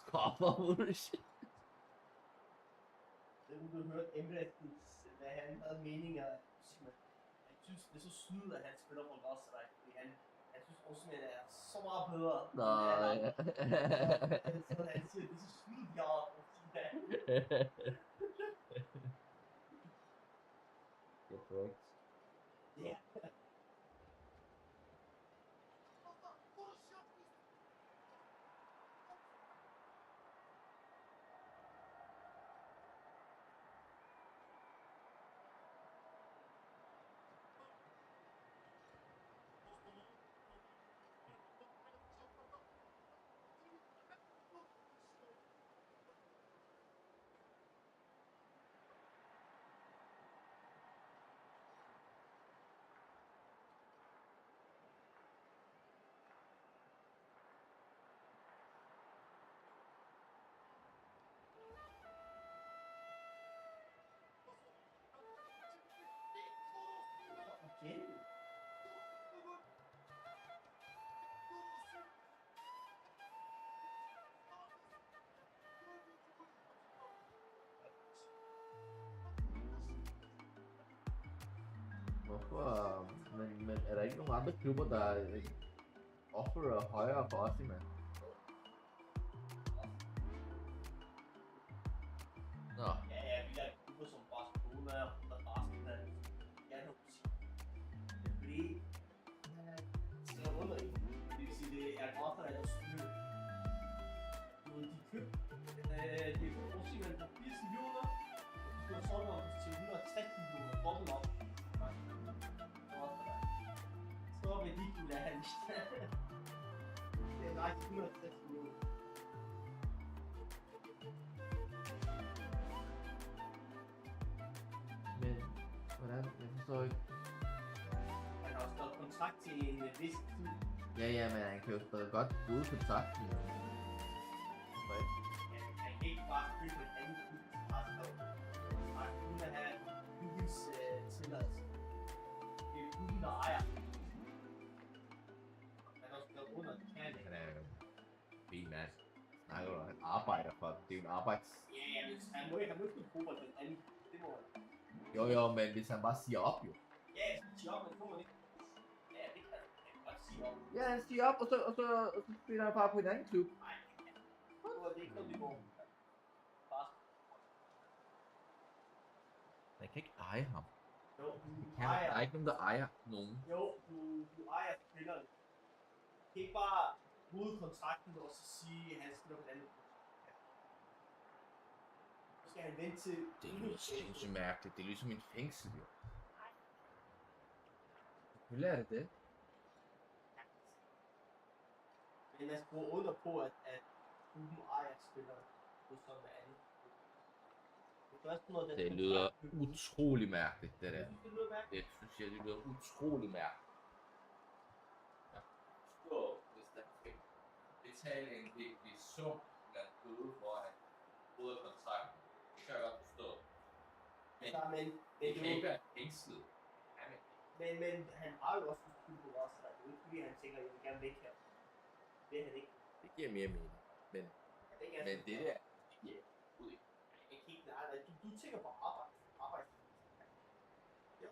Skaffer bullshit. Det du hørte Emretens, hvad han havde meninger. Jeg synes, det er så snyd, at han spiller for Gosserich, fordi han synes Osman er så meget bedre. Nej. Så han siger, det er så snyd, ja. Get wrecked. Ja. Igen? Hvorfor? Men er der ikke nogen andre klubber, der offerer højere for os, mand? Nå. Ja, vi er klubber som Barcelona og Arsenal. Ja, nu. Fordi det er under i. Det vil sige, det er godt, at der styrer. De købte det er også simpelthen på 80 millioner. Det var sådan op til 160 millioner. Dobbelt op. Så vil de kunne lade hans. Det er ret 160 millioner. Men hvordan? Jeg forstår ikke. Han har også skrevet kontrakt til en vis tid. Ja, men han kan jo stadig godt bryde kontrakten. Hvorfor ikke? Han kan ikke bare købe et andet klub til resten af han kunne have klubbens tilladelse. Det er klubben, der ejer. Han har også skrevet under, det kan han ikke. Han er jo fin mand. Snakker du, han arbejder for det. Det er jo en arbejds... Ja, men han må ikke spille fodbold til en anden. Det må han. Jo, men hvis han bare siger op, jo. Ja, jeg skal sige op, men det må man ikke. Ja, det kan han. Han kan godt sige op. Ja, han siger op, og så spiller han bare på en anden klub. Nej, det er ikke noget, det går. Man kan ikke eje ham. Jo, Der er ikke nogen, der ejer nogen. Jo, du ejer spillerne. Du kan ikke bare bryde kontrakten og så sige, at han spiller på et andet. Så skal han vente til... Det lyder sindssygt mærkeligt. Det er ligesom en fængsel, jo. Selvfølgelig er det det. Men man skal gå under på, at klubben ejer spillere. Det er sådan noget andet. Det lyder utrolig mærkeligt, det der. Det lyder mærkeligt. Det synes jeg, det lyder utrolig mærkeligt. Jeg forstår, hvis der skal betale en vigtig sum blandt bøde for at bryde kontrakten. Det kan jeg godt forstå. Men det kan ikke være fængslet. Men han har jo også en klub på os, så det er ikke fordi, han tænker, at jeg vil gerne væk her. Det er han ikke. Det giver mere mening. Men det der, det giver ud i. Ikke helt nej. Du tænker på arbejde. Ja.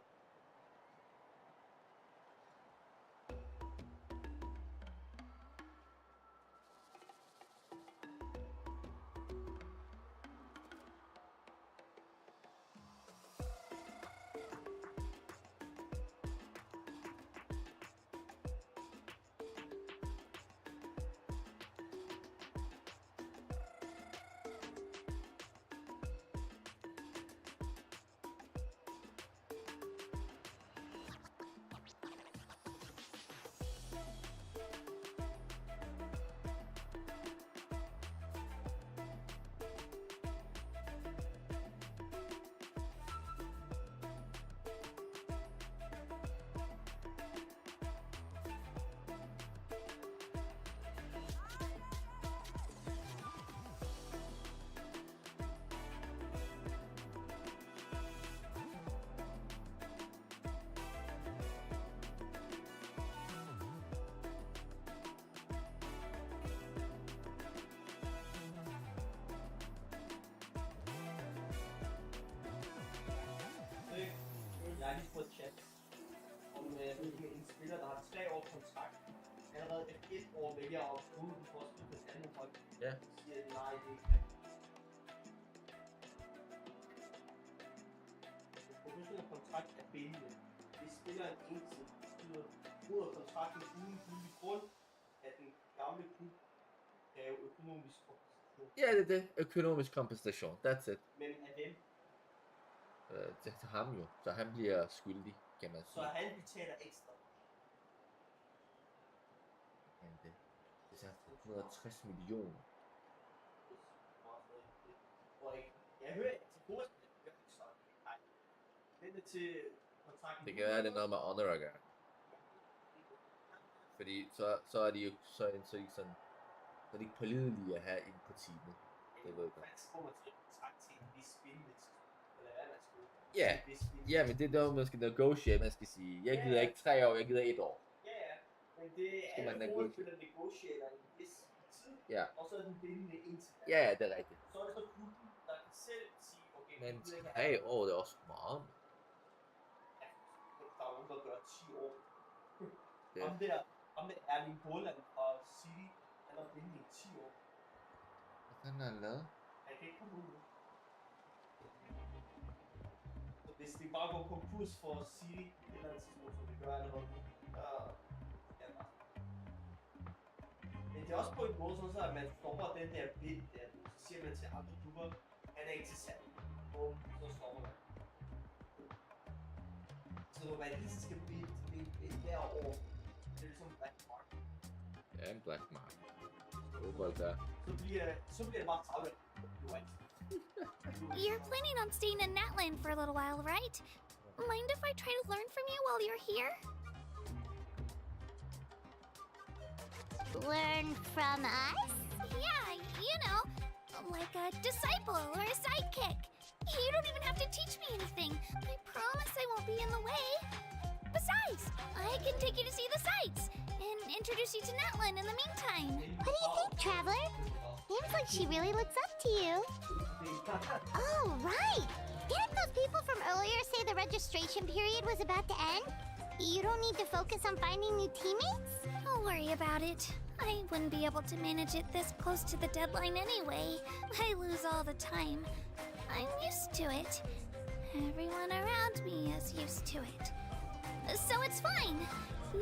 Jeg har lige fået chat om en spiller, der har 3 år kontrakt. Allerede efter 1 år vælger at bryde den for at spille på et andet hold. Ja. Siger nej, det kan. En professionel kontrakt er bindende. Det spiller en ensidig betyder bryder kontrakten uden gyldig grund, at den gamle klub have økonomisk kompensation. Ja, det er det. Økonomisk kompensation. That's it. Men af hvem? Til ham jo. Så han bliver skyldig, kan man sige. Så han betaler ekstra. Men det er 160 millioner. Jeg hører til Boris, nej. Vente til kontrakten. Det kan være, det er noget med honor at gøre. Fordi så er de jo så er de ikke pålidelige at have ind på teamet. Det ved jeg godt. Man kommer til en kontrakt til en vis spindelse. Eller hvad man skal. Ja, ja, men det er noget, man skal negotiate. Man skal sige, jeg gider ikke 3 år, jeg gider 1 år. Ja, men det Skal er man alle negotiate? forspiller negotiater en vis tid, Ja. og så er den bindende indtil da. Ja, det er rigtigt. Så er det så klubben, der kan selv sige, okay, Men vi gider ikke 3 år, det er også meget. der er nogen, der gør 10 år. Ja. Ham der Erling Haaland fra City, han har bindende i 10 år. Hvad fanden har han lavet? Han kan ikke komme ud nu. Så hvis det bare går konkurs for City på et eller andet tidspunkt, som det gør allerede nu, ja, men det er også på en måde sådan, så at man stopper den der bid der. Så siger man til andre klubber, han er ikke til salg. Og så stopper man. Så når man lige skal bid hver år, det er ligesom black market. Ja, en black market. Fodbold der. Så bliver det bare travlt. You're planning on staying in Natland for a little while, right? Mind if I try to learn from you while you're here? Learn from us? Yeah, you know, like a disciple or a sidekick. You don't even have to teach me anything. I promise I won't be in the way. Besides, I can take you to see the sights and introduce you to Natlan in the meantime. What do you think, Traveler? Seems like she really looks up to you. Oh, right! Didn't those people from earlier say the registration period was about to end? You don't need to focus on finding new teammates? Don't worry about it. I wouldn't be able to manage it this close to the deadline anyway. I lose all the time. I'm used to it. Everyone around me is used to it. So it's fine.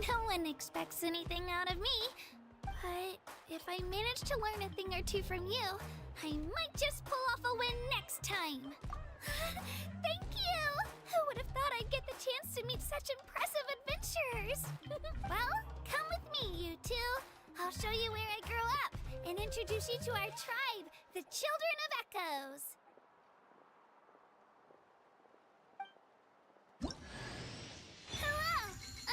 No one expects anything out of me. But if I manage to learn a thing or two from you, I might just pull off a win next time. Thank you! Who would have thought I'd get the chance to meet such impressive adventurers? Well, come with me, you two. I'll show you where I grew up and introduce you to our tribe, the Children of Echoes. Hello,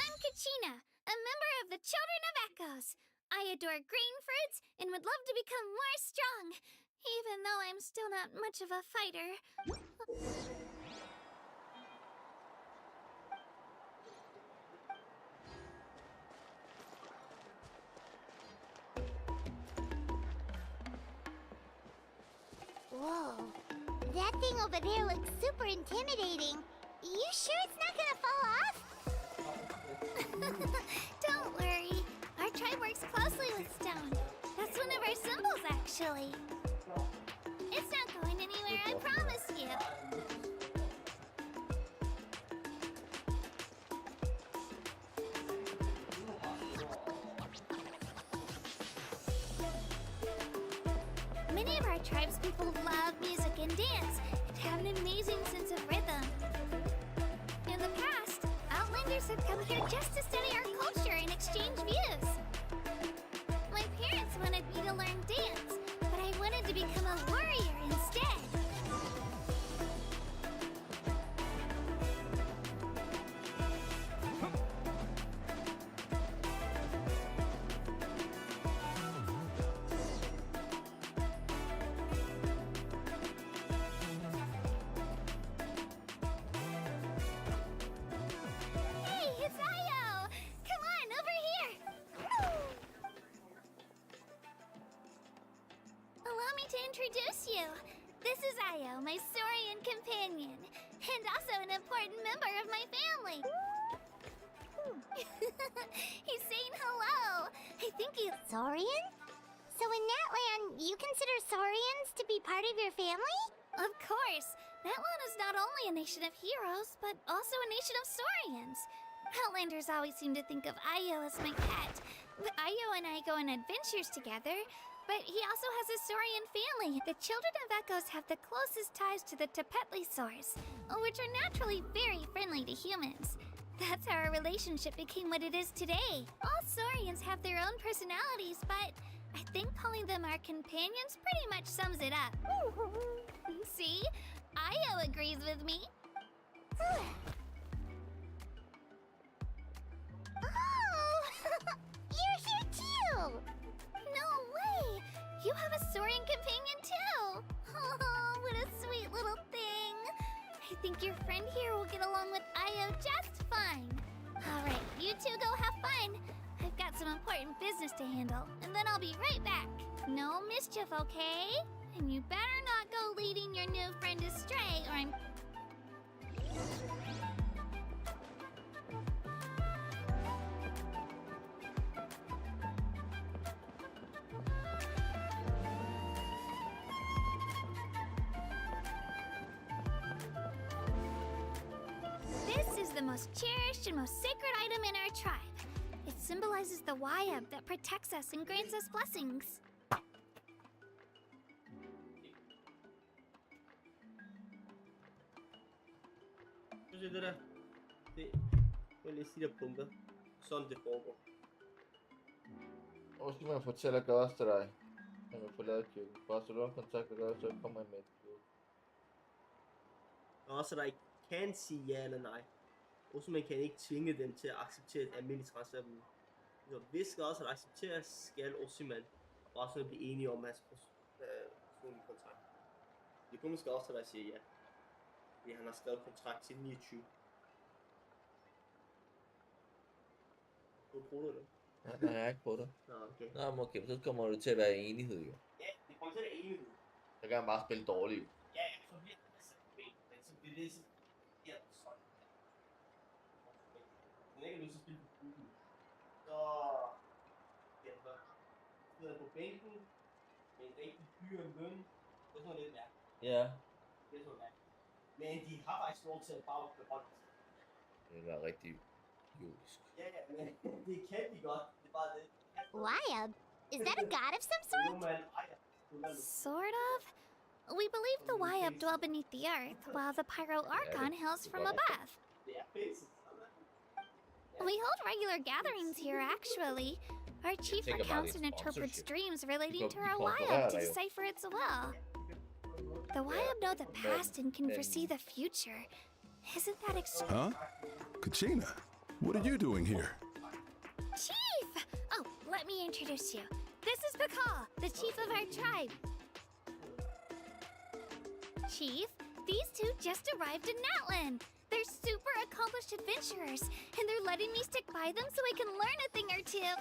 I'm Kachina, a member of the Children of Echoes. I adore green fruits and would love to become more strong, even though I'm still not much of a fighter. Whoa. That thing over there looks super intimidating. You sure it's not gonna fall off? Don't worry. Our tribe works closely with stone. That's one of our symbols, actually. It's not going anywhere, I promise you. Many of our tribespeople love music and dance and have an amazing sense of rhythm. In the past, Outlanders have come here just to study our culture and exchange views. My parents wanted me to learn dance, but I wanted to become a warrior instead. Hey, it's Io! Come on, over here! Allow me to introduce you. This is Io, my Saurian companion, and also an important member of my family. He's saying hello. I think he's Saurian? So in Natland, you consider Saurians to be part of your family? Of course. Natlan is not only a nation of heroes, but also a nation of Saurians. Outlanders always seem to think of Io as my pet. But Io and I go on adventures together, but he also has a Saurian family. The Children of Echoes have the closest ties to the Tepetli-Saurs, which are naturally very friendly to humans. That's how our relationship became what it is today. All Saurians have their own personalities, but I think calling them our companions pretty much sums it up. See? Io agrees with me. Oh! You're here too! No way! You have a Saurian companion too! Oh, what a sweet little thing! I think your friend here will get along with Io just fine. Alright, you two go have fun. I've got some important business to handle, and then I'll be right back. No mischief, okay? And you better not go leading your new friend astray, or I'm... This is the most cherished and most sacred item in our tribe. It symbolizes the Wayab that protects us and grants us blessings. Så det der. Det må jeg lige sige der punkter. Sådan det foregår. Hvor skal man fortælle gøres til dig, når man får lavet kirken? Bare så du har kontakt med gøres, så kommer jeg med. Også der ikke kan sige ja eller nej. Også man kan ikke tvinge dem til at acceptere et almindeligt transferbud. Så hvis også at acceptere, skal også man bare sådan blive enige om hans personlige kontrakt. Det kunne måske også der siger ja. Fordi han har skrevet kontrakt til 29. Tror du det? Nej, jeg er ikke på det. Nå, okay. Nå, men okay, så kommer det til at være enighed jo. Ja, det kommer til at være enighed. Så kan han bare spille dårligt. Ja, så bliver det altså men så bliver det så ja, sådan. Men ikke lyst til at spille på klubben. Så kæmper. Sidder på bænken med en rigtig dyr løn. Det er sådan lidt mærkeligt. Ja. Det er sådan mærkeligt. Men de har faktisk lov til at bare beholde sig. Det er rigtig juridisk. Ja, men det kan de godt. Det er bare det. Wayab? Is that a god of some sort? Sort of. We believe the Wayab dwell beneath the earth, while the Pyro Archon hails from above. We hold regular gatherings here, actually. Our chief recounts and interprets dreams relating to our Wayab to decipher its will. The Wayab know the past and can foresee the future. Isn't that Huh? Kachina, what are you doing here? Chief! Oh, let me introduce you. This is Pakal, the chief of our tribe. Chief, these two just arrived in Natlan. They're super accomplished adventurers, and they're letting me stick by them so I can learn a thing or two.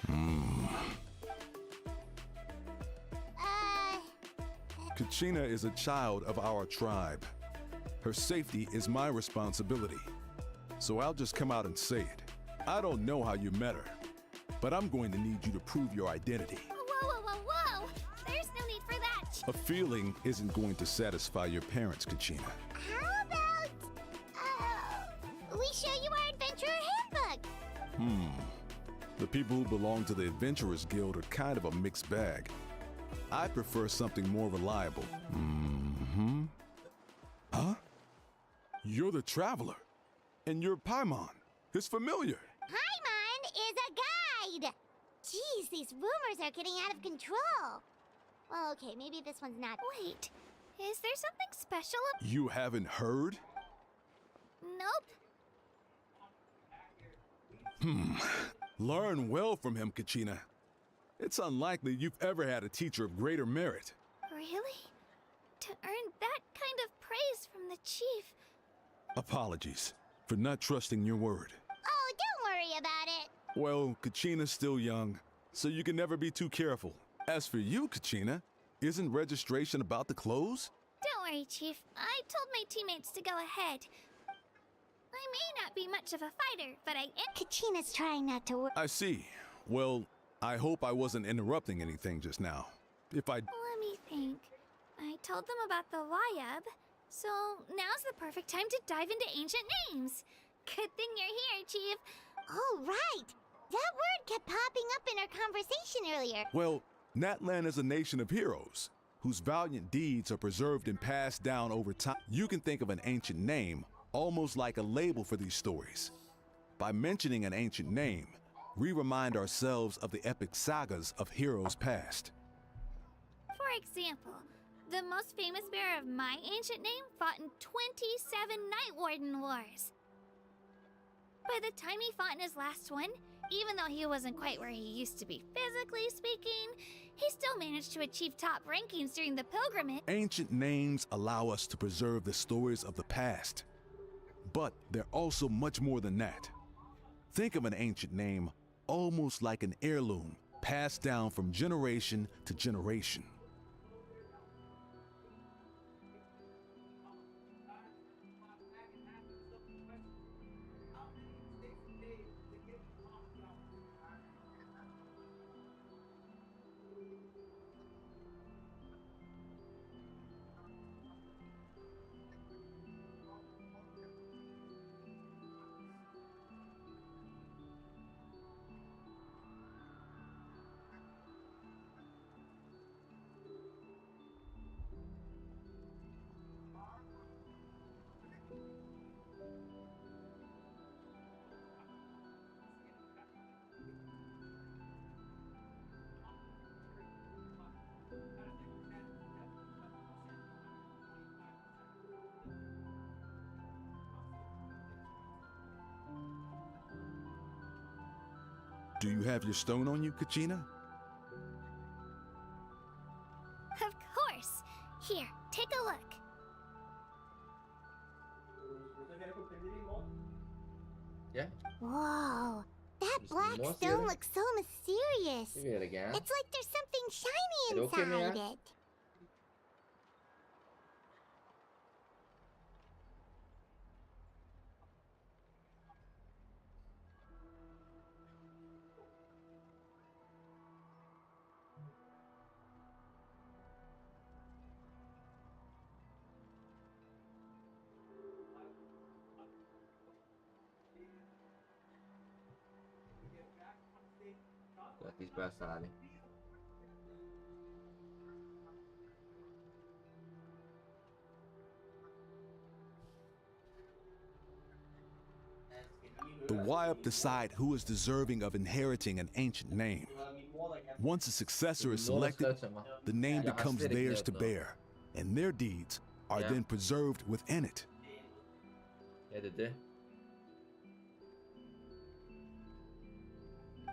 Kachina is a child of our tribe. Her safety is my responsibility. So I'll just come out and say it. I don't know how you met her, but I'm going to need you to prove your identity. Whoa, whoa, whoa, whoa! There's no need for that. A feeling isn't going to satisfy your parents, Kachina. How about we show you our adventurer handbook? The people who belong to the Adventurers Guild are kind of a mixed bag. I prefer something more reliable. Huh? You're the traveler. And you're Paimon, his familiar. Paimon is a guide! Jeez, these rumors are getting out of control. Well, okay, maybe this one's not. Wait, is there something special? You haven't heard? Nope. Learn well from him, Kachina. It's unlikely you've ever had a teacher of greater merit. Really? To earn that kind of praise from the chief. Apologies for not trusting your word. Oh, don't worry about it. Well, Kachina's still young, so you can never be too careful. As for you, Kachina, isn't registration about to close? Don't worry, Chief. I told my teammates to go ahead. I may not be much of a fighter, but I am. Kachina's trying not to work. I see. Well, I hope I wasn't interrupting anything just now. If I... Let me think. I told them about the Wayab, so now's the perfect time to dive into ancient names. Good thing you're here, Chief. Oh, right. That word kept popping up in our conversation earlier. Well, Natlan is a nation of heroes whose valiant deeds are preserved and passed down over time. You can think of an ancient name almost like a label for these stories. By mentioning an ancient name, we remind ourselves of the epic sagas of heroes past. For example, the most famous bearer of my ancient name fought in 27 Night Warden Wars. By the time he fought in his last one, even though he wasn't quite where he used to be physically speaking, he still managed to achieve top rankings during the pilgrimage. Ancient names allow us to preserve the stories of the past. But they're also much more than that. Think of an ancient name almost like an heirloom passed down from generation to generation. Do you have your stone on you, Kachina? Of course. Here, take a look. Yeah. Whoa, that Just black more stone serious. looks so mysterious. Give it again. It's like there's something shiny Är det okej med inside det? it. Låt oss börja sali. The Wayup decide who is deserving of inheriting an ancient name. Once a successor is selected, the name becomes theirs to bear, and their deeds are then preserved within it. Är det det?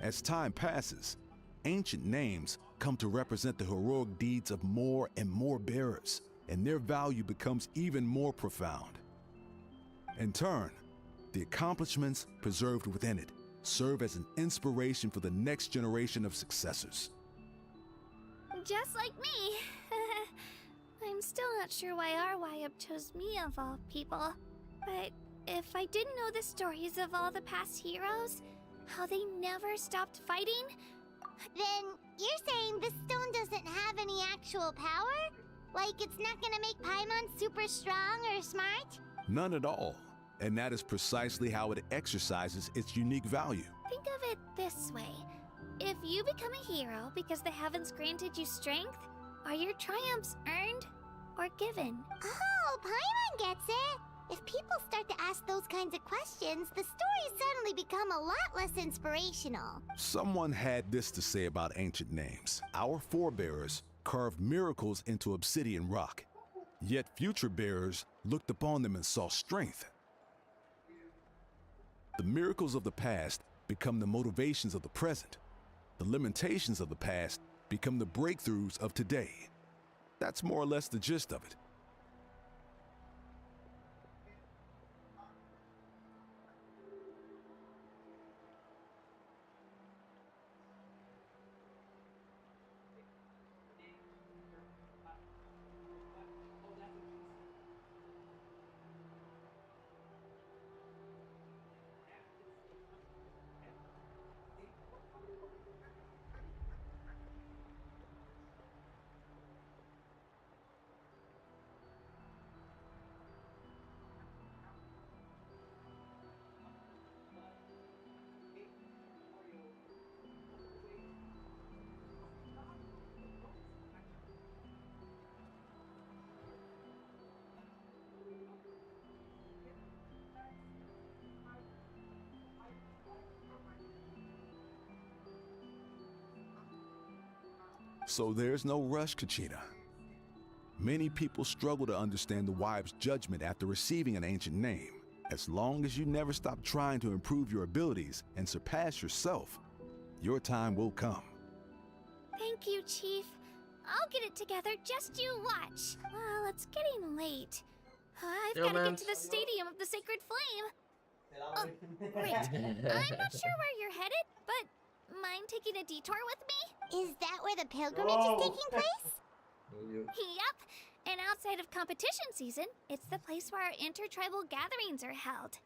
As time passes, ancient names come to represent the heroic deeds of more and more bearers, and their value becomes even more profound. In turn, the accomplishments preserved within it serve as an inspiration for the next generation of successors. Just like me. I'm still not sure why our Wayup chose me of all people. But if I didn't know the stories of all the past heroes, how they never stopped fighting, Then you're saying this stone doesn't have any actual power? Like it's not gonna make Paimon super strong or smart? None at all, and that is precisely how it exercises its unique value. think of it this way. If you become a hero because the heavens granted you strength, are your triumphs earned or given? Oh, Paimon gets it! If people start to ask those kinds of questions, the stories suddenly become a lot less inspirational. Someone had this to say about ancient names. Our forebears carved miracles into obsidian rock, yet future bearers looked upon them and saw strength. The miracles of the past become the motivations of the present. The limitations of the past become the breakthroughs of today. That's more or less the gist of it. So there's no rush, Kachina. Many people struggle to understand the Wayup's judgment after receiving an ancient name. As long as you never stop trying to improve your abilities and surpass yourself, your time will come. Thank you, Chief. I'll get it together, just you watch. Well, it's getting late. I've Yo, got to man. get to the Stadium of the Sacred Flame. Great. I'm not sure where you're headed, but mind taking a detour with me? Is that where the pilgrimage is taking place? Yup. And outside of competition season, it's the place where our intertribal gatherings are held.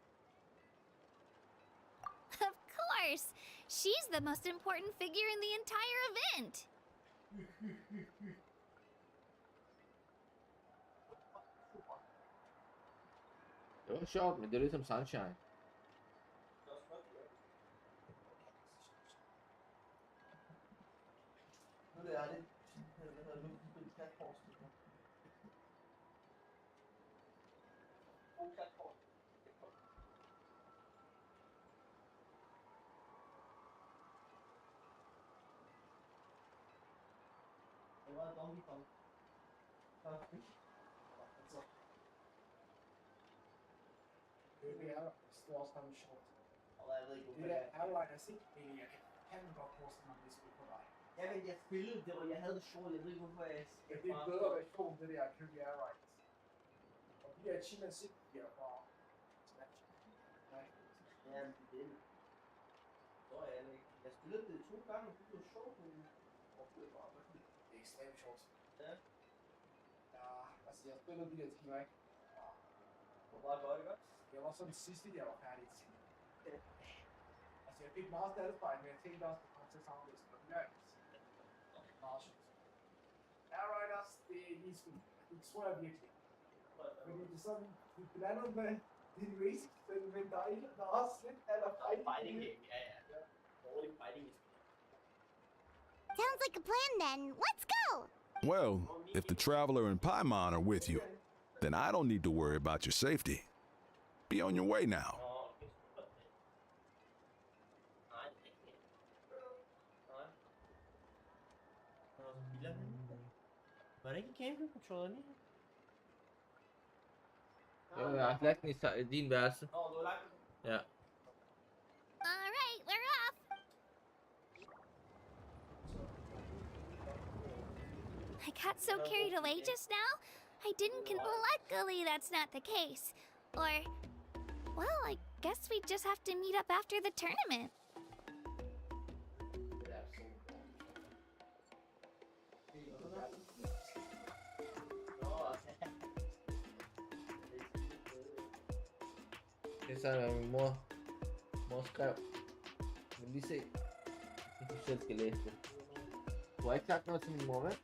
Of course! She's the most important figure in the entire event! Det var sjovt, men det er ligesom Sunshine. Nu er det aldrig, hvad hedder det, nu platformsspiller. God platform. Det var Donkey Kong. Det er stor sammen short. Og jeg ved ikke, hvorfor Det er Airliners ikke egentlig, jeg kan godt forestille mig, hvis vi er på vej. Ja, men jeg spillede det, og jeg havde det sjovt. Jeg ved ikke, hvorfor jeg... Ja, det er en bedre version, det der at købe i Airliners. Og de der achievements ikke bliver bare... Nej. Ja, men det er det. Så er jeg ikke. Jeg spillede det 2 gange, det blev sjovt, men... Det er ekstremt sjovt. Ja. Ja, altså jeg spillede de der timer, ikke? Hvor var det godt, ikke? Jeg var sådan sidste, jeg var færdig til. Altså jeg fik meget satisfying, men jeg tænkte også, at det kom til samarbejde med Americans. Meget sjovt. Airriders, det er lige sgu. Det tror jeg virkelig. Fordi det er sådan, det er blandet med din race, men der er ikke, der er også lidt eller fighting game, ja. Dårlig fighting game. Sounds like a plan then. Let's go! Well, if the Traveler and Paimon are with you, then I don't need to worry about your safety. Be on your way now. Var det ikke camping controller lige? Jo, jeg har lagt den i din værelse. Nå, du har lagt den? Ja. Alright, we're off! I got so carried away just now, I didn't luckily that's not the case. Or, well, I guess we just have to meet up after the tournament. Det er sådan, at min mor skrev. Men lige se, hvis du selv skal læse det. Du har ikke sagt noget til min mor, vel?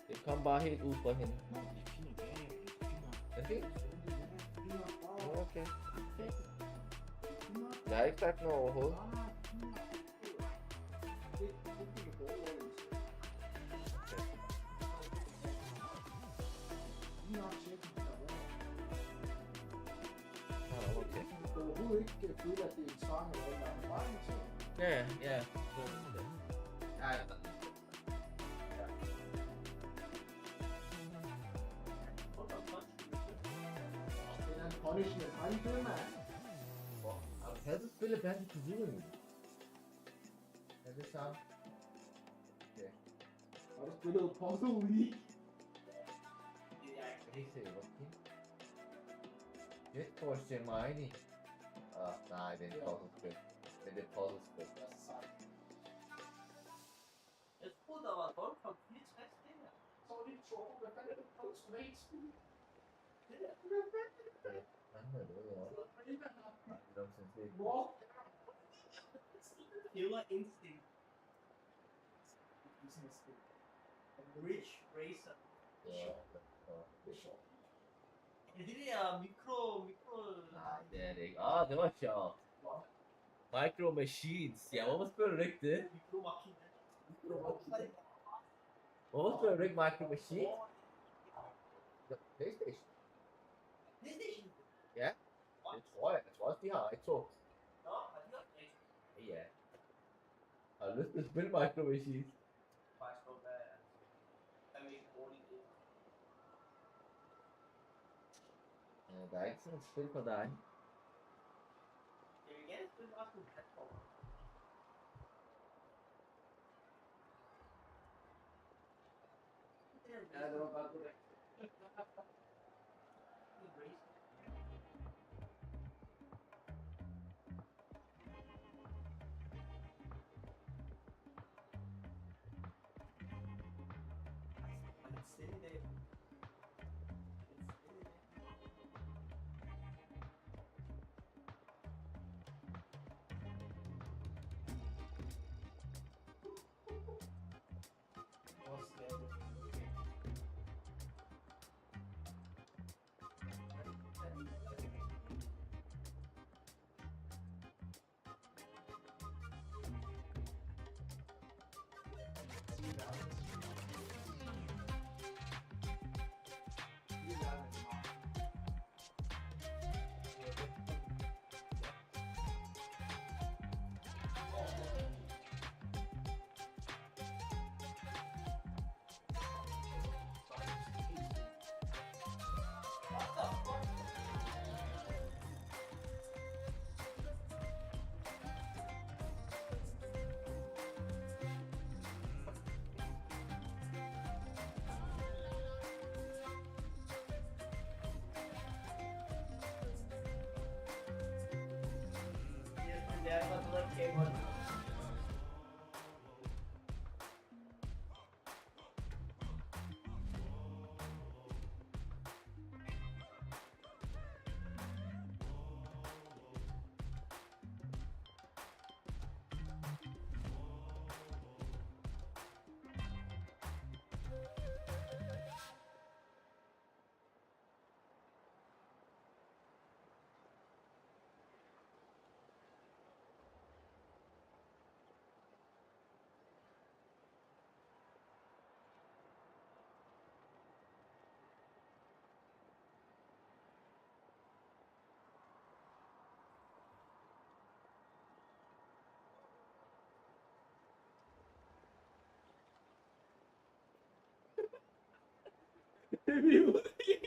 Det kom bare helt ud fra hende. Er det fint? Okay. Jeg har ikke sagt noget overhovedet. Okay. Du ikke føle, at det er en sang eller en anden vej til? Ja. Ja. Punishment, how you doing, man? Har du spillet Bandet til Zulu? Er det samme? Okay. Har du spillet Puzzle League? Jeg kan ikke se, okay. Jet Force Gemini. Nej, det er en puzzle-spil. Men det er puzzle-spil. Jeg troede, der var Golf fra 64 det her. Så var det ikke sjovt, hvad fanden er det på spil? Det der. Hvad er det, ja? Hvor? Killer Instinct. Rich Racer. Ja, det er sjovt. Er det der mikro... Nej, det er det ikke. Det var sjovt. Micro Machines. Ja, hvorfor spiller du ikke det? Hvorfor spiller du ikke Micro Machines? PlayStation. PlayStation? Ja, det tror jeg. Jeg tror også, de har et to. Nå, har de også det? Ja. Har du lyst til at spille Micro Machines? Faktisk godt, hvad er mest roligt det? Der er ikke sådan et spil for dig. Jeg vil gerne spille resten af platformen. Ja, det var bare korrekt.